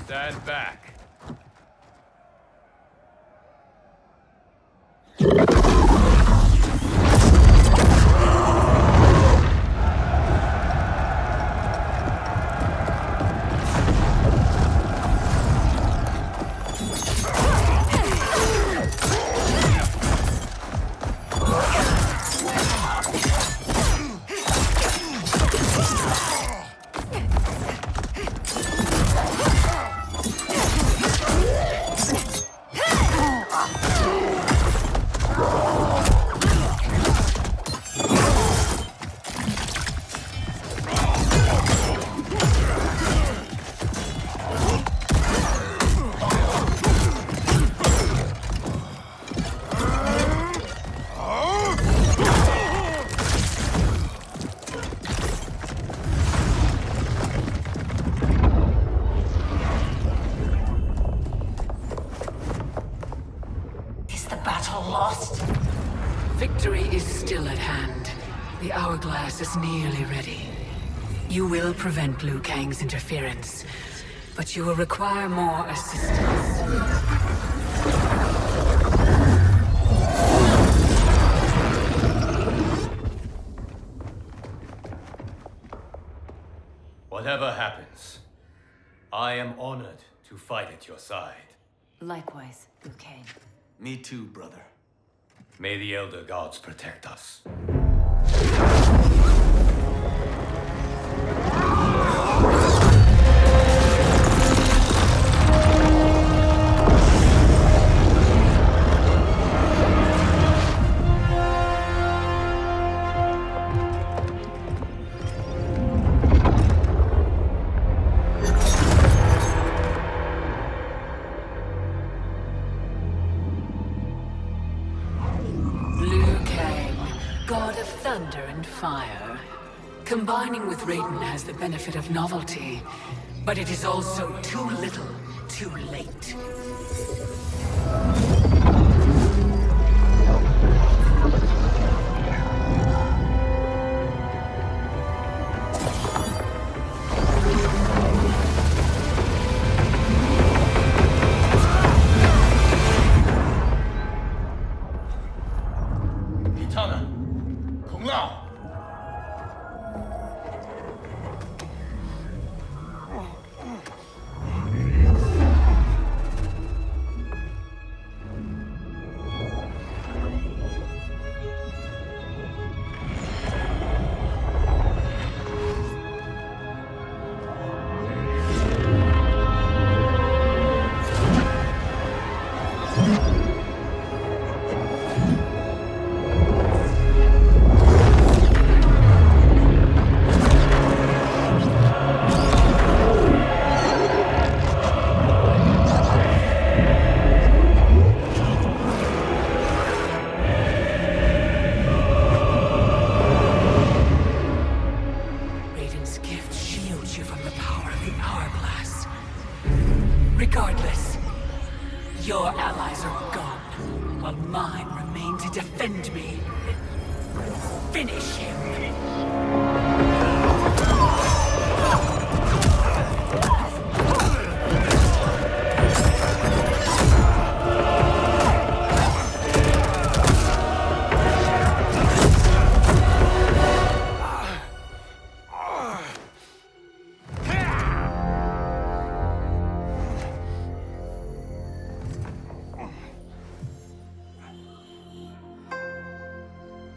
Stand back. Is nearly ready. You will prevent Liu Kang's interference, but you will require more assistance. Whatever happens, I am honored to fight at your side. Likewise, Liu Kang. Me too, brother. May the Elder Gods protect us. Thunder and fire. Combining with Raiden has the benefit of novelty, but it is also too little, too late.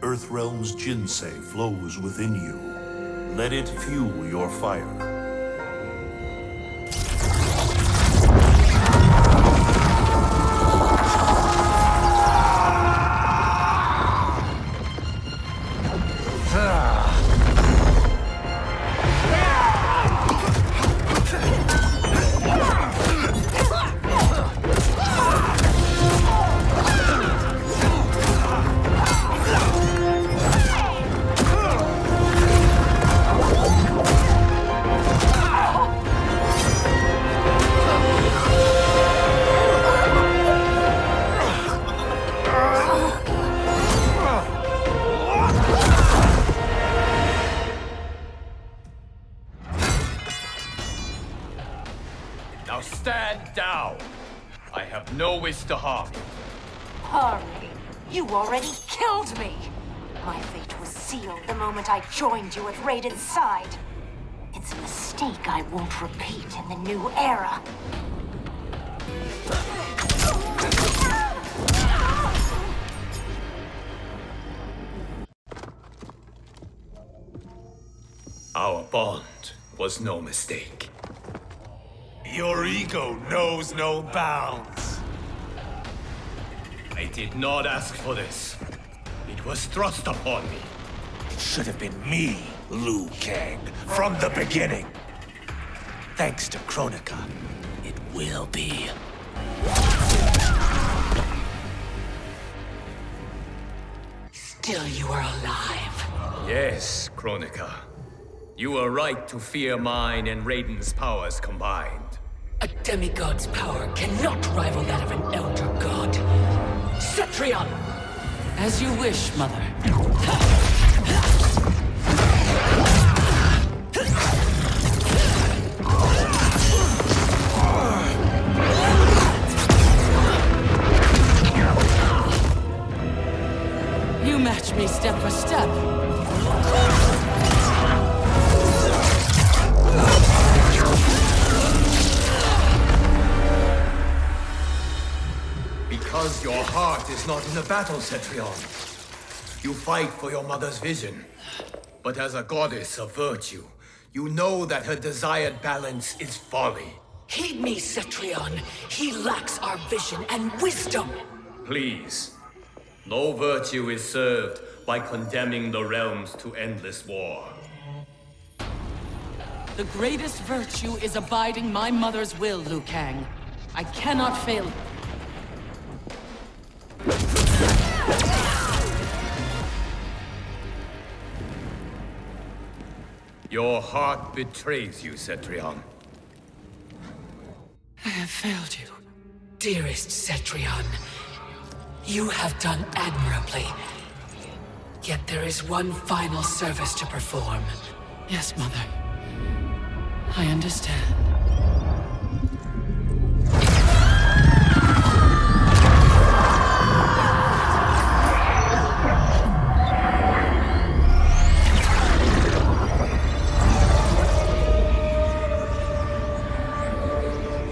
Earthrealm's Jinsei flows within you. Let it fuel your fire. stand down. I have no wish to harm you. Harm me? You already killed me! My fate was sealed the moment I joined you at Raiden's side. It's a mistake I won't repeat in the new era. Our bond was no mistake. Your ego knows no bounds. I did not ask for this. It was thrust upon me. It should have been me, Liu Kang, from the beginning. Thanks to Kronika, it will be. Still you are alive. Yes, Kronika. You are right to fear mine and Raiden's powers combined. A demigod's power cannot rival that of an elder god. Cetrion! As you wish, Mother. You match me step for step. Because your heart is not in the battle, Cetrion. You fight for your mother's vision. But as a goddess of virtue, you know that her desired balance is folly. Heed me, Cetrion. He lacks our vision and wisdom. Please. No virtue is served by condemning the realms to endless war. The greatest virtue is abiding my mother's will, Liu Kang. I cannot fail. Your heart betrays you, Cetrion. I have failed you. Dearest Cetrion, you have done admirably. Yet there is one final service to perform. Yes, Mother. I understand.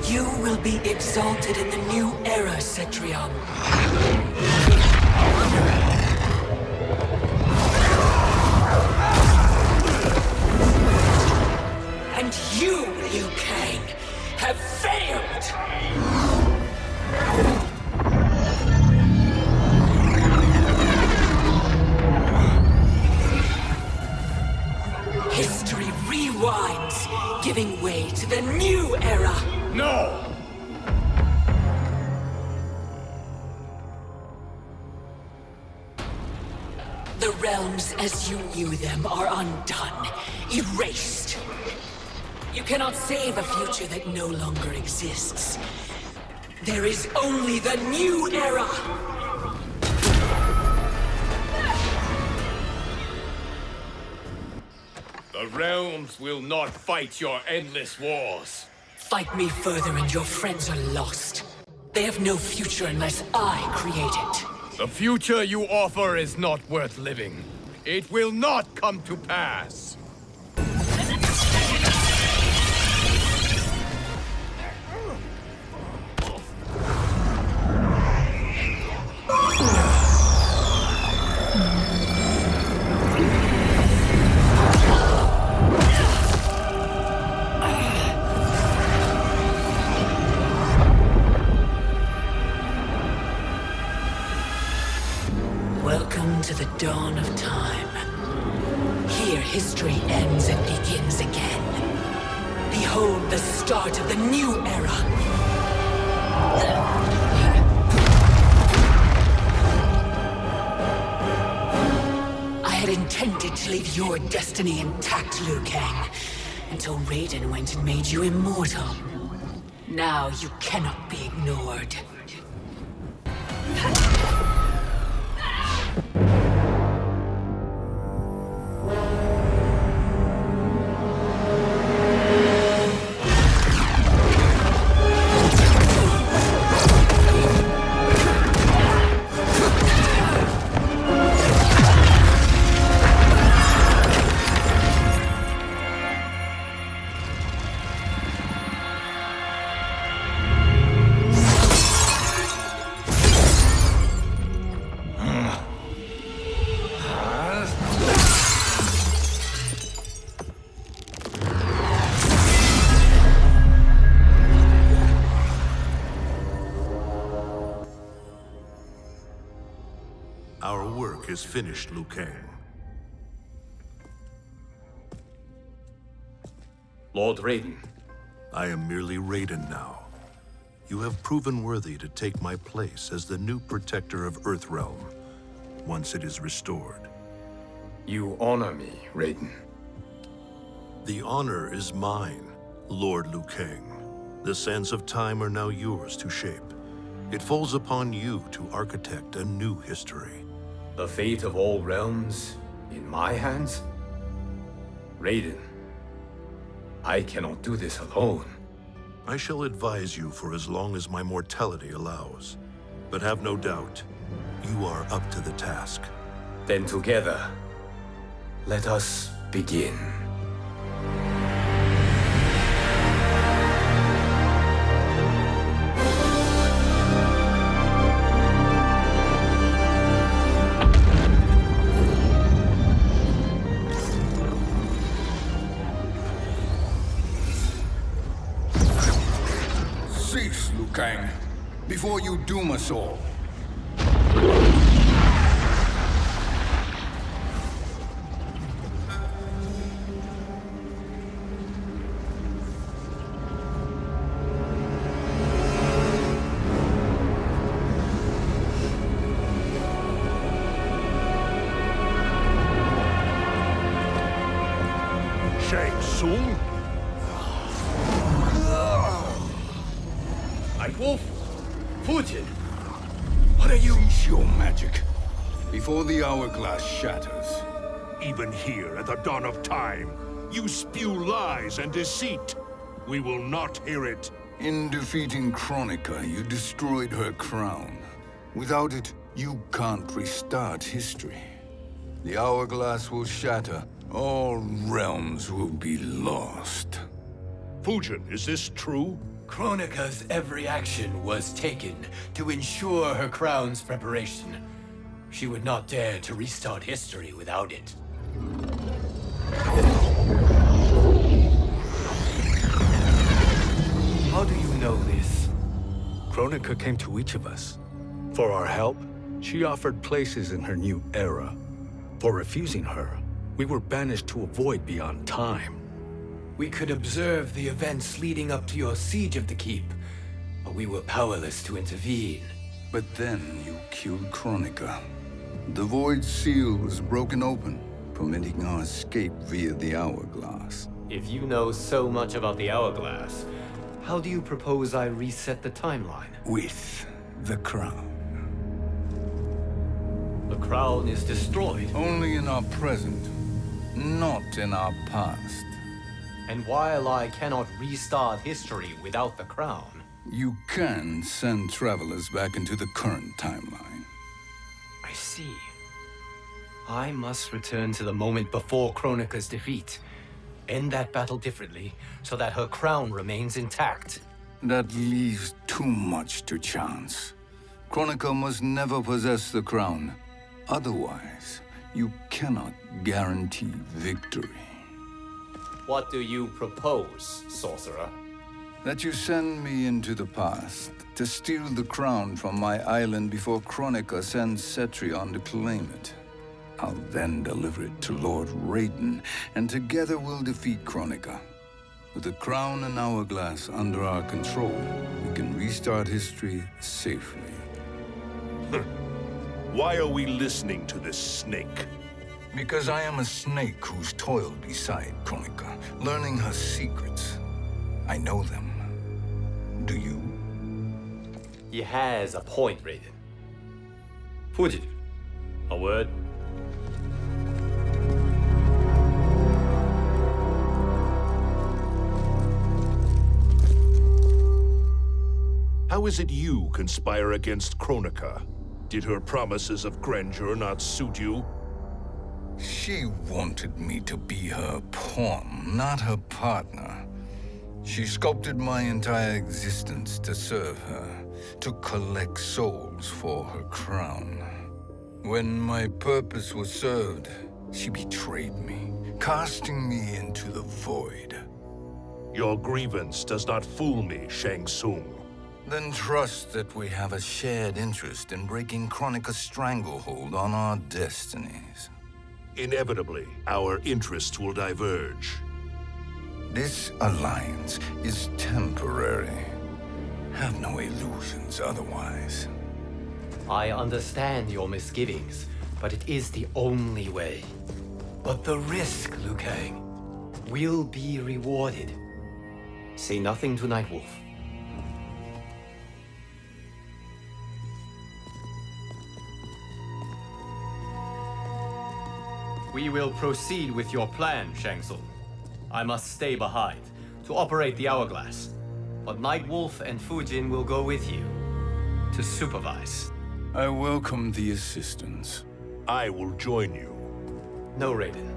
You will be exalted in the new era, Cetrion. And you, Liu Kang, have failed! History rewinds, giving way to the new era! No! The realms as you knew them are undone, erased. You cannot save a future that no longer exists. There is only the new era! The realms will not fight your endless wars. Fight me further and your friends are lost. They have no future unless I create it. The future you offer is not worth living. It will not come to pass. Welcome to the dawn of time. Here history ends and begins again. Behold the start of the new era. I had intended to leave your destiny intact, Liu Kang, until Raiden went and made you immortal. Now you cannot be ignored. work is finished, Liu Kang. Lord Raiden. I am merely Raiden now. You have proven worthy to take my place as the new protector of Earthrealm, once it is restored. You honor me, Raiden. The honor is mine, Lord Liu Kang. The sands of time are now yours to shape. It falls upon you to architect a new history. The fate of all realms in my hands? Raiden, I cannot do this alone. I shall advise you for as long as my mortality allows. But have no doubt, you are up to the task. Then together, let us begin. Cease, Liu Kang, before you doom us all. Shang Tsung? Nightwolf? Fujin? What are you? Cease your magic, before the hourglass shatters. Even here at the dawn of time, you spew lies and deceit. We will not hear it. In defeating Kronika, you destroyed her crown. Without it, you can't restart history. The hourglass will shatter. All realms will be lost. Fujin, is this true? Kronika's every action was taken to ensure her crown's preparation. She would not dare to restart history without it. How do you know this? Kronika came to each of us. For our help, she offered places in her new era. For refusing her, we were banished to a void beyond time. We could observe the events leading up to your siege of the keep, but we were powerless to intervene. But then you killed Kronika. The void seal was broken open, permitting our escape via the hourglass. If you know so much about the hourglass, how do you propose I reset the timeline? With the crown. The crown is destroyed. Only in our present, not in our past. And while I cannot restart history without the crown... You can send travelers back into the current timeline. I see. I must return to the moment before Kronika's defeat. End that battle differently, so that her crown remains intact. That leaves too much to chance. Kronika must never possess the crown. Otherwise, you cannot guarantee victory. What do you propose, sorcerer? That you send me into the past to steal the crown from my island before Kronika sends Cetrion to claim it. I'll then deliver it to Lord Raiden, and together we'll defeat Kronika. With the crown and hourglass under our control, we can restart history safely. Why are we listening to this snake? Because I am a snake who's toiled beside Kronika, learning her secrets. I know them. Do you? He has a point, Raiden. Fujin, a word? How is it you conspire against Kronika? Did her promises of grandeur not suit you? She wanted me to be her pawn, not her partner. She sculpted my entire existence to serve her, to collect souls for her crown. When my purpose was served, she betrayed me, casting me into the void. Your grievance does not fool me, Shang Tsung. Then trust that we have a shared interest in breaking Kronika's stranglehold on our destinies. Inevitably, our interests will diverge. This alliance is temporary. Have no illusions otherwise. I understand your misgivings, but it is the only way. But the risk, Liu Kang, will be rewarded. Say nothing to Nightwolf. We will proceed with your plan, Shang Tsung. I must stay behind to operate the hourglass. But Nightwolf and Fujin will go with you to supervise. I welcome the assistance. I will join you. No, Raiden.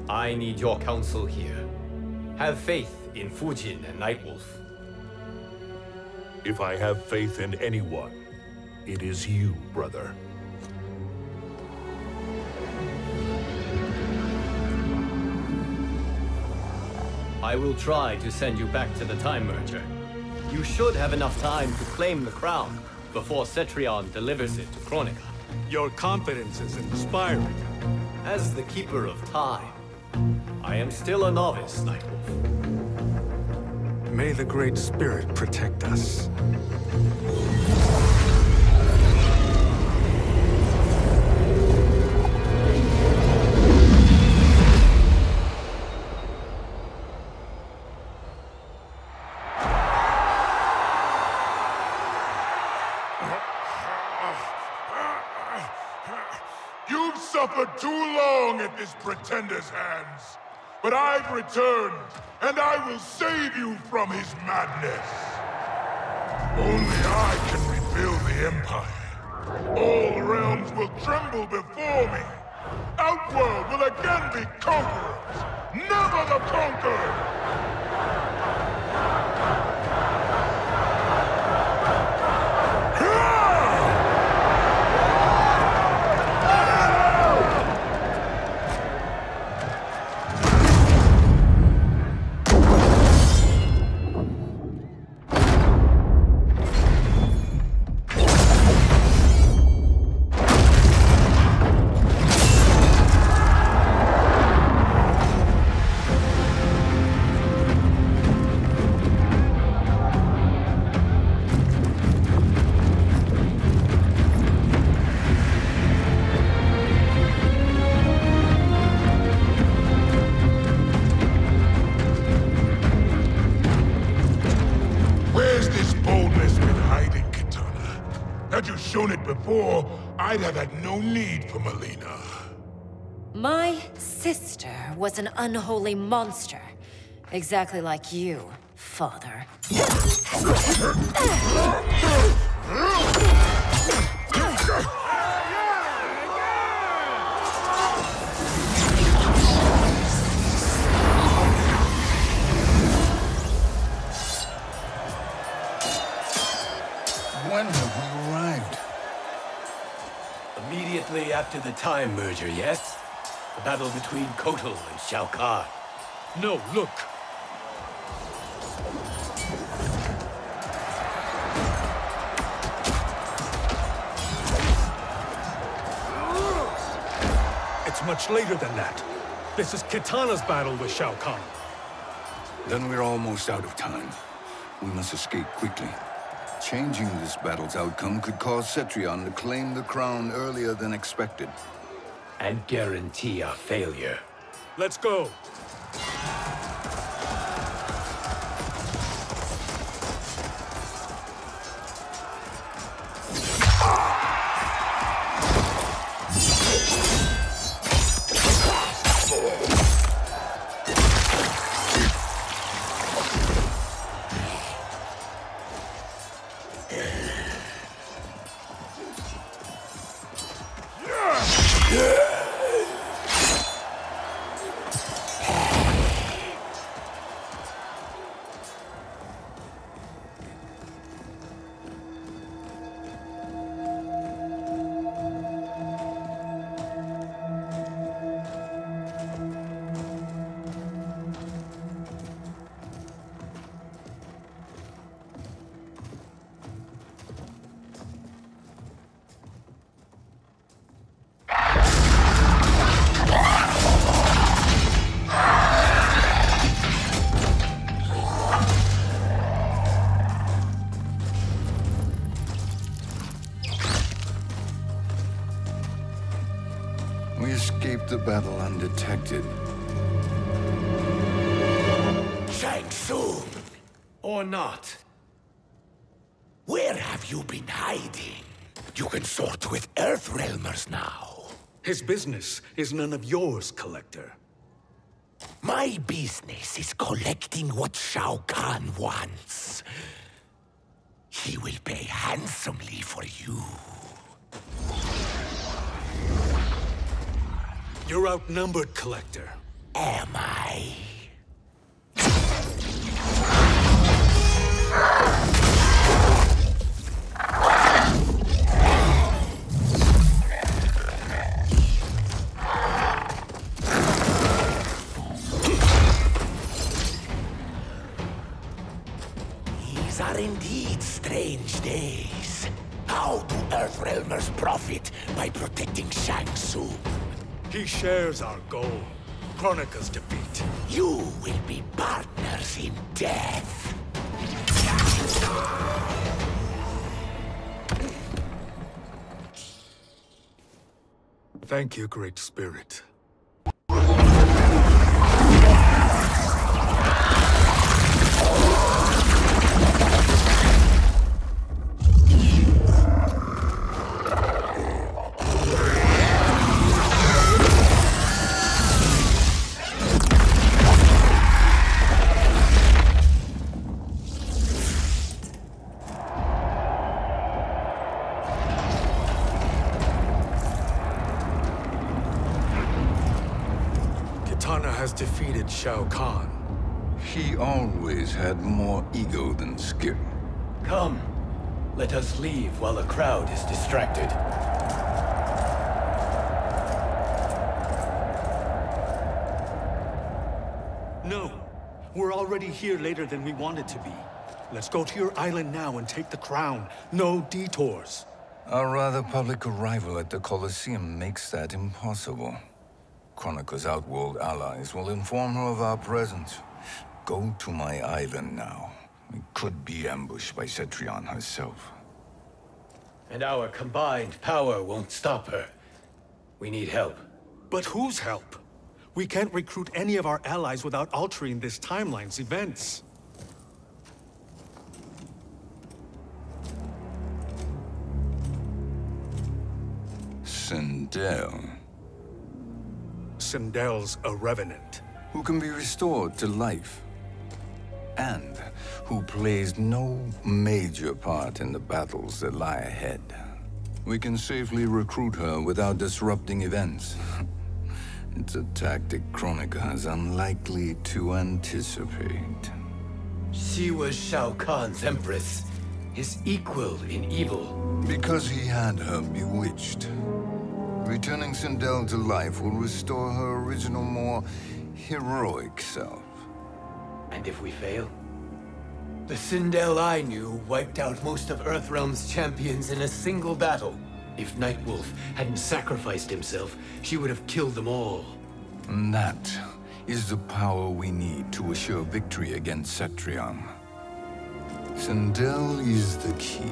I need your counsel here. Have faith in Fujin and Nightwolf. If I have faith in anyone, it is you, brother. I will try to send you back to the Time Merger. You should have enough time to claim the crown before Cetrion delivers it to Kronika. Your confidence is inspiring. As the Keeper of Time, I am still a novice, Nightwolf. May the Great Spirit protect us. You've suffered too long at this pretender's hands. But I've returned, and I will save you from his madness. Only I can rebuild the Empire. All realms will tremble before me. Outworld will again be conquerors, never the conquered! Before, I'd have had no need for Mileena. My sister was an unholy monster. Exactly like you, father. When have we arrived? Immediately after the Time Merger, yes? The battle between Kotal and Shao Kahn. No, look. It's much later than that. This is Kitana's battle with Shao Kahn. Then we're almost out of time. We must escape quickly. Changing this battle's outcome could cause Cetrion to claim the crown earlier than expected. And guarantee our failure. Let's go. protected. Shang Tsung! Or not. Where have you been hiding? You can sort with Earthrealmers now. His business is none of yours, Collector. My business is collecting what Shao Kahn wants. He will pay handsomely for you. You're outnumbered, Collector. Am I? These are indeed strange days. How do Earthrealmers profit by protecting Shang Tsung? He shares our goal. Kronika's defeat. You will be partners in death. Thank you, Great Spirit. Has defeated Shao Kahn. He always had more ego than skill. Come, let us leave while the crowd is distracted. No, we're already here later than we wanted to be. Let's go to your island now and take the crown. No detours. Our rather public arrival at the Colosseum makes that impossible. Kronika's outworld allies will inform her of our presence. Go to my island now. We could be ambushed by Cetrion herself. And our combined power won't stop her. We need help. But whose help? We can't recruit any of our allies without altering this timeline's events. Sindel. Sindel's a revenant. Who can be restored to life. And who plays no major part in the battles that lie ahead. We can safely recruit her without disrupting events. It's a tactic Kronika is unlikely to anticipate. She was Shao Kahn's empress, his equal in evil. Because he had her bewitched. Returning Sindel to life will restore her original, more heroic self. And if we fail? The Sindel I knew wiped out most of Earthrealm's champions in a single battle. If Nightwolf hadn't sacrificed himself, she would have killed them all. And that is the power we need to assure victory against Cetrion. Sindel is the key.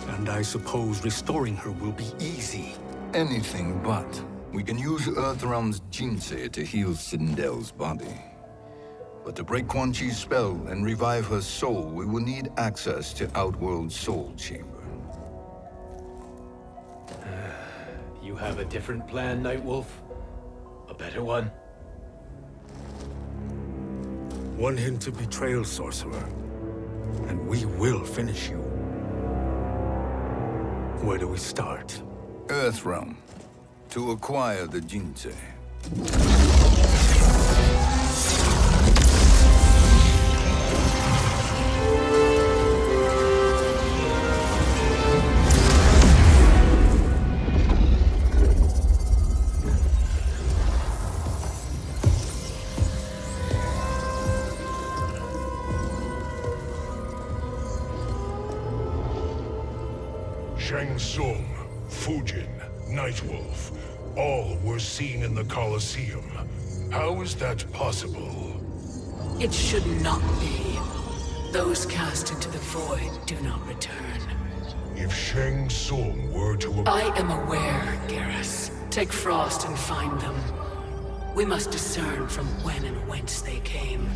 And I suppose restoring her will be easy. Anything but. We can use Earthrealm's Jinsei to heal Sindel's body. But to break Quan Chi's spell and revive her soul, we will need access to Outworld's Soul Chamber. You have a different plan, Nightwolf? A better one? One hint of betrayal, Sorcerer, and we will finish you. Where do we start? Earthrealm. To acquire the Jinsei. Shang Tsung, Fujin, Nightwolf, all were seen in the Colosseum. How is that possible? It should not be. Those cast into the void do not return. If Shang Tsung were to... I am aware, Garrus. Take Frost and find them. We must discern from when and whence they came.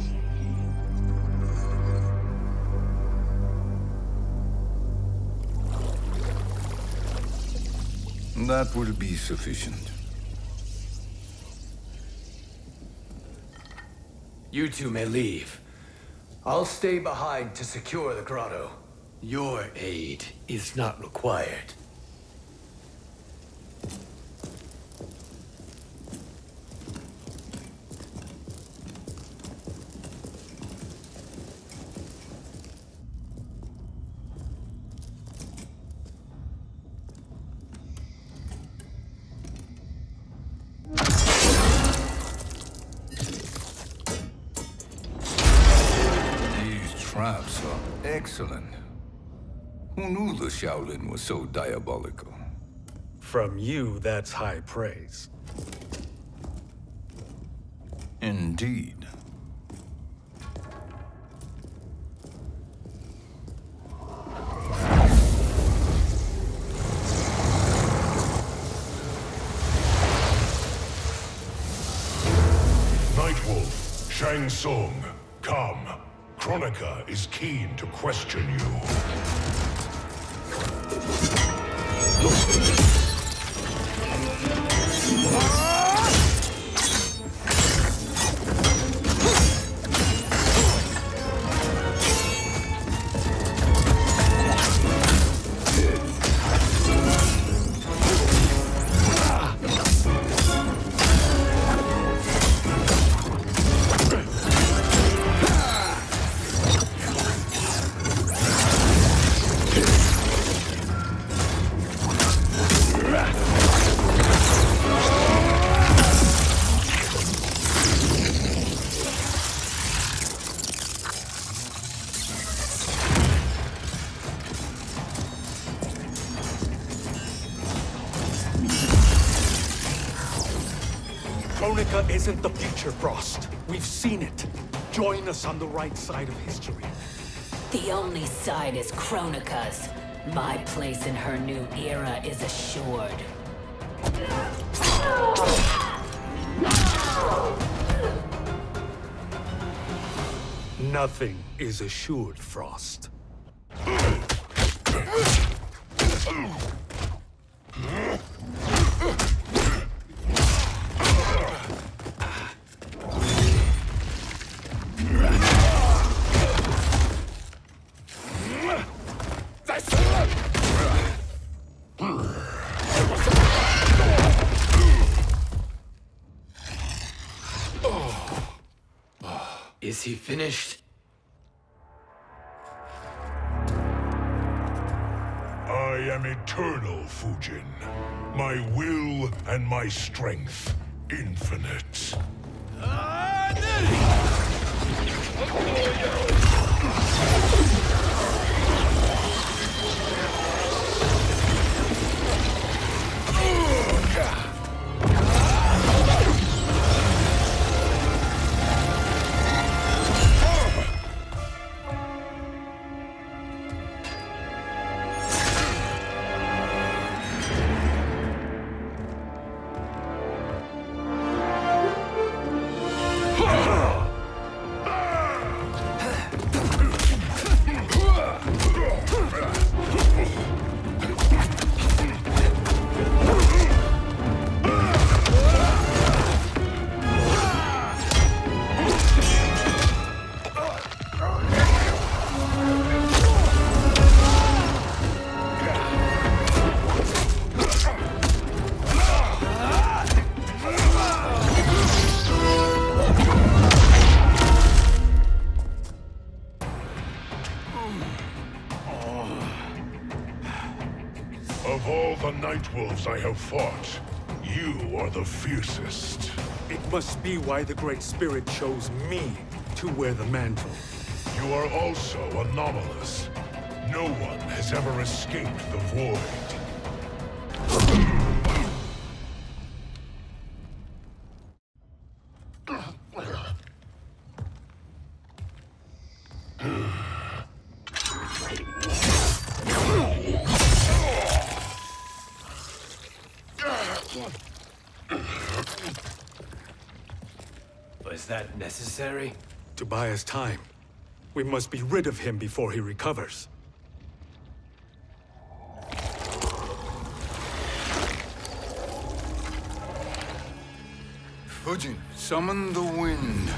That will be sufficient. You two may leave. I'll stay behind to secure the grotto. Your aid is not required. Traps are excellent. Who knew the Shaolin was so diabolical? From you, that's high praise. Indeed. Nightwolf, Shang Tsung, come. Kronika is keen to question you. Kronika isn't the future, Frost. We've seen it. Join us on the right side of history. The only side is Kronika's. My place in her new era is assured. Nothing is assured, Frost. Is he finished? I am eternal, Fujin. My will and my strength, infinite. Of all the Nightwolves I have fought, you are the fiercest. It must be why the Great Spirit chose me to wear the mantle. You are also anomalous. No one has ever escaped the void. Was that necessary? To buy us time. We must be rid of him before he recovers. Fujin, summon the wind.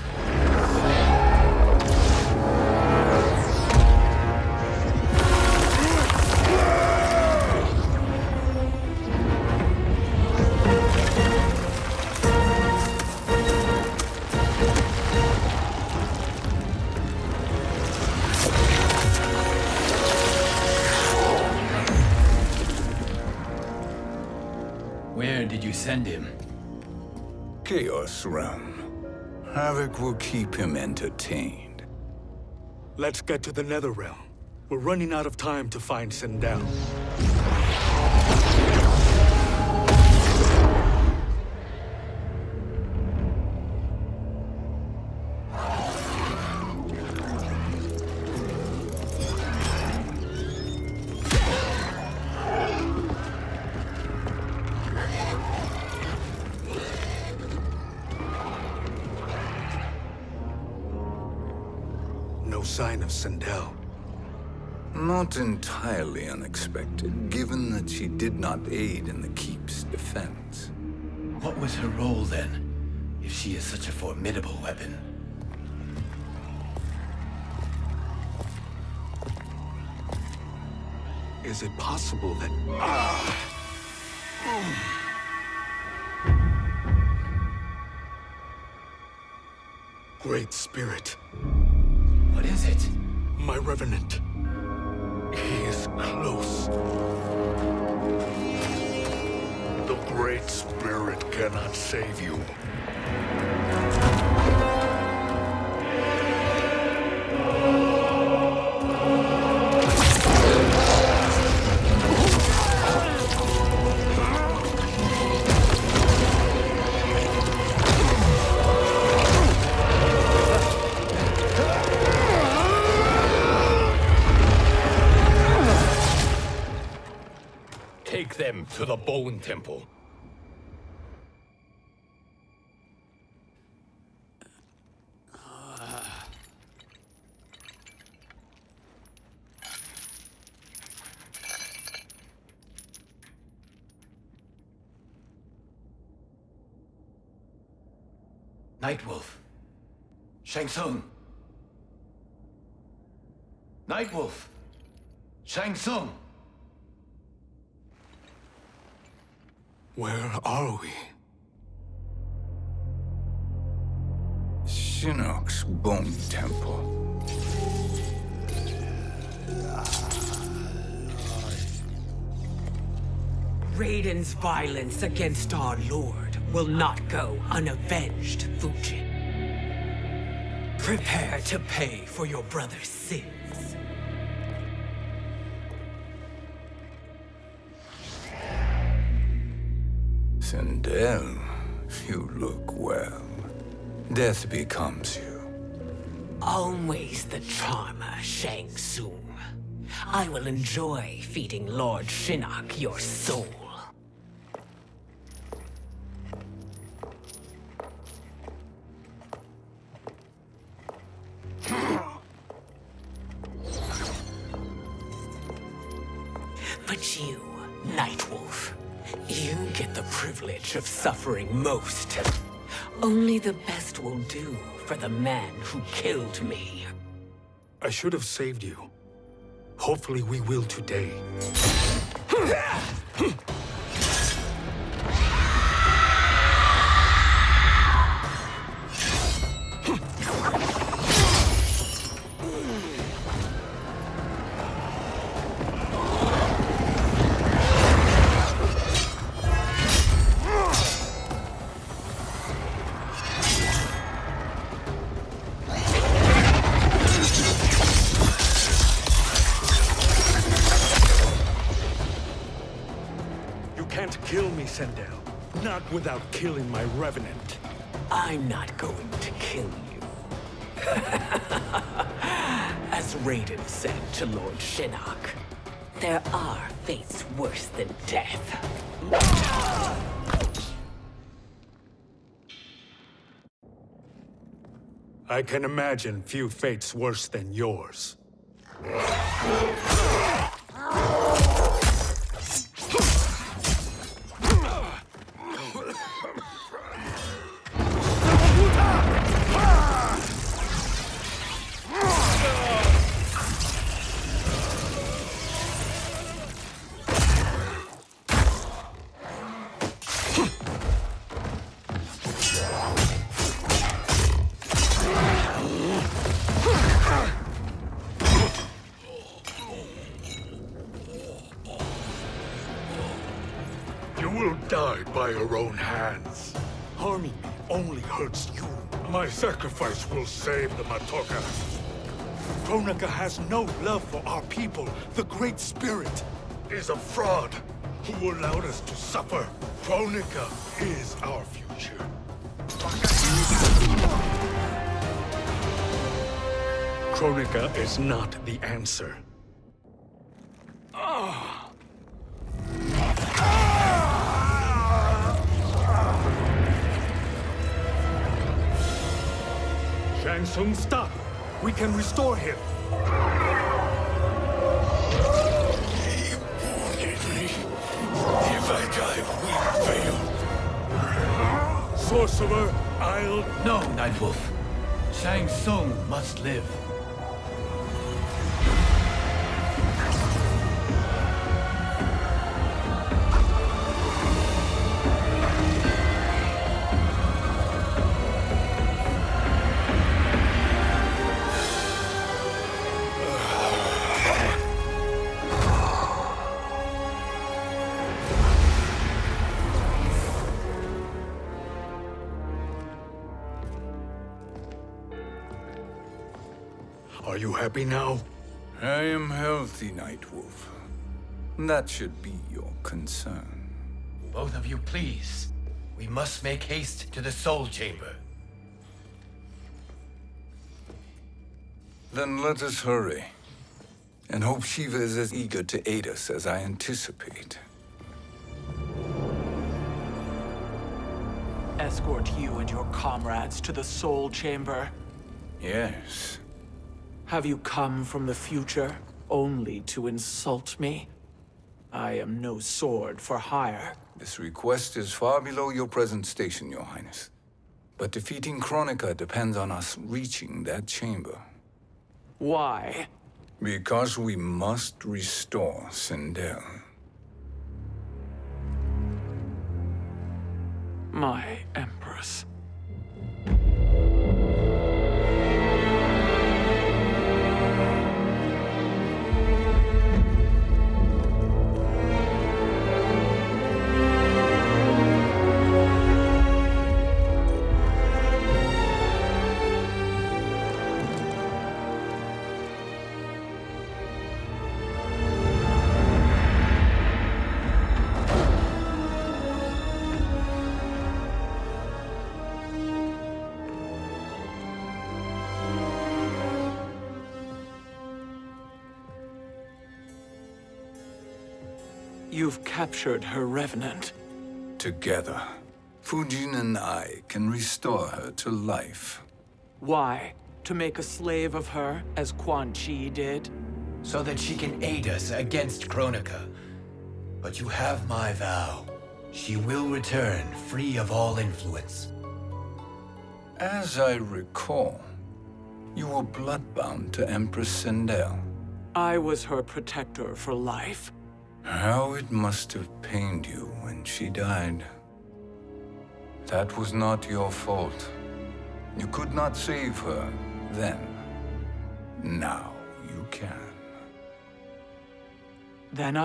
Where did you send him? Chaos Realm. Havoc will keep him entertained. Let's get to the Netherrealm. We're running out of time to find Sindel. Sign of Sindel. Not entirely unexpected, given that she did not aid in the Keep's defense. What was her role then, if she is such a formidable weapon? Is it possible that... Great Spirit. What is it? My Revenant. He is close. The Great Spirit cannot save you. Take them to the Bone Temple. Nightwolf. Shang Tsung. Nightwolf. Shang Tsung. Where are we? Shinnok's Bone Temple. Raiden's violence against our Lord will not go unavenged, Fujin. Prepare to pay for your brother's sins. Sindel, you look well. Death becomes you. Always the charmer, Shang Tsung. I will enjoy feeding Lord Shinnok your soul. But you, Nightwolf, you get the privilege of suffering most. Only the best will do for the man who killed me. I should have saved you. Hopefully we will today. Sindel, not without killing my Revenant. I'm not going to kill you. As Raiden said to Lord Shinnok, there are fates worse than death. I can imagine few fates worse than yours. By your own hands. Harming me only hurts you. My sacrifice will save the Matoka. Kronika has no love for our people. The Great Spirit is a fraud who allowed us to suffer. Kronika is our future. Kronika is not the answer. Shang Tsung, stop! We can restore him! He wounded me. If I die, we fail. Sorcerer, I'll... No, Nightwolf. Shang Tsung must live. Are you happy now? I am healthy, Nightwolf. That should be your concern. Both of you, please. We must make haste to the Soul Chamber. Then let us hurry. And hope Sheeva is as eager to aid us as I anticipate. Escort you and your comrades to the Soul Chamber? Yes. Have you come from the future only to insult me? I am no sword for hire. This request is far below your present station, Your Highness. But defeating Kronika depends on us reaching that chamber. Why? Because we must restore Sindel. My Empress. You've captured her revenant. Together, Fujin and I can restore her to life. Why? To make a slave of her, as Quan Chi did? So that she can aid us against Kronika. But you have my vow. She will return free of all influence. As I recall, you were bloodbound to Empress Sindel. I was her protector for life. How it must have pained you when she died. That was not your fault. You could not save her then. Now you can. Then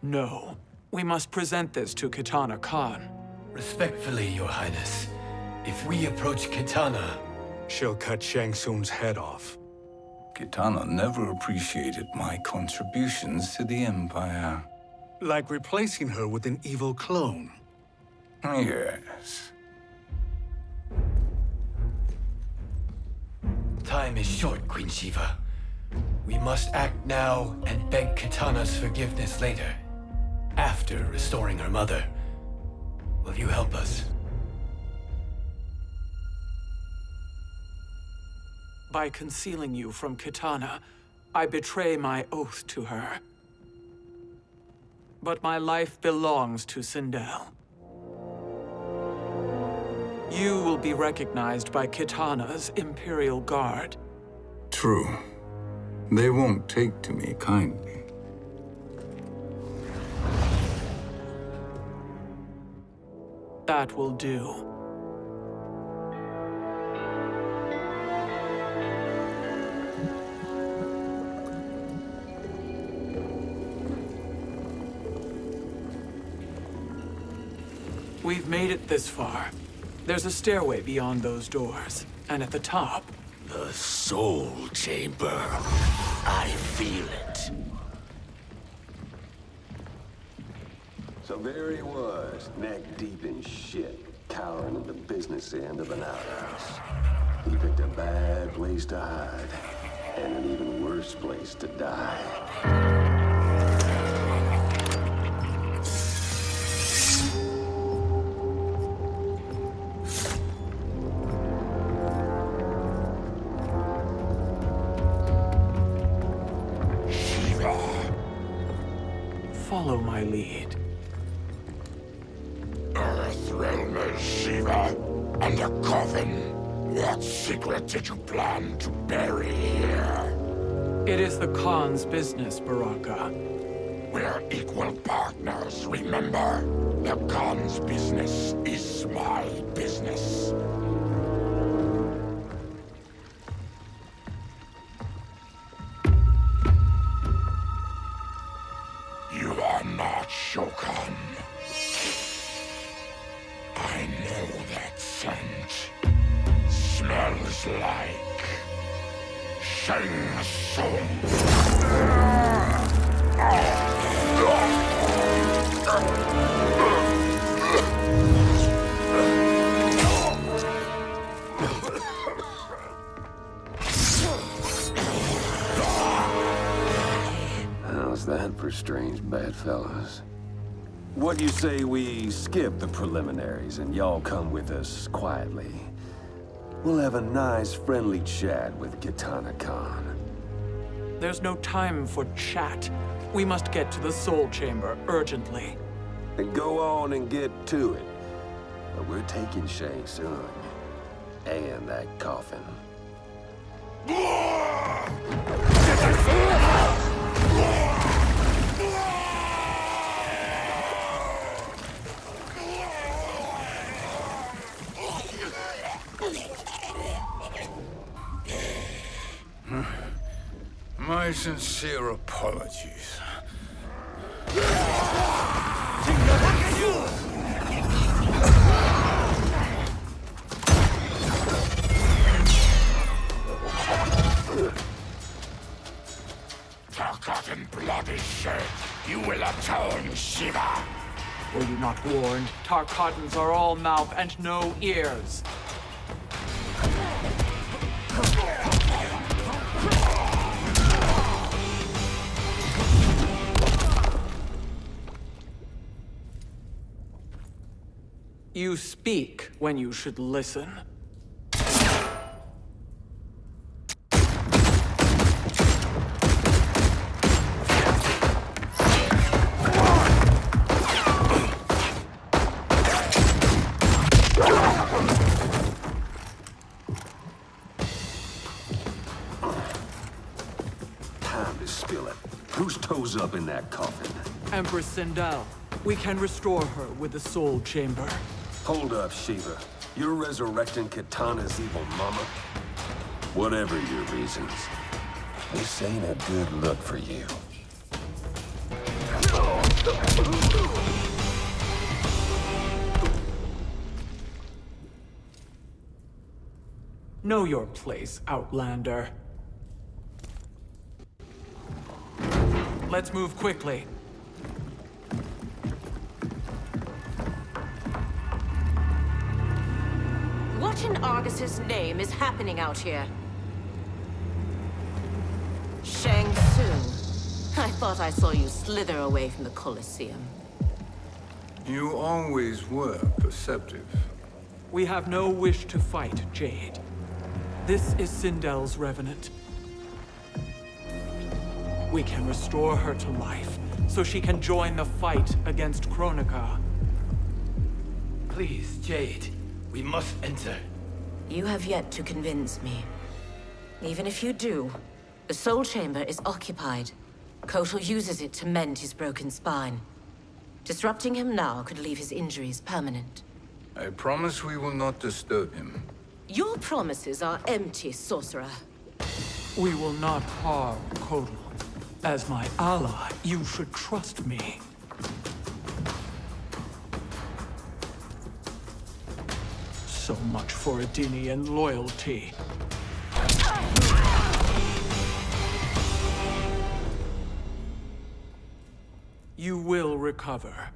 No. We must present this to Kitana Kahn. Respectfully, Your Highness. If we approach Kitana... She'll cut Shang Tsung's head off. Kitana never appreciated my contributions to the Empire. Like replacing her with an evil clone. Yes. Time is short, Queen Sheeva. We must act now and beg Kitana's forgiveness later. After restoring her mother. Will you help us? By concealing you from Kitana, I betray my oath to her. But my life belongs to Sindel. You will be recognized by Kitana's Imperial Guard. True. They won't take to me kindly. That will do. We've made it this far. There's a stairway beyond those doors, and at the top... The Soul Chamber. I feel it. So there he was, neck deep in shit, cowering at the business end of an outhouse. He picked a bad place to hide, and an even worse place to die. Follow my lead. Earthrealm is Sheeva, and a coffin. What secret did you plan to bury here? It is the Khan's business, Baraka. We're equal partners, remember? The Khan's business is my business. You are not Shokan. I know that scent. Smells like Shang Tsung. How's that for strange bedfellows? What do you say we skip the preliminaries and y'all come with us quietly? We'll have a nice, friendly chat with Kitana Kahn. There's no time for chat. We must get to the Soul Chamber urgently. Then go on and get to it. But we're taking Shang Tsung. And that coffin. My sincere apologies. Forgotten blood is shed. You will atone, Sheeva. Were you not warned? Tarkatans are all mouth and no ears. You speak when you should listen. Time to spill it. Whose toes up in that coffin? Empress Sindel. We can restore her with the Soul Chamber. Hold up, Sheeva. You're resurrecting Kitana's evil mama? Whatever your reasons, this ain't a good look for you. Know your place, Outlander. Let's move quickly. What in Argus's name is happening out here? Shang Tsung. I thought I saw you slither away from the Colosseum. You always were perceptive. We have no wish to fight, Jade. This is Sindel's revenant. We can restore her to life, so she can join the fight against Kronika. Please, Jade. We must enter. You have yet to convince me. Even if you do, the Soul Chamber is occupied. Kotal uses it to mend his broken spine. Disrupting him now could leave his injuries permanent. I promise we will not disturb him. Your promises are empty, sorcerer. We will not harm Kotal. As my ally, you should trust me. So much for Adenian loyalty. You will recover.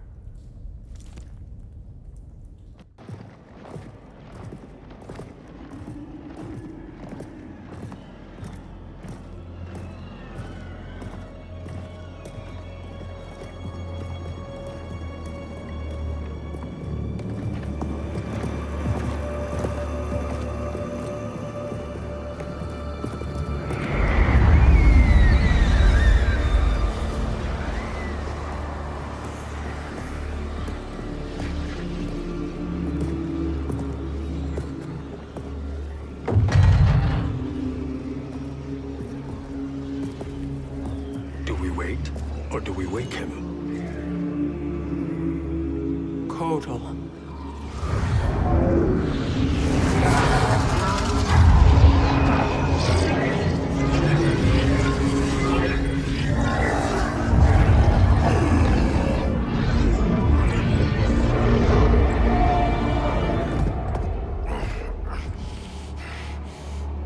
Or do we wake him? Kotal.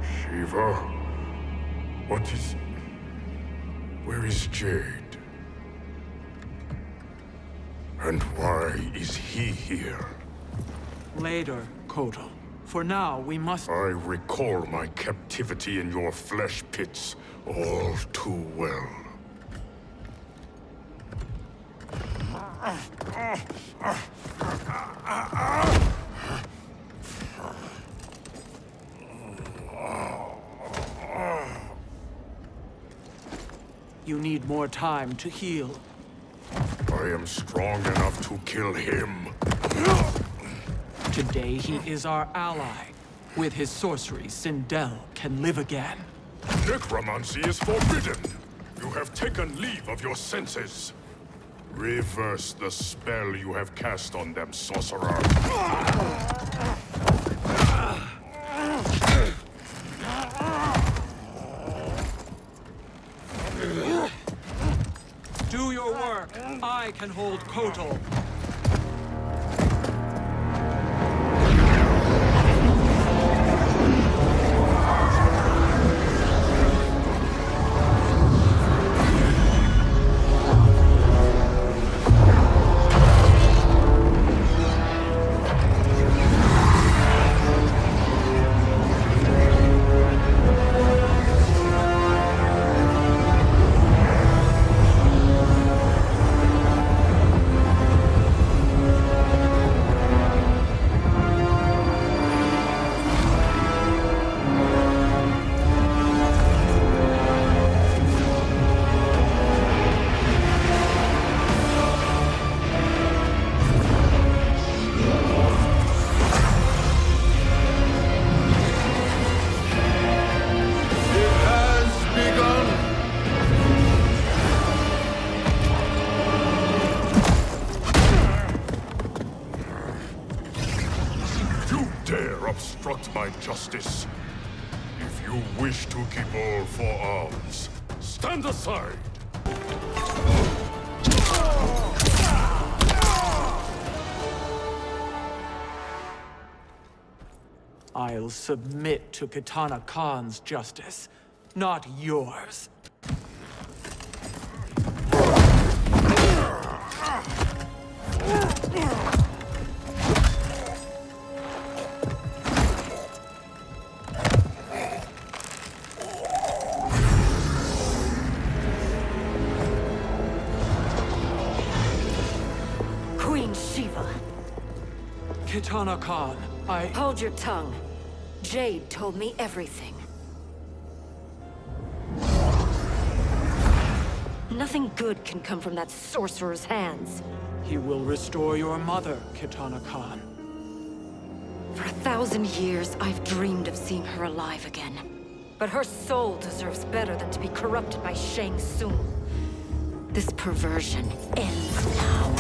Sheeva? What is... Where is Jade? And why is he here? Later, Kotal. For now, we must... I recall my captivity in your flesh pits all too well. You need more time to heal. I am strong enough to kill him. Today he is our ally. With his sorcery, Sindel can live again. Necromancy is forbidden. You have taken leave of your senses. Reverse the spell you have cast on them, sorcerer. Do your work. I can hold Kotal. My justice. If you wish to keep all four arms, stand aside. I'll submit to Katana Kahn's justice, not yours. Queen Sheeva. Katana Kahn, Hold your tongue. Jade told me everything. Nothing good can come from that sorcerer's hands. He will restore your mother, Kitana Kahn. For 1,000 years, I've dreamed of seeing her alive again. But her soul deserves better than to be corrupted by Shang Tsung. This perversion ends now.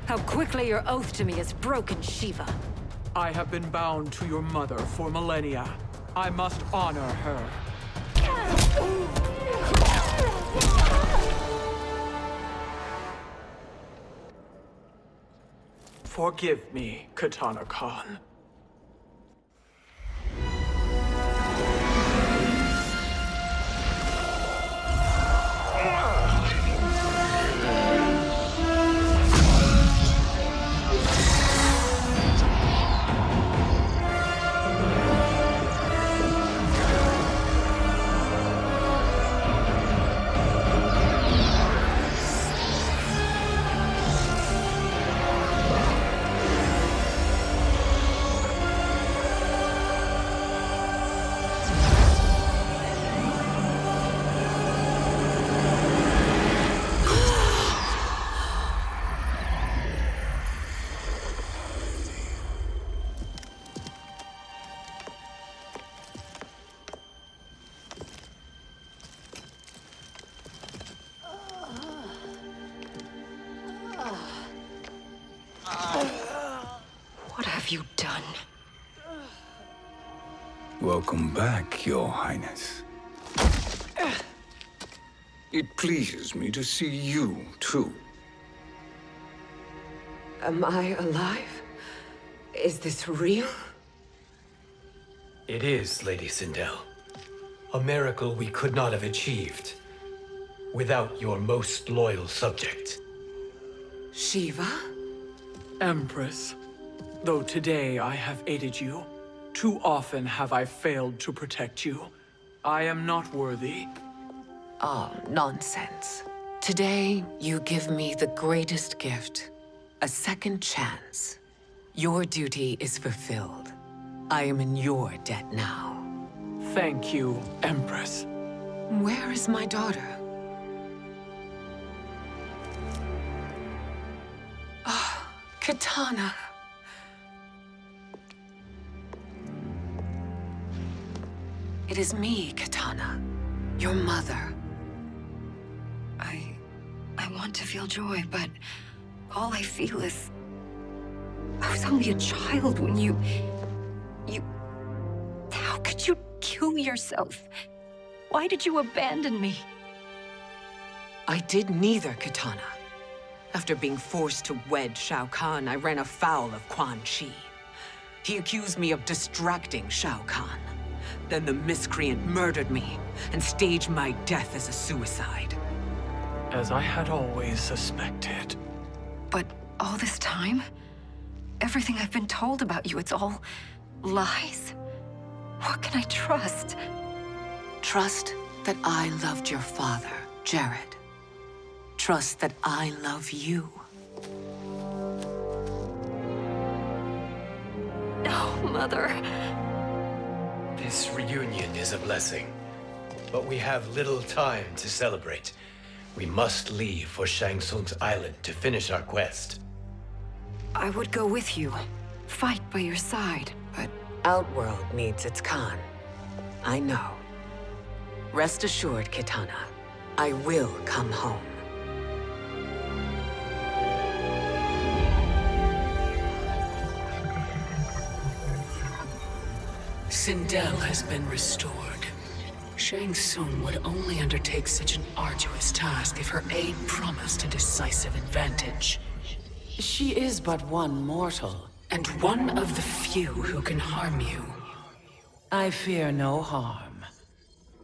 How quickly your oath to me has broken, Sheeva. I have been bound to your mother for millennia. I must honor her. Forgive me, Kitana Kahn. What have you done? Welcome back, Your Highness. It pleases me to see you, too. Am I alive? Is this real? It is, Lady Sindel. A miracle we could not have achieved without your most loyal subject. Sheeva? Empress, though today I have aided you, too often have I failed to protect you. I am not worthy. Oh, nonsense. Today, you give me the greatest gift. A second chance. Your duty is fulfilled. I am in your debt now. Thank you, Empress. Where is my daughter? Ah, Kitana. It is me, Kitana. Your mother. I want to feel joy, but all I feel is... I was only a child when you... How could you kill yourself? Why did you abandon me? I did neither, Kitana. After being forced to wed Shao Kahn, I ran afoul of Quan Chi. He accused me of distracting Shao Kahn. Then the miscreant murdered me and staged my death as a suicide. As I had always suspected. But all this time? Everything I've been told about you, it's all lies? What can I trust? Trust that I loved your father, Jared. Trust that I love you. Oh, Mother. This reunion is a blessing, but we have little time to celebrate. We must leave for Shang Tsung's island to finish our quest. I would go with you, fight by your side, but... Outworld needs its Kahn. I know. Rest assured, Kitana, I will come home. Sindel has been restored. Shang Tsung would only undertake such an arduous task if her aid promised a decisive advantage. She is but one mortal, and one of the few who can harm you. I fear no harm.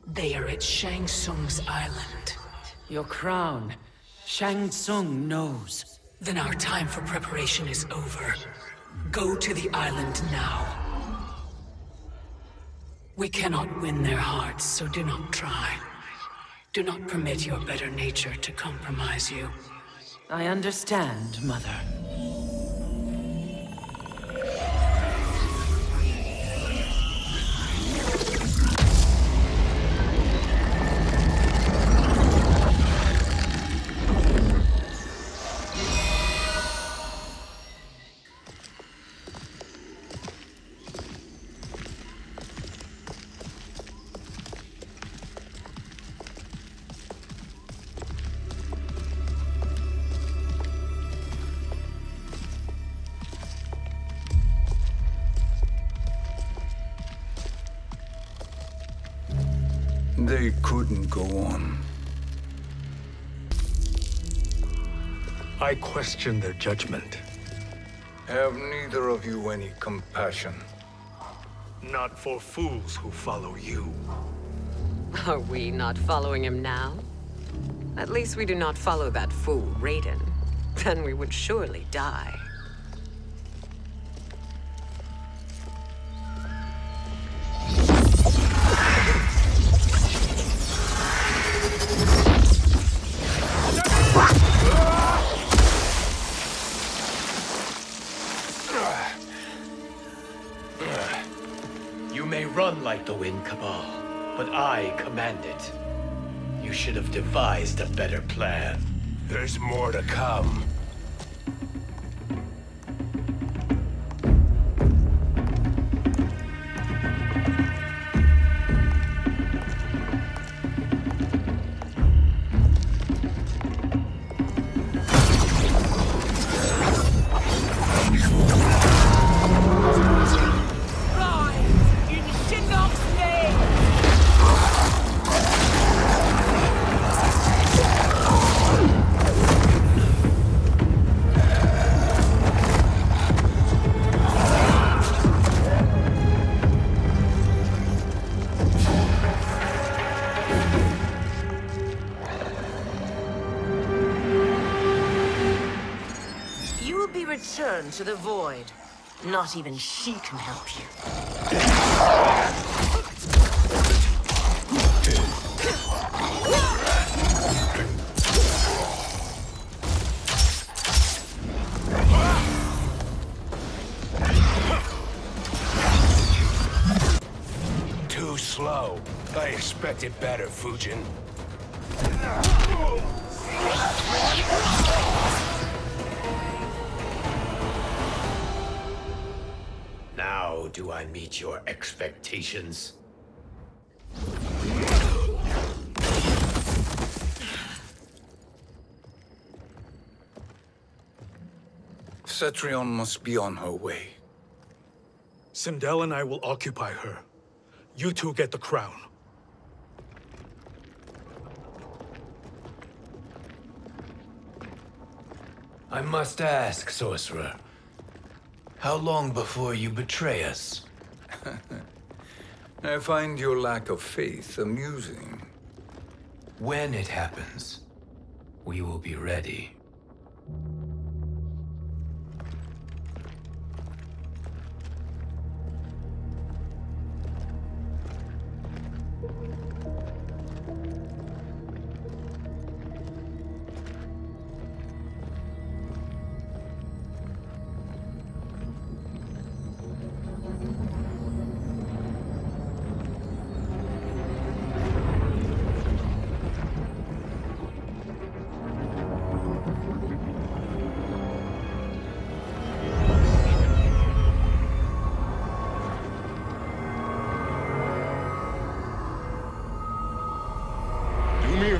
They are at Shang Tsung's island. Your crown, Shang Tsung knows. Then our time for preparation is over. Go to the island now. We cannot win their hearts, so do not try. Do not permit your better nature to compromise you. I understand, Mother. They couldn't go on. I question their judgment. Have neither of you any compassion? Not for fools who follow you. Are we not following him now? At least we do not follow that fool, Raiden. Then we would surely die. You may run like the wind, Cabal, but I command it. You should have devised a better plan. There's more to come. Return to the void. Not even she can help you. Too slow. I expected better, Fujin. Now do I meet your expectations? Cetrion must be on her way. Sindel and I will occupy her. You two get the crown. I must ask, Sorcerer. How long before you betray us? I find your lack of faith amusing. When it happens, we will be ready.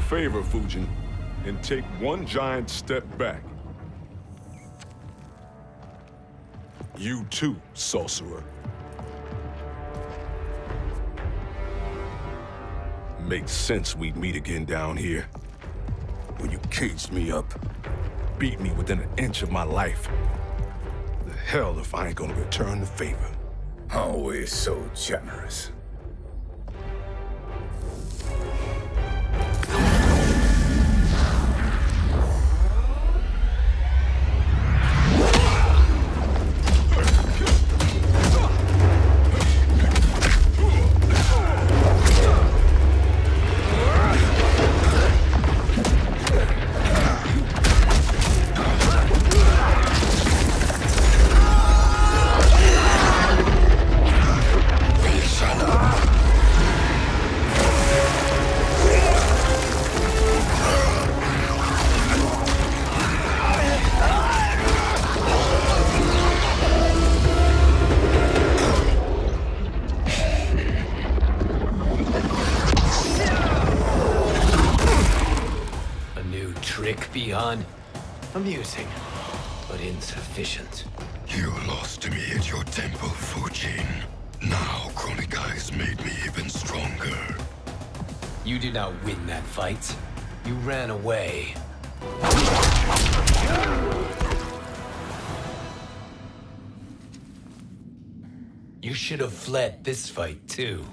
Favor, Fujin, and take one giant step back. You too, Sorcerer. Makes sense we'd meet again down here. When you caged me up, beat me within an inch of my life. The hell if I ain't gonna return the favor. Always so generous. Amusing, but insufficient. You lost to me at your temple, Fujin. Now Kronika has made me even stronger. You did not win that fight. You ran away. You should have fled this fight, too.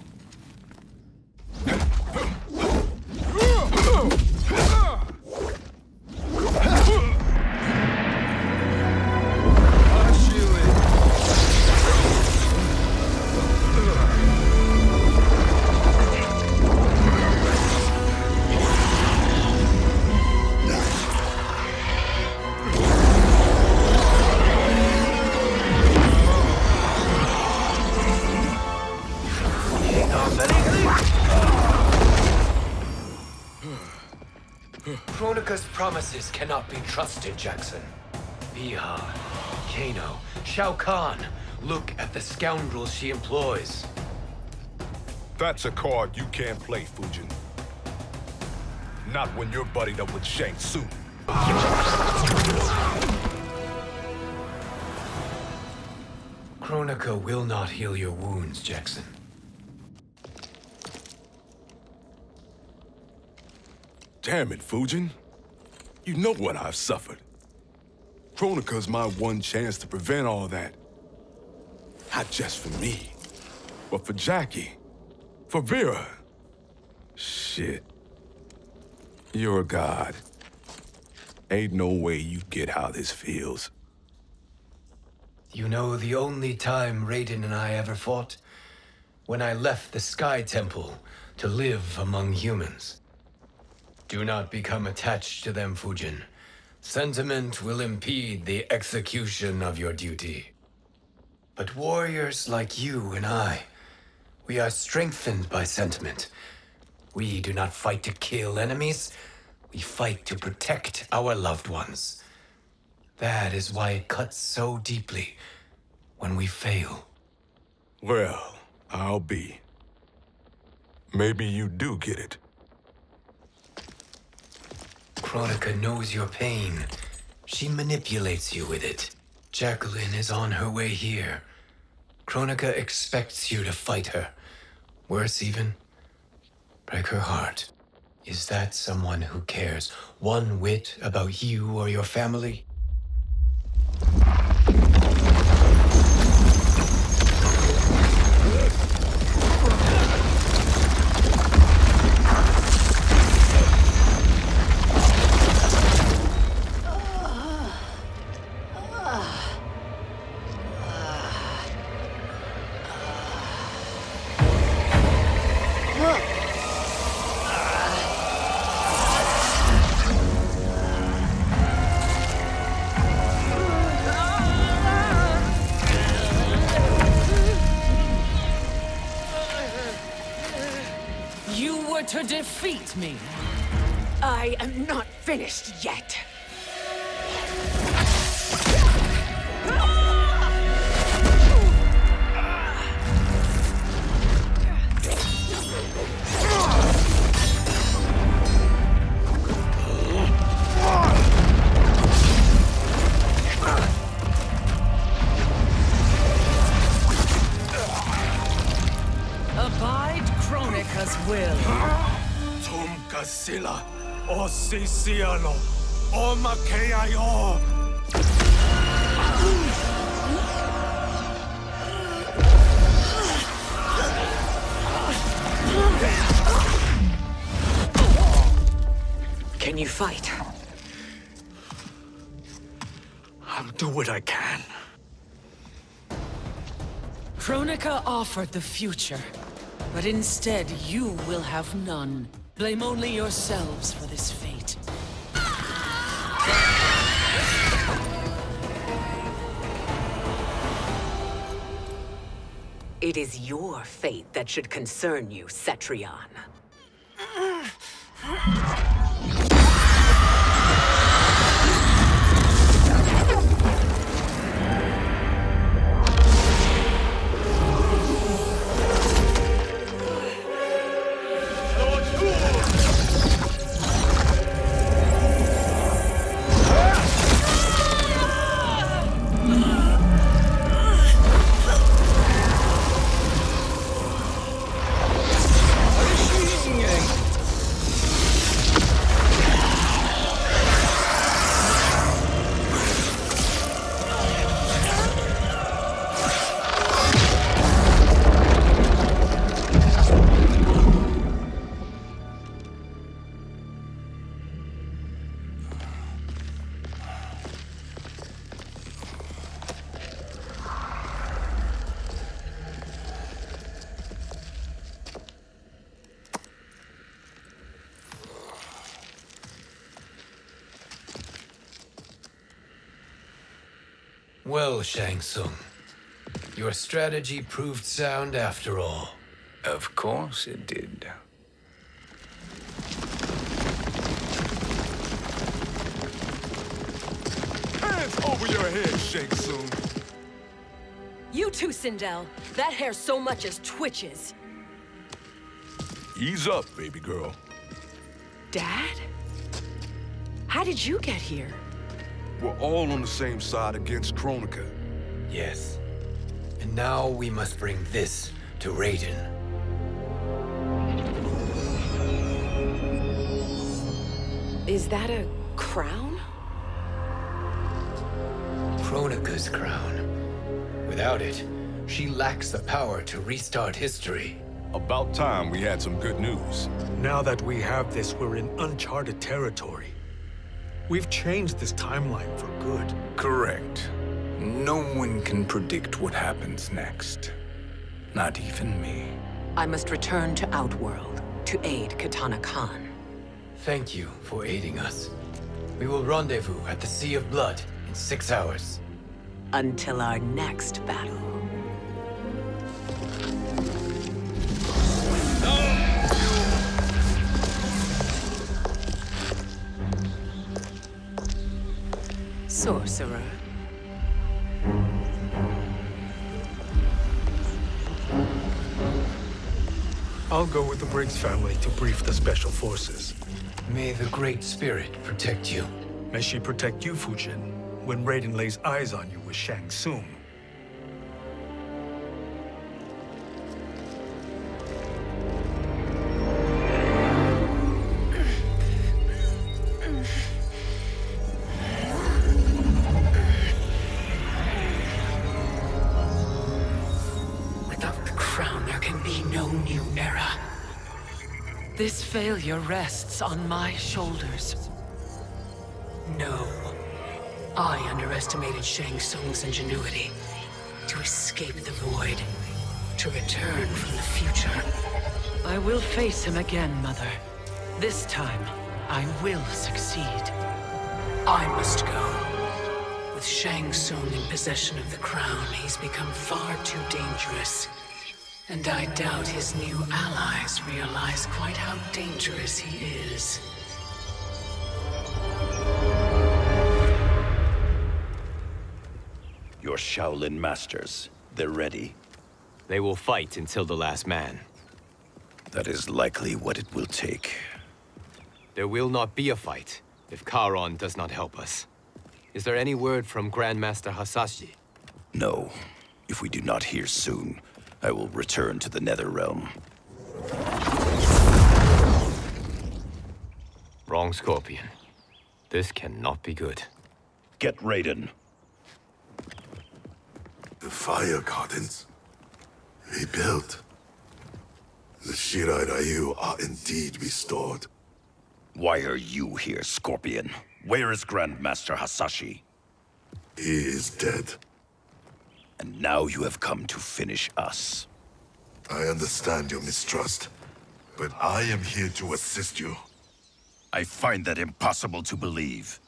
Kronika's promises cannot be trusted, Jackson. Biha, Kano, Shao Kahn. Look at the scoundrels she employs. That's a card you can't play, Fujin. Not when you're buddied up with Shang Tsung. Kronika will not heal your wounds, Jackson. Damn it, Fujin. You know what I've suffered. Kronika's my one chance to prevent all that. Not just for me, but for Jackie, for Vera. Shit. You're a god. Ain't no way you get how this feels. You know the only time Raiden and I ever fought? When I left the Sky Temple to live among humans. Do not become attached to them, Fujin. Sentiment will impede the execution of your duty. But warriors like you and I, we are strengthened by sentiment. We do not fight to kill enemies. We fight to protect our loved ones. That is why it cuts so deeply when we fail. Well, I'll be. Maybe you do get it. Kronika knows your pain. She manipulates you with it. Jacqueline is on her way here. Kronika expects you to fight her. Worse even, break her heart. Is that someone who cares one whit about you or your family? To defeat me. I am not finished yet. Abide Kronika's will. Sila, o Siciano, o Makeayo. Can you fight? I'll do what I can. Kronika offered the future, but instead you will have none. Blame only yourselves for this fate. It is your fate that should concern you, Cetrion. Well, Shang Tsung, your strategy proved sound after all. Of course it did. Hands over your head, Shang Tsung. You too, Sindel. That hair so much as twitches. Ease up, baby girl. Dad? How did you get here? We're all on the same side against Kronika. Yes. And now we must bring this to Raiden. Is that a crown? Kronika's crown. Without it, she lacks the power to restart history. About time we had some good news. Now that we have this, we're in uncharted territory. We've changed this timeline for good. Correct. No one can predict what happens next. Not even me. I must return to Outworld to aid Katana Kahn. Thank you for aiding us. We will rendezvous at the Sea of Blood in 6 hours. Until our next battle. Sorcerer. I'll go with the Briggs family to brief the Special Forces. May the Great Spirit protect you. May she protect you, Fujin, when Raiden lays eyes on you with Shang Tsung. Without the crown, there can be no new era. This failure rests on my shoulders. No. I underestimated Shang Tsung's ingenuity. To escape the void. To return from the future. I will face him again, Mother. This time, I will succeed. I must go. With Shang Tsung in possession of the crown, he's become far too dangerous. And I doubt his new allies realize quite how dangerous he is. Your Shaolin masters, they're ready. They will fight until the last man. That is likely what it will take. There will not be a fight if Charon does not help us. Is there any word from Grandmaster Hasashi? No. If we do not hear soon, I will return to the Netherrealm. Wrong, Scorpion. This cannot be good. Get Raiden. The fire gardens. Rebuilt. The Shirai Ryu are indeed restored. Why are you here, Scorpion? Where is Grandmaster Hasashi? He is dead. And now you have come to finish us. I understand your mistrust, but I am here to assist you. I find that impossible to believe.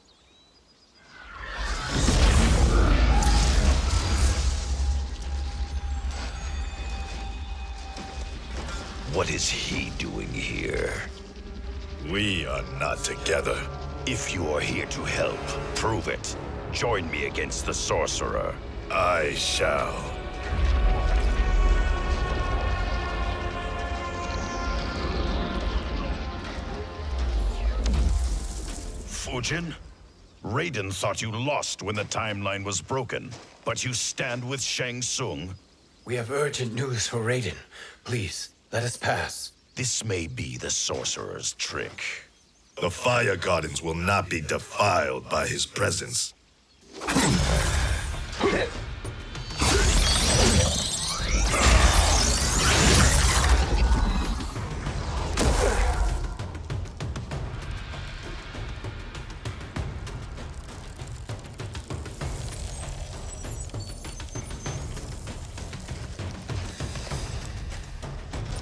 What is he doing here? We are not together. If you are here to help, prove it. Join me against the Sorcerer. I shall. Fujin? Raiden thought you lost when the timeline was broken, but you stand with Shang Tsung. We have urgent news for Raiden. Please, let us pass. This may be the Sorcerer's trick. The fire gardens will not be defiled by his presence.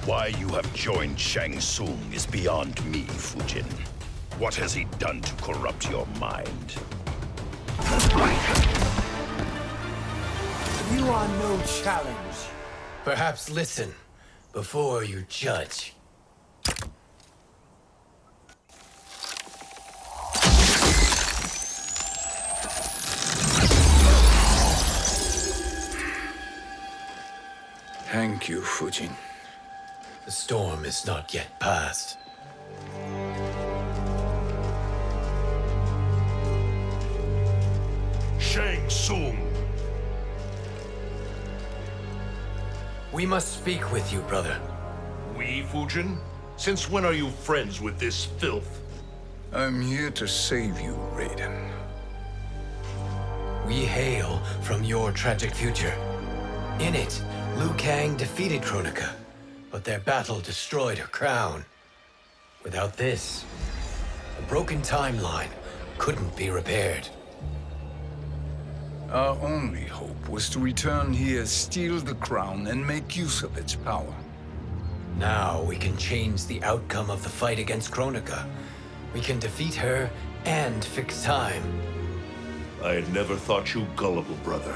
Why you have joined Shang Tsung is beyond me, Fujin. What has he done to corrupt your mind? You are no challenge. Perhaps listen before you judge. Thank you, Fujin. The storm is not yet past. Shang Tsung. We must speak with you, brother. We, Fujin? Since when are you friends with this filth? I'm here to save you, Raiden. We hail from your tragic future. In it, Liu Kang defeated Kronika, but their battle destroyed her crown. Without this, a broken timeline couldn't be repaired. Our only hope was to return here, steal the crown, and make use of its power. Now we can change the outcome of the fight against Kronika. We can defeat her and fix time. I had never thought you gullible, brother.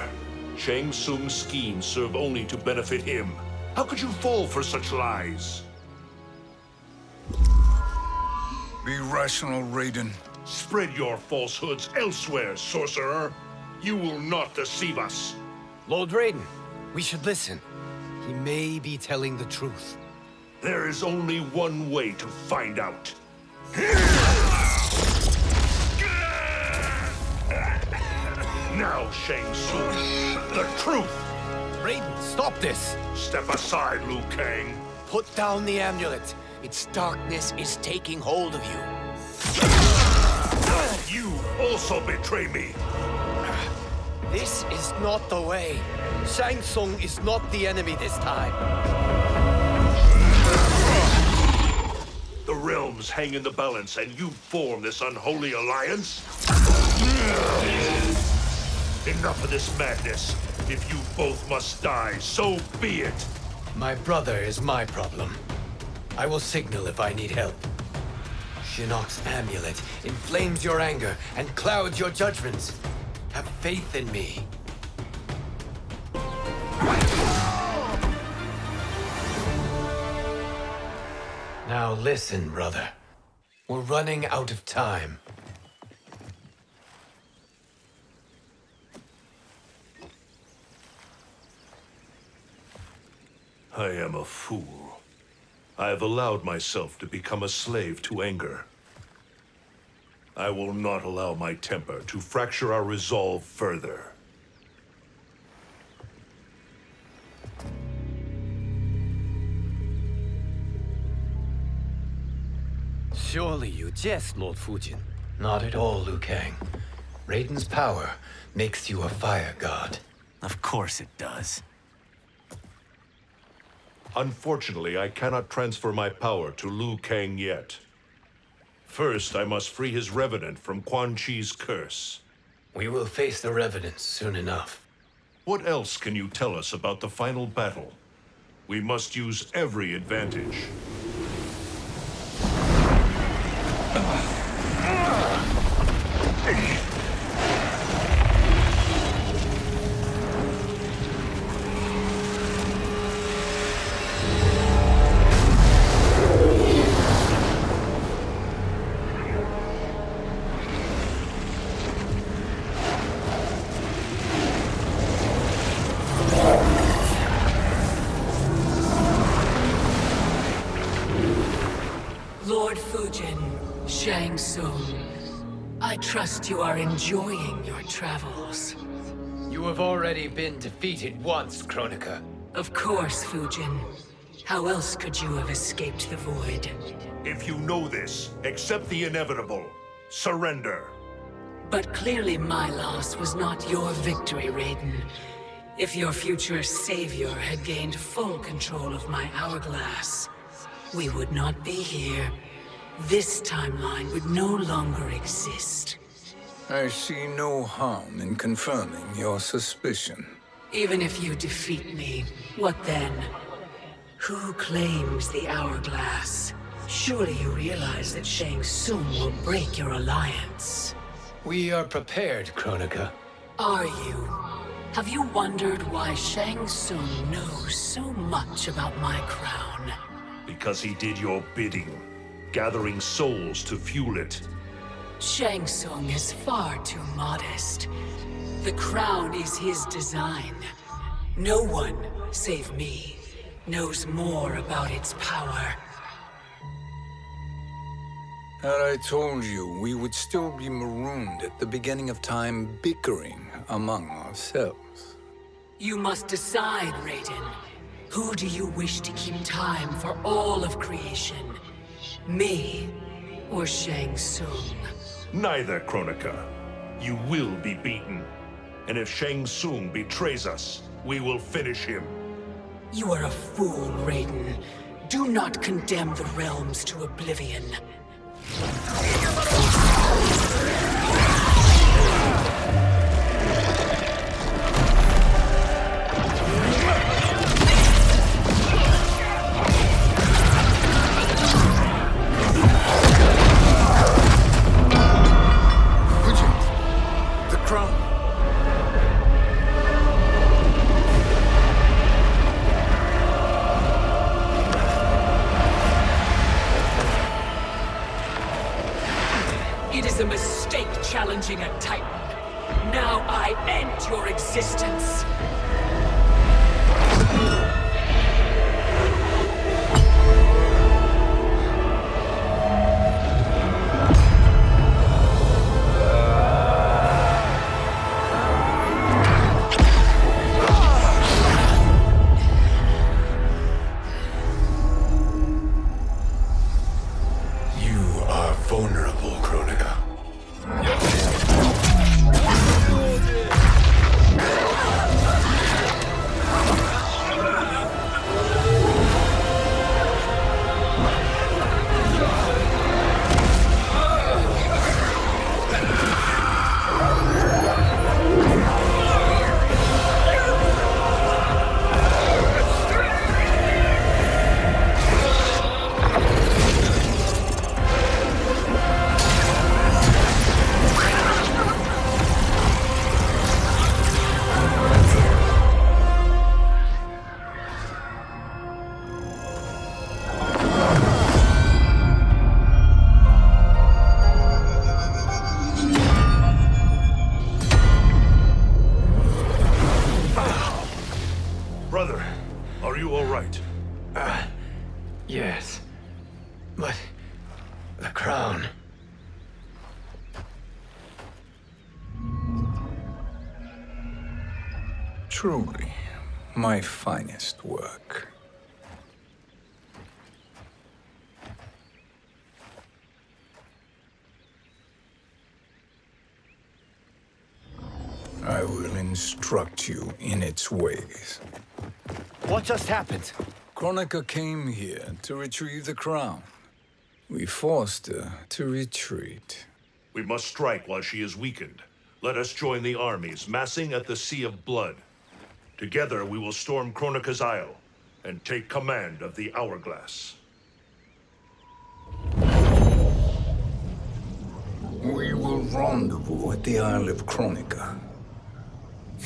Shang Tsung's schemes serve only to benefit him. How could you fall for such lies? Be rational, Raiden. Spread your falsehoods elsewhere, sorcerer. You will not deceive us. Lord Raiden, we should listen. He may be telling the truth. There is only one way to find out. Now, Shang Tsung, the truth! Raiden, stop this! Step aside, Liu Kang. Put down the amulet. Its darkness is taking hold of you. You also betray me. This is not the way. Shang Tsung is not the enemy this time. The realms hang in the balance, and you form this unholy alliance? Enough of this madness. If you both must die, so be it. My brother is my problem. I will signal if I need help. Shinnok's amulet inflames your anger and clouds your judgments. Have faith in me. Now listen, brother. We're running out of time. I am a fool. I have allowed myself to become a slave to anger. I will not allow my temper to fracture our resolve further. Surely you jest, Lord Fujin. Not at all, Liu Kang. Raiden's power makes you a fire god. Of course it does. Unfortunately, I cannot transfer my power to Liu Kang yet. First, I must free his Revenant from Quan Chi's curse. We will face the Revenants soon enough. What else can you tell us about the final battle? We must use every advantage. Lord Fujin, Shang Tsung, I trust you are enjoying your travels. You have already been defeated once, Kronika. Of course, Fujin. How else could you have escaped the void? If you know this, accept the inevitable. Surrender. But clearly my loss was not your victory, Raiden. If your future savior had gained full control of my hourglass, we would not be here. This timeline would no longer exist. I see no harm in confirming your suspicion. Even if you defeat me, what then? Who claims the hourglass? Surely you realize that Shang Tsung will break your alliance. We are prepared, Kronika. Are you? Have you wondered why Shang Tsung knows so much about my crown? Because he did your bidding, gathering souls to fuel it. Shang Tsung is far too modest. The crown is his design. No one, save me, knows more about its power. Had I told you, we would still be marooned at the beginning of time, bickering among ourselves. You must decide, Raiden. Who do you wish to keep time for all of creation? Me or Shang Tsung? Neither, Kronika. You will be beaten. And if Shang Tsung betrays us, we will finish him. You are a fool, Raiden. Do not condemn the realms to oblivion. Fujin, the crown. It is a mistake challenging a Titan. Now I end your existence. You are vulnerable, Kronika. Brother, are you all right? Yes. But the crown. Truly, my finest work. I will instruct you in its ways. What just happened? Kronika came here to retrieve the crown. We forced her to retreat. We must strike while she is weakened. Let us join the armies, massing at the Sea of Blood. Together we will storm Kronika's Isle and take command of the Hourglass. We will rendezvous at the Isle of Kronika.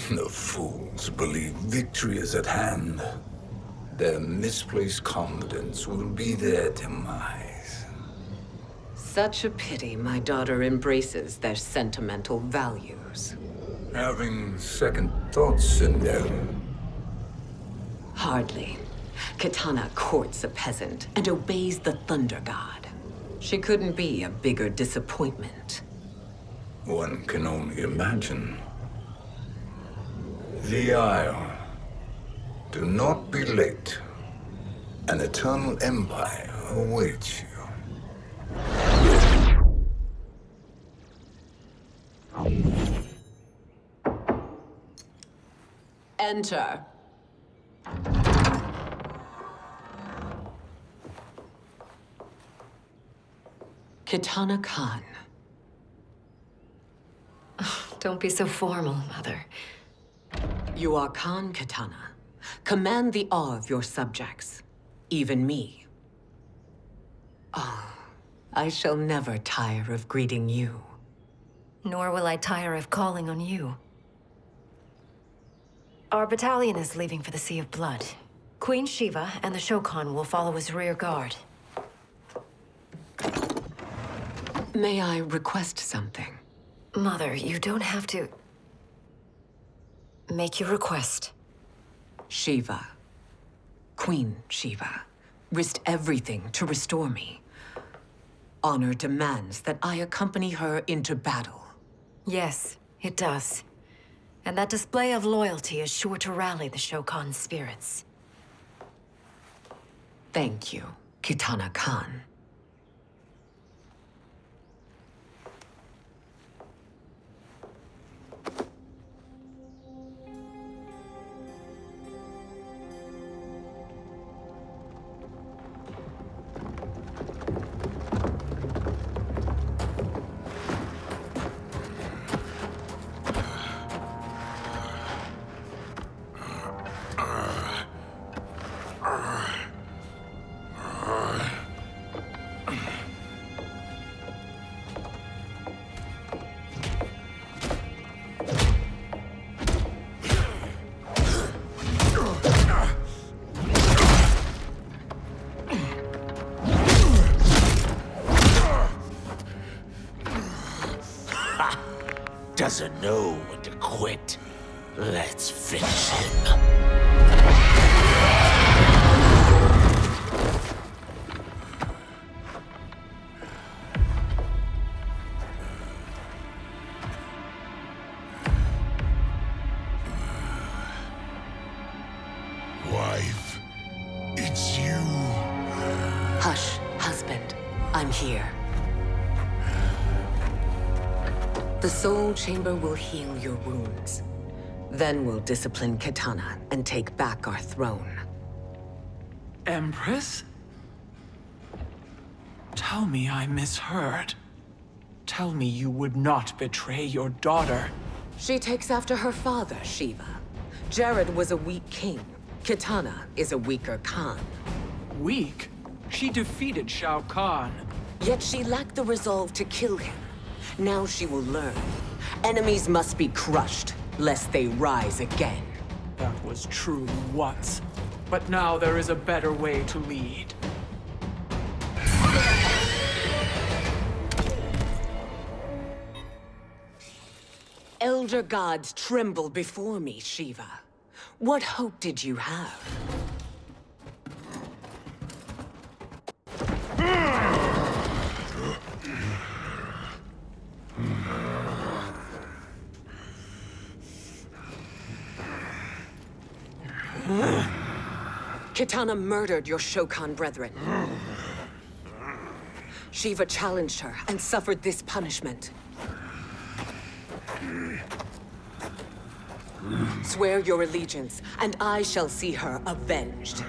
The fools believe victory is at hand. Their misplaced confidence will be their demise. Such a pity my daughter embraces their sentimental values. Having second thoughts, Sindel. Hardly. Katana courts a peasant and obeys the Thunder God. She couldn't be a bigger disappointment. One can only imagine. The Isle. Do not be late. An eternal empire awaits you. Enter. Kitana Kahn. Don't be so formal, Mother. You are Kahn Katana. Command the awe of your subjects, even me. Oh, I shall never tire of greeting you. Nor will I tire of calling on you. Our battalion is leaving for the Sea of Blood. Queen Sheeva and the Shokan will follow as rear guard. May I request something? Mother, you don't have to... make your request. Sheeva, Queen Sheeva, risked everything to restore me. Honor demands that I accompany her into battle. Yes, it does. And that display of loyalty is sure to rally the Shokan's spirits. Thank you, Kitana Kahn. Doesn't know when to quit. Let's finish him. Wife, it's you. Hush, husband. I'm here. The Soul Chamber will heal your wounds. Then we'll discipline Kitana and take back our throne. Empress? Tell me I misheard. Tell me you would not betray your daughter. She takes after her father, Sheeva. Jared was a weak king. Kitana is a weaker Kahn. Weak? She defeated Shao Kahn. Yet she lacked the resolve to kill him. Now she will learn. Enemies must be crushed, lest they rise again. That was true once. But now there is a better way to lead. Elder gods tremble before me, Sheeva. What hope did you have? Kitana murdered your Shokan brethren. Sheeva challenged her and suffered this punishment. Swear your allegiance, and I shall see her avenged.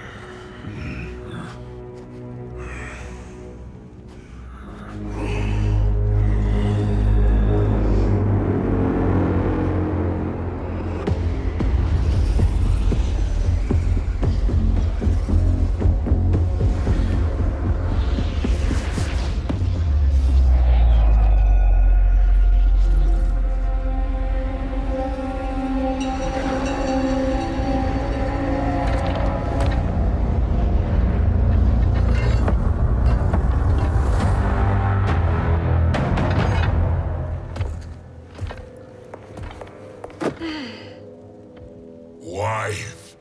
Wife,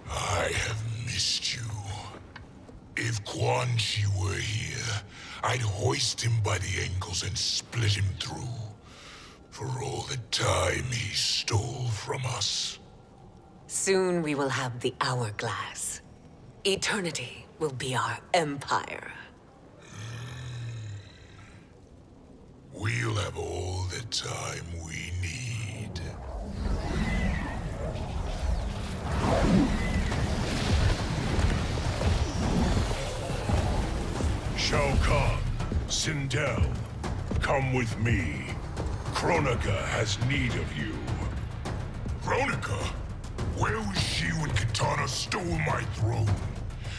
I have missed you. If Quan Chi were here, I'd hoist him by the ankles and split him through. For all the time he stole from us. Soon we will have the hourglass. Eternity will be our empire. We'll have all the time we need. Shao Kahn, Sindel, come with me. Kronika has need of you. Kronika? Where was she when Kitana stole my throne?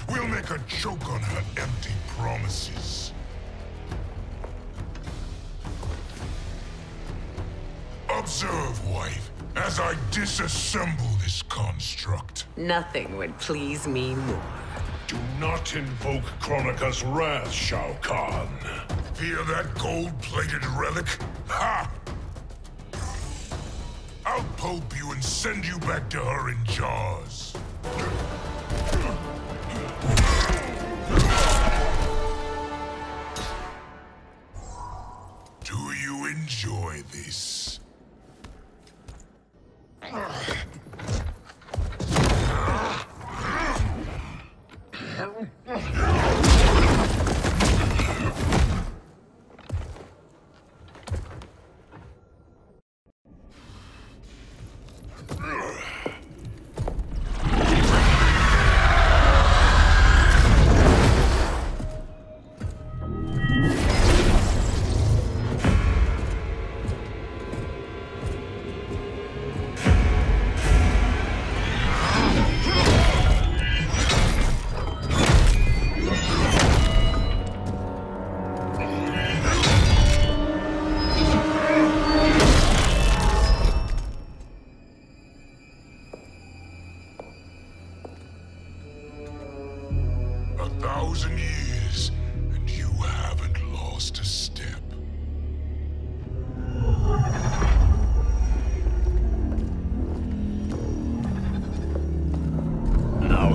We'll make her choke on her empty promises. Observe, wife. as I disassemble this construct. Nothing would please me more. Do not invoke Kronika's wrath, Shao Kahn. Fear that gold-plated relic? Ha! I'll pulp you and send you back to her in jars. Do you enjoy this?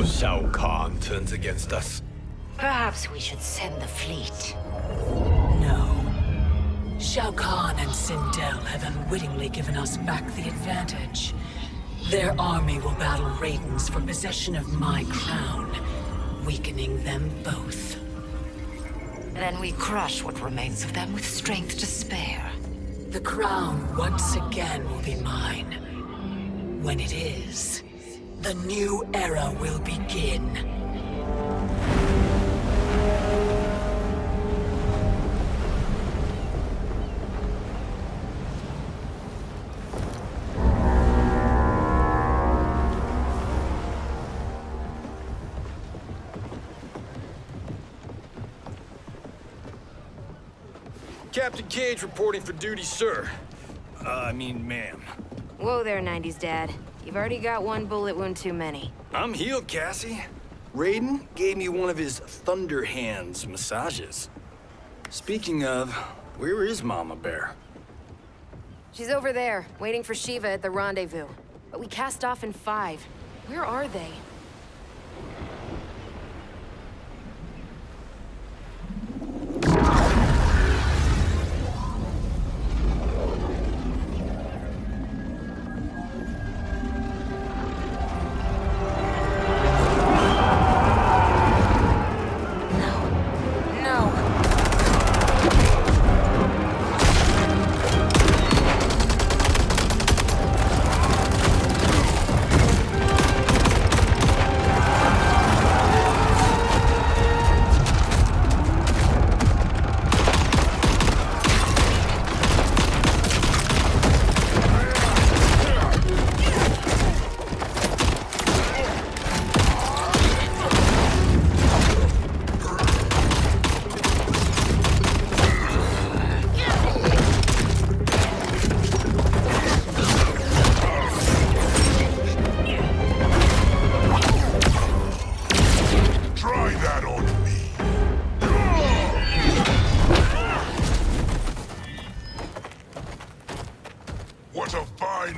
Shao Kahn turns against us. Perhaps we should send the fleet. No. Shao Kahn and Sindel have unwittingly given us back the advantage. Their army will battle Raidens for possession of my crown, weakening them both. Then we crush what remains of them with strength to spare. The crown once again will be mine. When it is, the new era will begin. Captain Cage reporting for duty, sir. Ma'am. Whoa there, 90s dad. You've already got one bullet wound too many. I'm healed, Cassie. Raiden gave me one of his Thunder Hands massages. Speaking of, where is Mama Bear? She's over there, waiting for Sheeva at the rendezvous. But we cast off in 5. Where are they?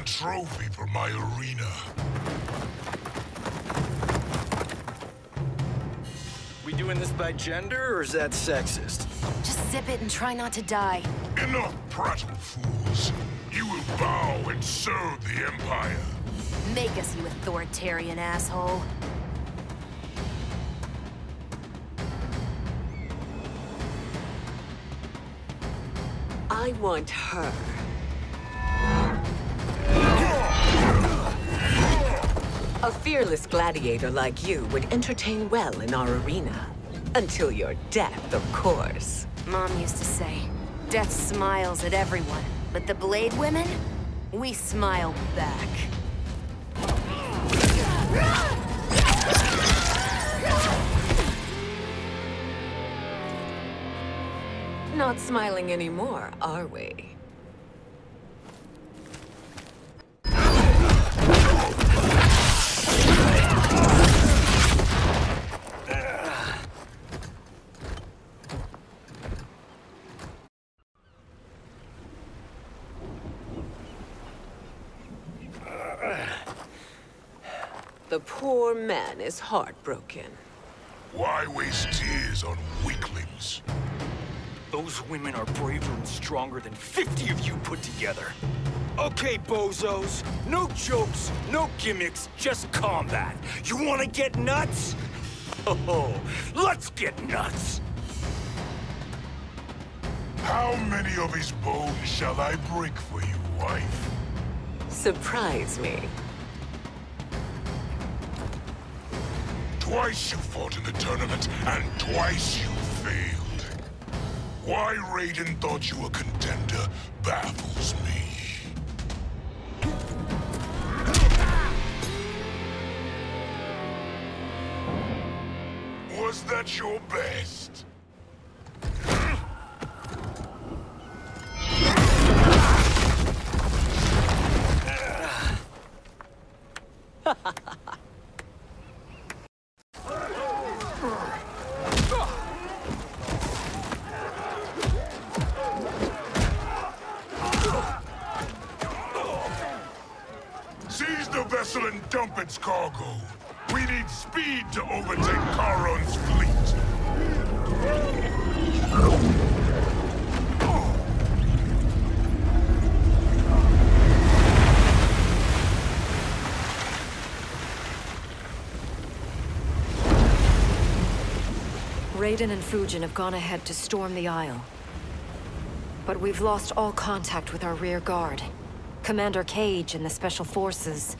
Trophy for my arena. We doing this by gender, or is that sexist? Just zip it and try not to die. Enough prattle, fools. You will bow and serve the Empire. Make us, you authoritarian asshole. I want her. A fearless gladiator like you would entertain well in our arena. Until your death, of course. Mom used to say, death smiles at everyone, but the Blade women, we smile back. Not smiling anymore, are we? The poor man is heartbroken. Why waste tears on weaklings? Those women are braver and stronger than 50 of you put together. Okay, bozos. No jokes, no gimmicks, just combat. You wanna get nuts? Oh, let's get nuts! How many of his bones shall I break for you, wife? Surprise me. Twice you fought in the tournament, and twice you failed. Why Raiden thought you a contender baffles me. Was that your best? Seize the vessel and dump its cargo. We need speed to overtake Charon's fleet. Raiden and Fujin have gone ahead to storm the Isle. But we've lost all contact with our rear guard. Commander Cage and the Special Forces,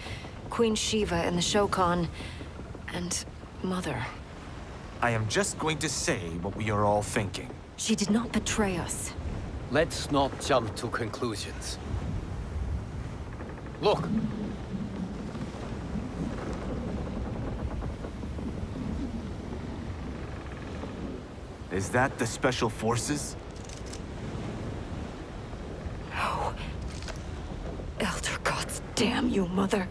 Queen Sheeva and the Shokan, and Mother. I am just going to say what we are all thinking. She did not betray us. Let's not jump to conclusions. Look! Is that the Special Forces? No. Elder gods damn you, Mother.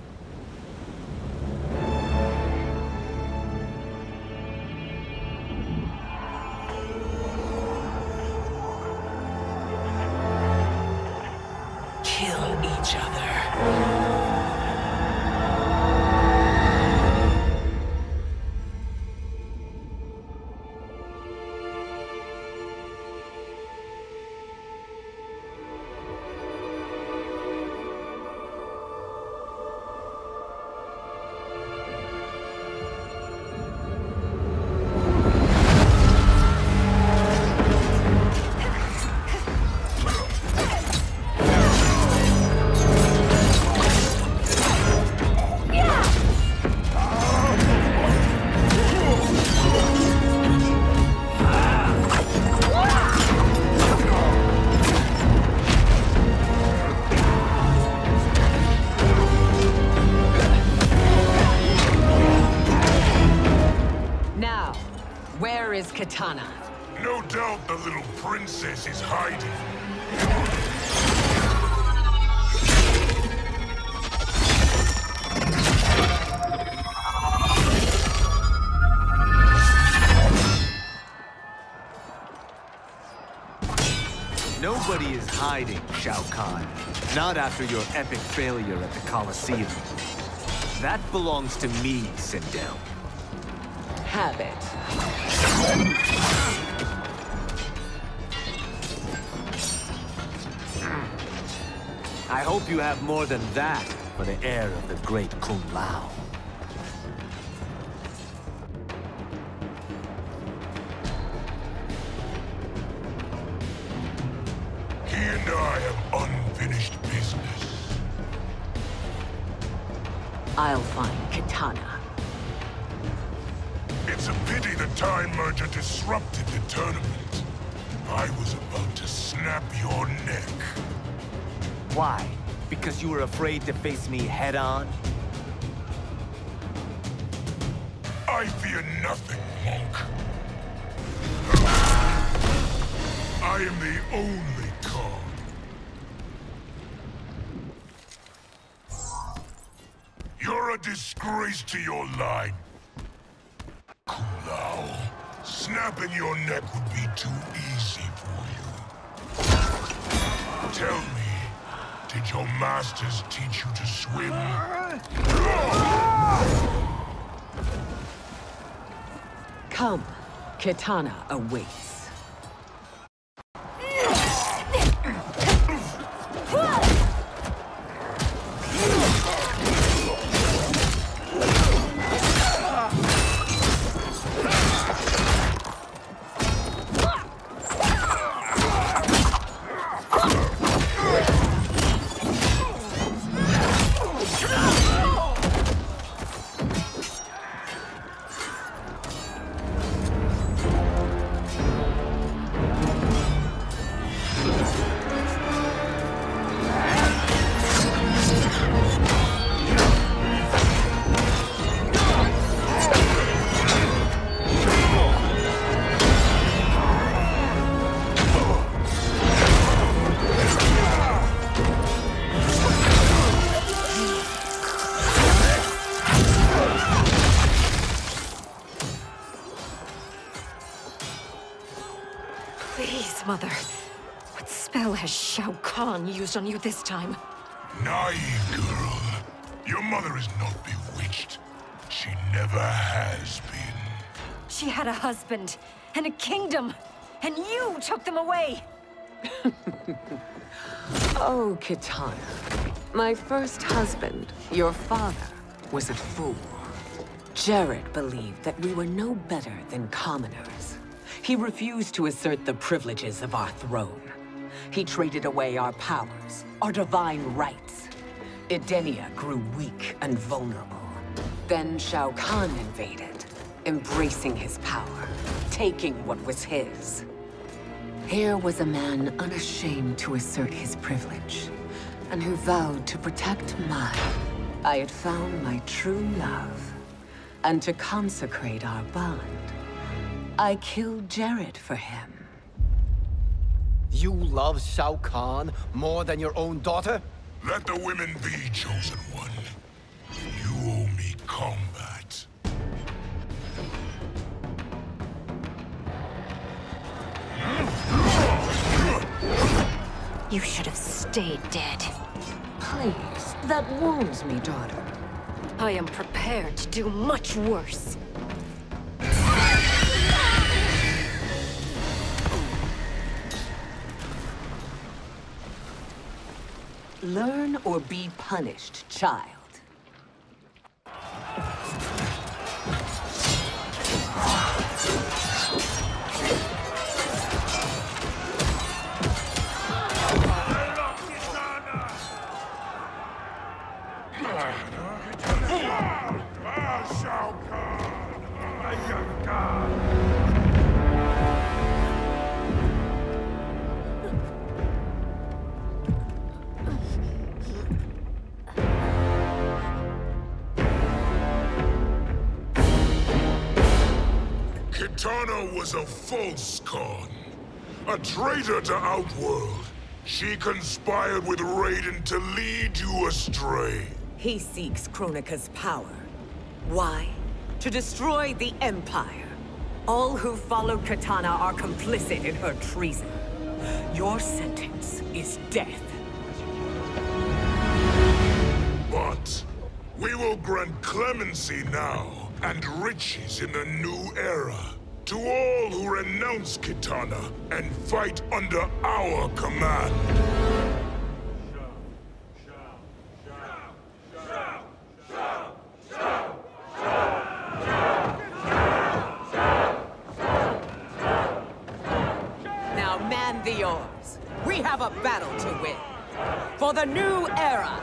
Kill each other. Katana. No doubt the little princess is hiding. Nobody is hiding, Shao Kahn. Not after your epic failure at the Colosseum. That belongs to me, Sindel. Have it. I hope you have more than that for the heir of the great Kung Lao. He and I have unfinished business. I'll find Katana. It's a pity the Time Merger disrupted the tournament. I was about to snap your neck. Why? Because you were afraid to face me head-on? I fear nothing, monk. I am the only Kahn. You're a disgrace to your line. Kung Lao, snapping your neck would be too easy for you. Tell me, did your masters teach you to swim? Come, Kitana awaits. Please, Mother. What spell has Shao Kahn used on you this time? Naive girl. Your mother is not bewitched. She never has been. She had a husband and a kingdom, and you took them away! Oh, Kitana. My first husband, your father, was a fool. Jared believed that we were no better than commoners. He refused to assert the privileges of our throne. He traded away our powers, our divine rights. Edenia grew weak and vulnerable. Then Shao Kahn invaded, embracing his power, taking what was his. Here was a man unashamed to assert his privilege, and who vowed to protect mine. I had found my true love, and to consecrate our bond, I killed Jared for him. You love Shao Kahn more than your own daughter? Let the women be, Chosen One. You owe me combat. You should have stayed dead. Please, that wounds me, daughter. I am prepared to do much worse. Learn or be punished, child. Kitana was a false Kahn, a traitor to Outworld. She conspired with Raiden to lead you astray. He seeks Kronika's power. Why? To destroy the Empire. All who follow Kitana are complicit in her treason. Your sentence is death. But we will grant clemency now and riches in the new era to all who renounce Kitana and fight under our command. Now man the oars. We have a battle to win. For the new era.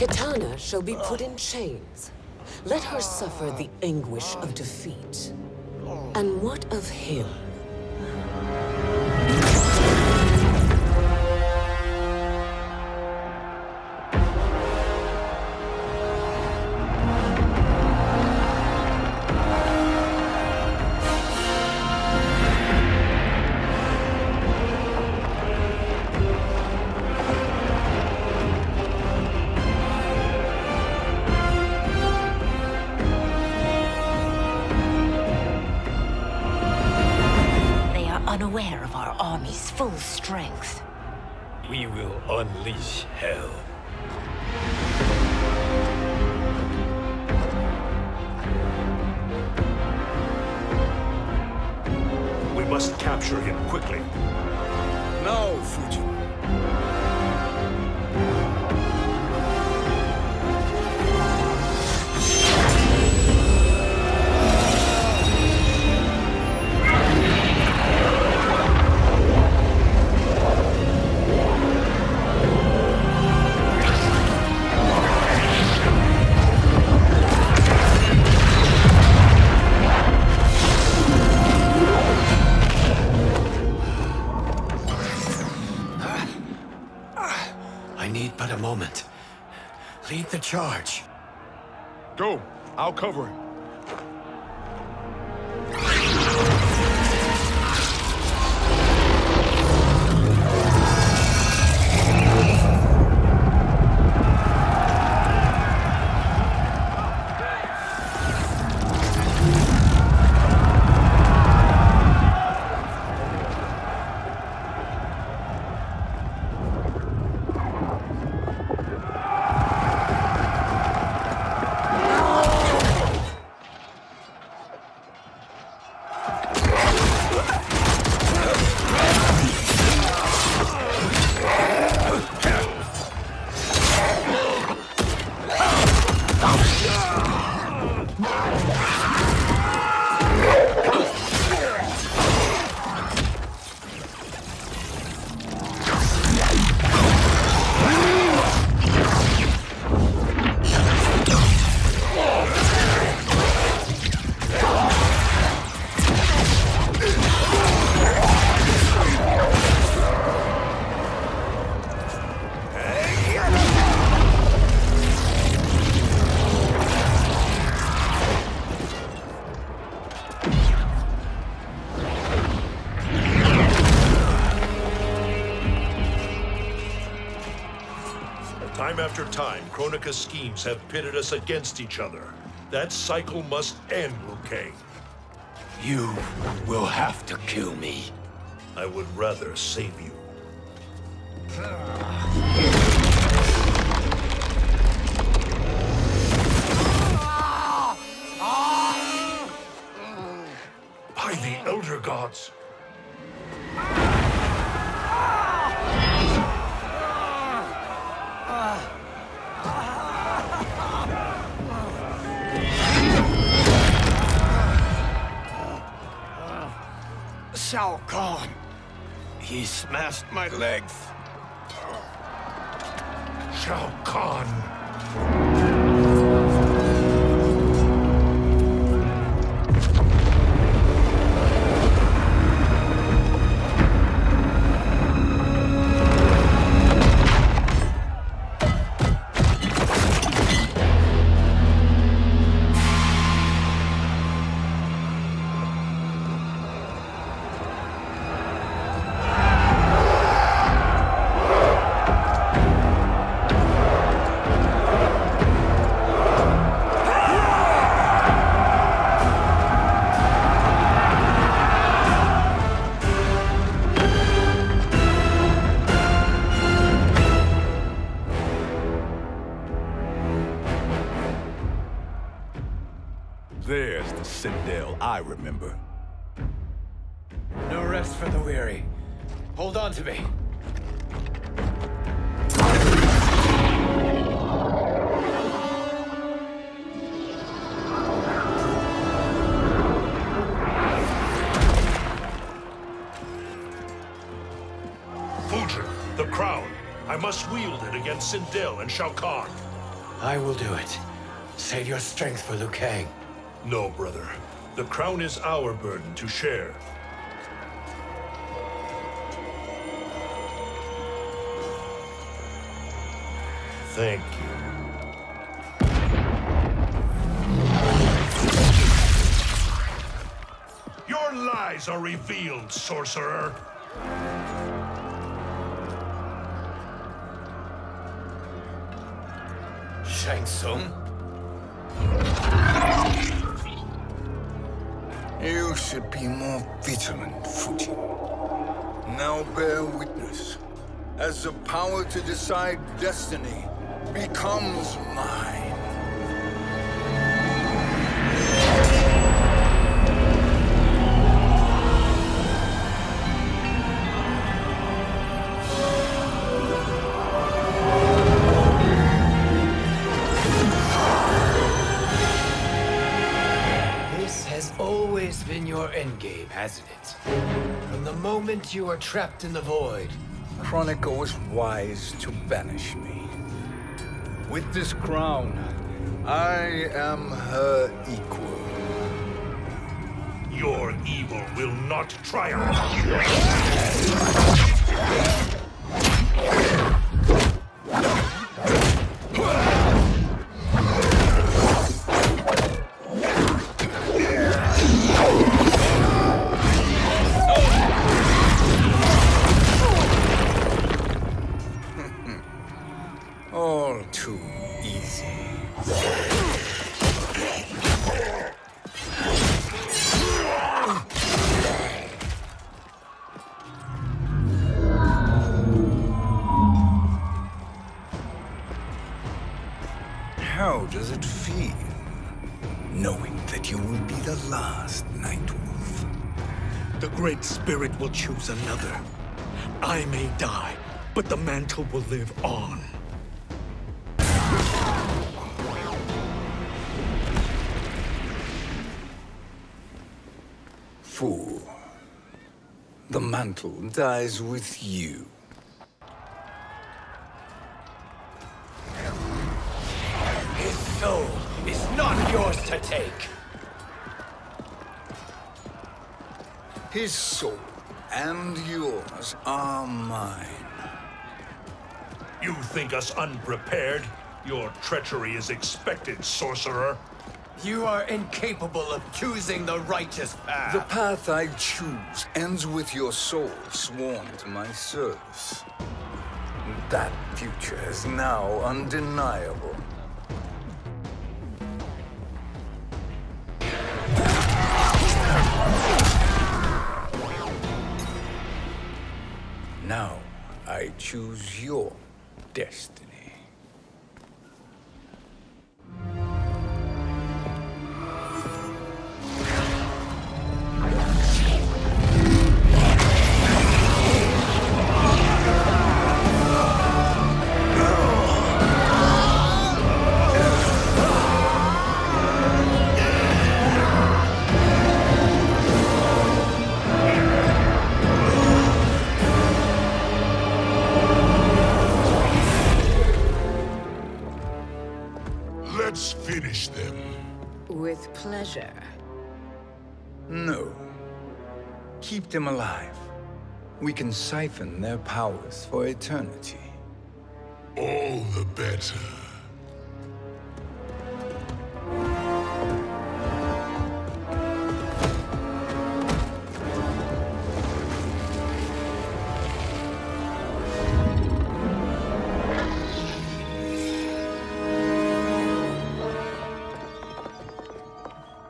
Kitana shall be put in chains. Let her suffer the anguish of defeat. And what of him? from his full strength. We will unleash hell. We must capture him quickly. No, Fujin. But a moment. Lead the charge. Go. I'll cover him. Time after time, Kronika's schemes have pitted us against each other. That cycle must end, Liu Kang. You will have to kill me. I would rather save you. By the Elder Gods! Shao Kahn. He smashed my legs. Shao Kahn. There's the Sindel I remember. No rest for the weary. Hold on to me. Fujin, the crown. I must wield it against Sindel and Shao Kahn. I will do it. Save your strength for Liu Kang. No, brother. The crown is our burden to share. Thank you. Your lies are revealed, sorcerer. Shang Tsung? You should be more vigilant, Fujin. Now bear witness, as the power to decide destiny becomes mine. This has always been your endgame, hasn't it? From the moment you were trapped in the void. Kronika was wise to banish me. With this crown, I am her equal. Your evil will not triumph. All too easy. How does it feel, knowing that you will be the last Nightwolf? The Great Spirit will choose another. I may die, but the mantle will live on. Fool. The mantle dies with you. His soul is not yours to take. His soul and yours are mine. You think us unprepared? Your treachery is expected, sorcerer. You are incapable of choosing the righteous path. The path I choose ends with your soul sworn to my service. That future is now undeniable. Now, I choose your destiny. Let's finish them. With pleasure. No. Keep them alive. We can siphon their powers for eternity. All the better.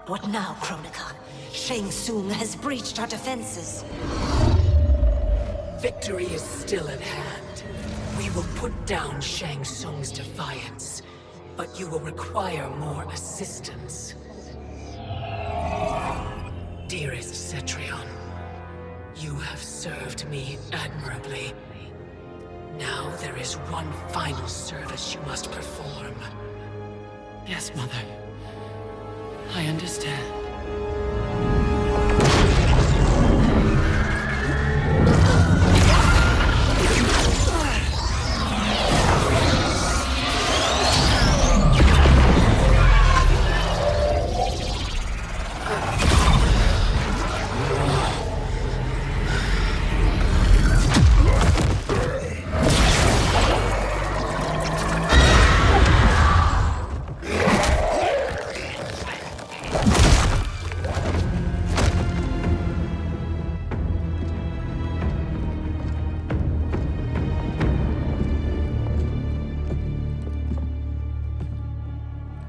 What now, Kronika? Shang Tsung has breached our defenses. Victory is still at hand. We will put down Shang Tsung's defiance, but you will require more assistance. Dearest Cetrion, you have served me admirably. Now there is one final service you must perform. Yes, Mother. I understand.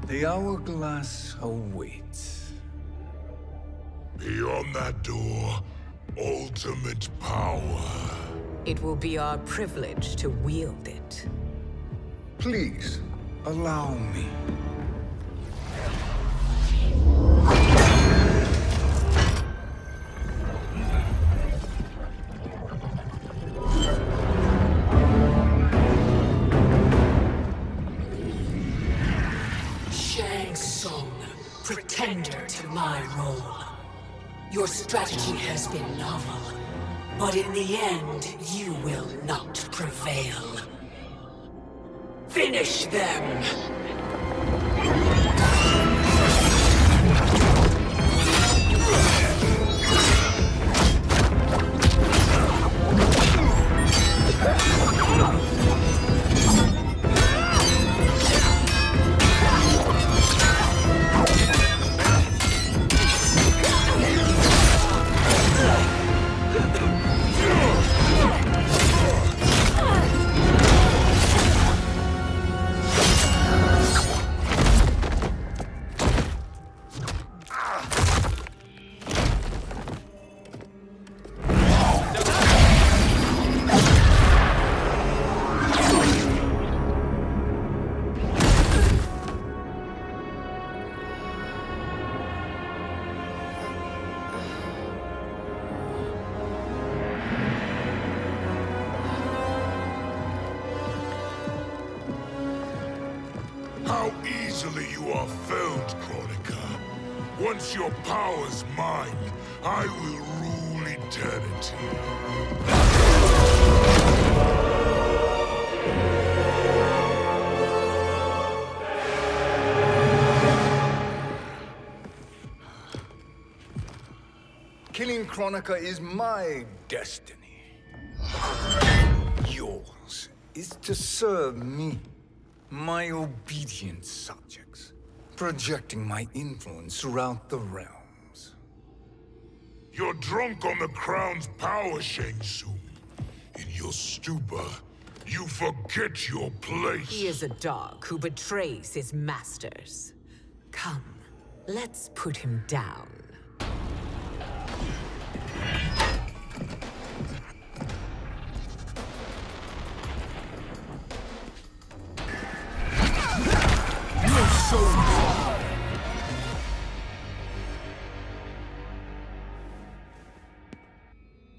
The hourglass awaits. Beyond that door, ultimate power. It will be our privilege to wield it. Please, allow me. Shang Tsung, pretender to my role. Your strategy has been novel, but in the end, you will not prevail. Finish them! How easily you are felled, Kronika. Once your power's mine, I will rule eternity. Killing Kronika is my destiny. Yours is to serve me, my obedient subjects, projecting my influence throughout the realms. You're drunk on the crown's power, Shang Tsung. In your stupor, you forget your place. He is a dog who betrays his masters. Come, let's put him down.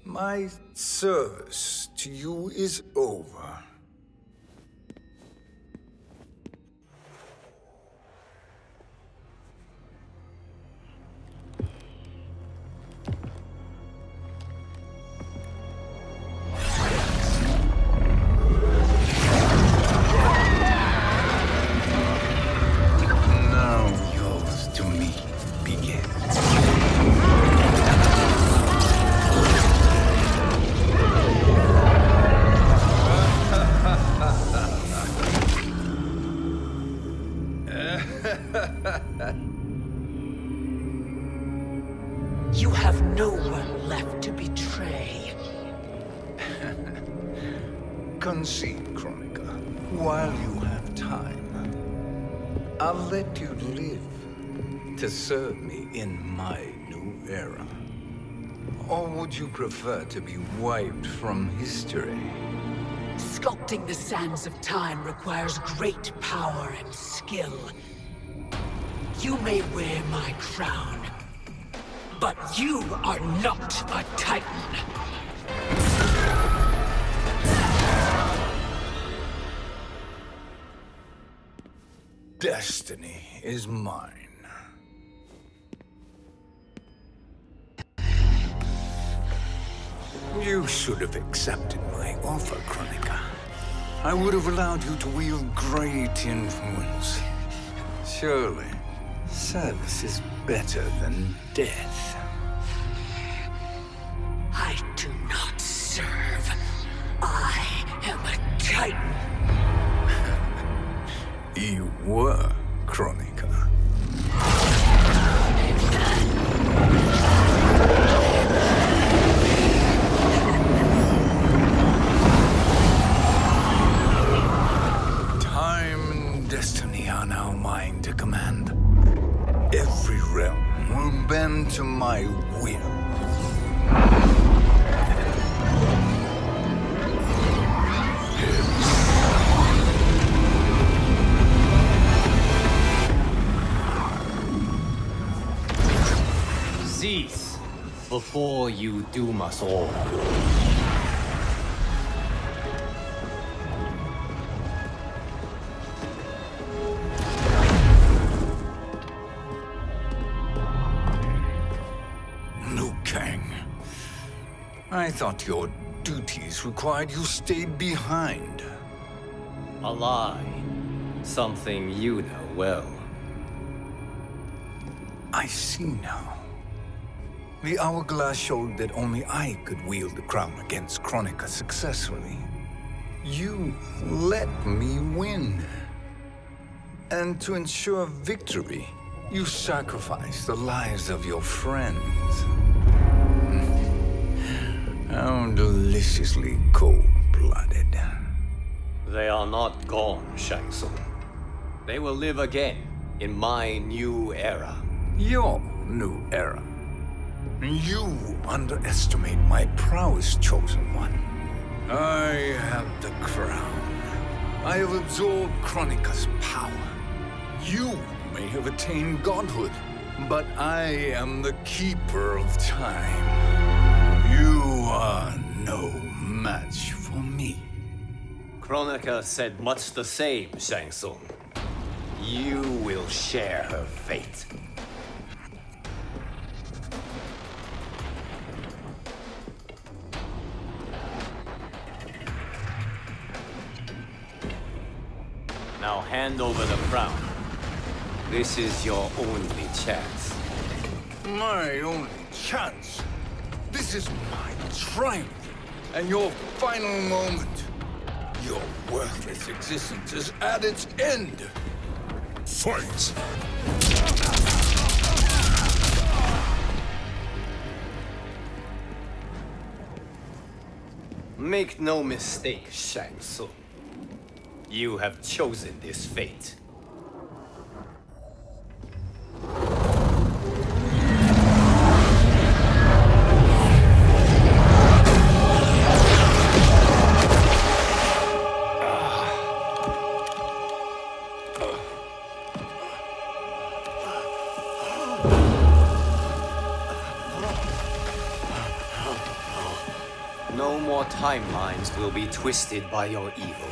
My service to you is over. Now yours to me begins. You have no one left to betray. Concede, Kronika, while you have time. I'll let you live to serve me in my new era. Or would you prefer to be wiped from history? Sculpting the sands of time requires great power and skill. You may wear my crown, but you are not a Titan. Destiny is mine. You should have accepted my offer, Kronika. I would have allowed you to wield great influence. Surely, service is better than death. I do not serve. I am a Titan. You were, Kronika. Time and destiny are now mine to command. Every realm will bend to my will. before you doom us all. Liu Kang. I thought your duties required you stayed behind. A lie. Something you know well. I see now. The hourglass showed that only I could wield the crown against Kronika successfully. You let me win. And to ensure victory, you sacrificed the lives of your friends. How deliciously cold-blooded. They are not gone, Shang Tsung. They will live again in my new era. Your new era. You underestimate my prowess, Chosen One. I have the crown. I have absorbed Kronika's power. You may have attained godhood, but I am the keeper of time. You are no match for me. Kronika said much the same, Shang Tsung. You will share her fate. Now hand over the crown. This is your only chance. My only chance? This is my triumph, and your final moment. Your worthless existence is at its end. Fight! Make no mistake, Shang Tsung. You have chosen this fate. No more timelines will be twisted by your evil.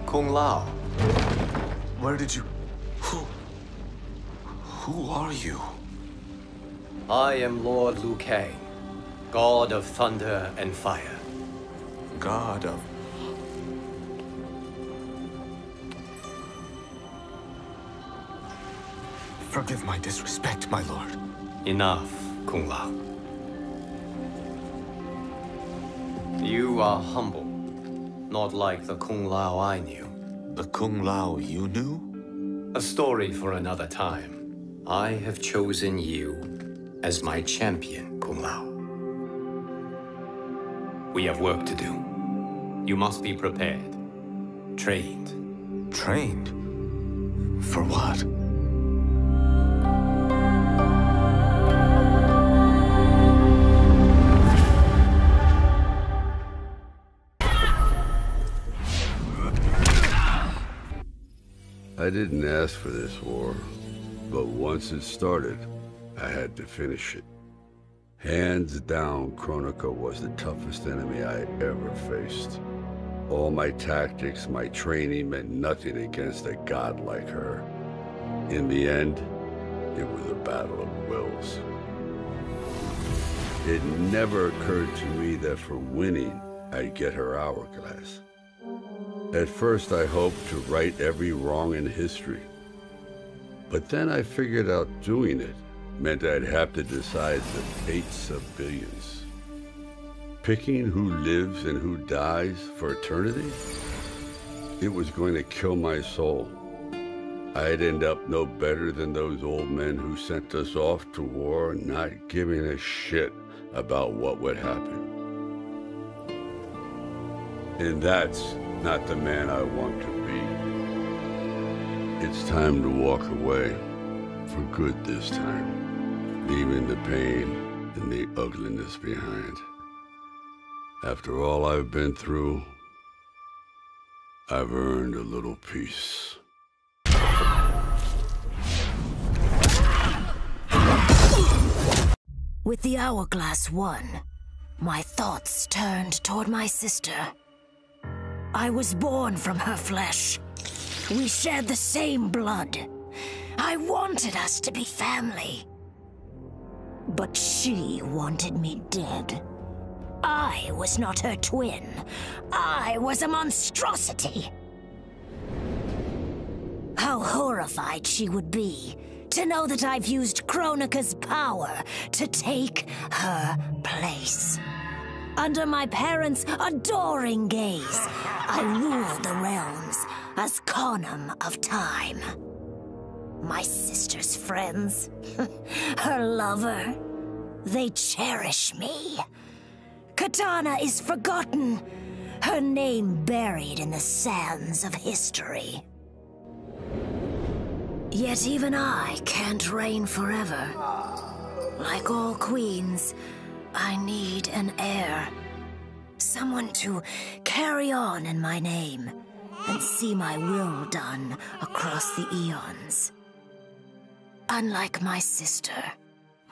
Kung Lao. Where did you... Who are you? I am Lord Liu Kang, God of Thunder and Fire. God of... Forgive my disrespect, my lord. Enough, Kung Lao. You are humble, not like the Kung Lao I knew. The Kung Lao you knew? A story for another time. I have chosen you as my champion, Kung Lao. We have work to do. You must be prepared. Trained. Trained? For what? I didn't ask for this war, but once it started, I had to finish it. Hands down, Kronika was the toughest enemy I ever faced. All my tactics, my training meant nothing against a god like her. In the end, it was a battle of wills. It never occurred to me that for winning, I'd get her hourglass. At first, I hoped to right every wrong in history. But then I figured out doing it meant I'd have to decide the fates of billions. Picking who lives and who dies for eternity? It was going to kill my soul. I'd end up no better than those old men who sent us off to war, not giving a shit about what would happen. And that's not the man I want to be. It's time to walk away, for good this time, leaving the pain and the ugliness behind. After all I've been through, I've earned a little peace. With the hourglass won, my thoughts turned toward my sister. I was born from her flesh. We shared the same blood. I wanted us to be family. But she wanted me dead. I was not her twin. I was a monstrosity. How horrified she would be to know that I've used Kronika's power to take her place. Under my parents' adoring gaze, I ruled the realms as Kahn of time. My sister's friends, her lover, they cherish me. Katana is forgotten, her name buried in the sands of history. Yet even I can't reign forever. Like all queens, I need an heir. Someone to carry on in my name and see my will done across the eons. Unlike my sister,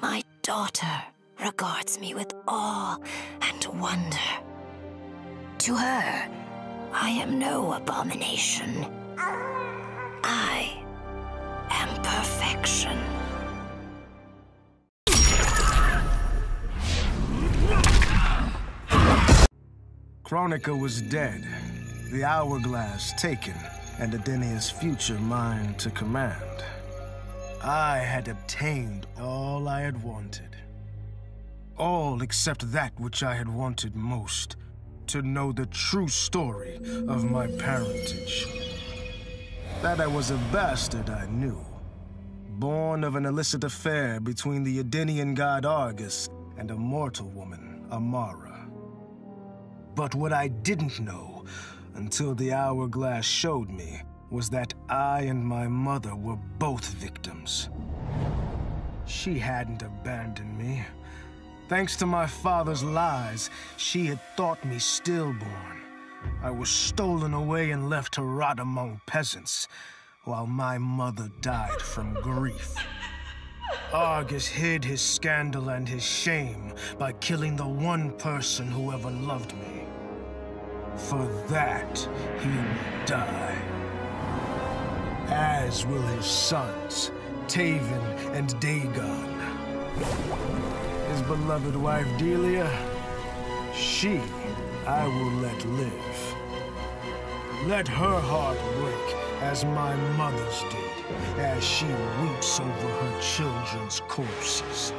my daughter regards me with awe and wonder. To her, I am no abomination. I am perfection. Kronika was dead, the hourglass taken, and Edenia's future mine to command. I had obtained all I had wanted. All except that which I had wanted most, to know the true story of my parentage. That I was a bastard I knew, born of an illicit affair between the Edenian god Argus and a mortal woman, Amara. But what I didn't know, until the hourglass showed me, was that I and my mother were both victims. She hadn't abandoned me. Thanks to my father's lies, she had thought me stillborn. I was stolen away and left to rot among peasants, while my mother died from grief. Argus hid his scandal and his shame by killing the one person who ever loved me. For that, he will die. As will his sons, Taven and Dagon. His beloved wife Delia, she I will let live. Let her heart break as my mother's did, as she weeps over her children's corpses.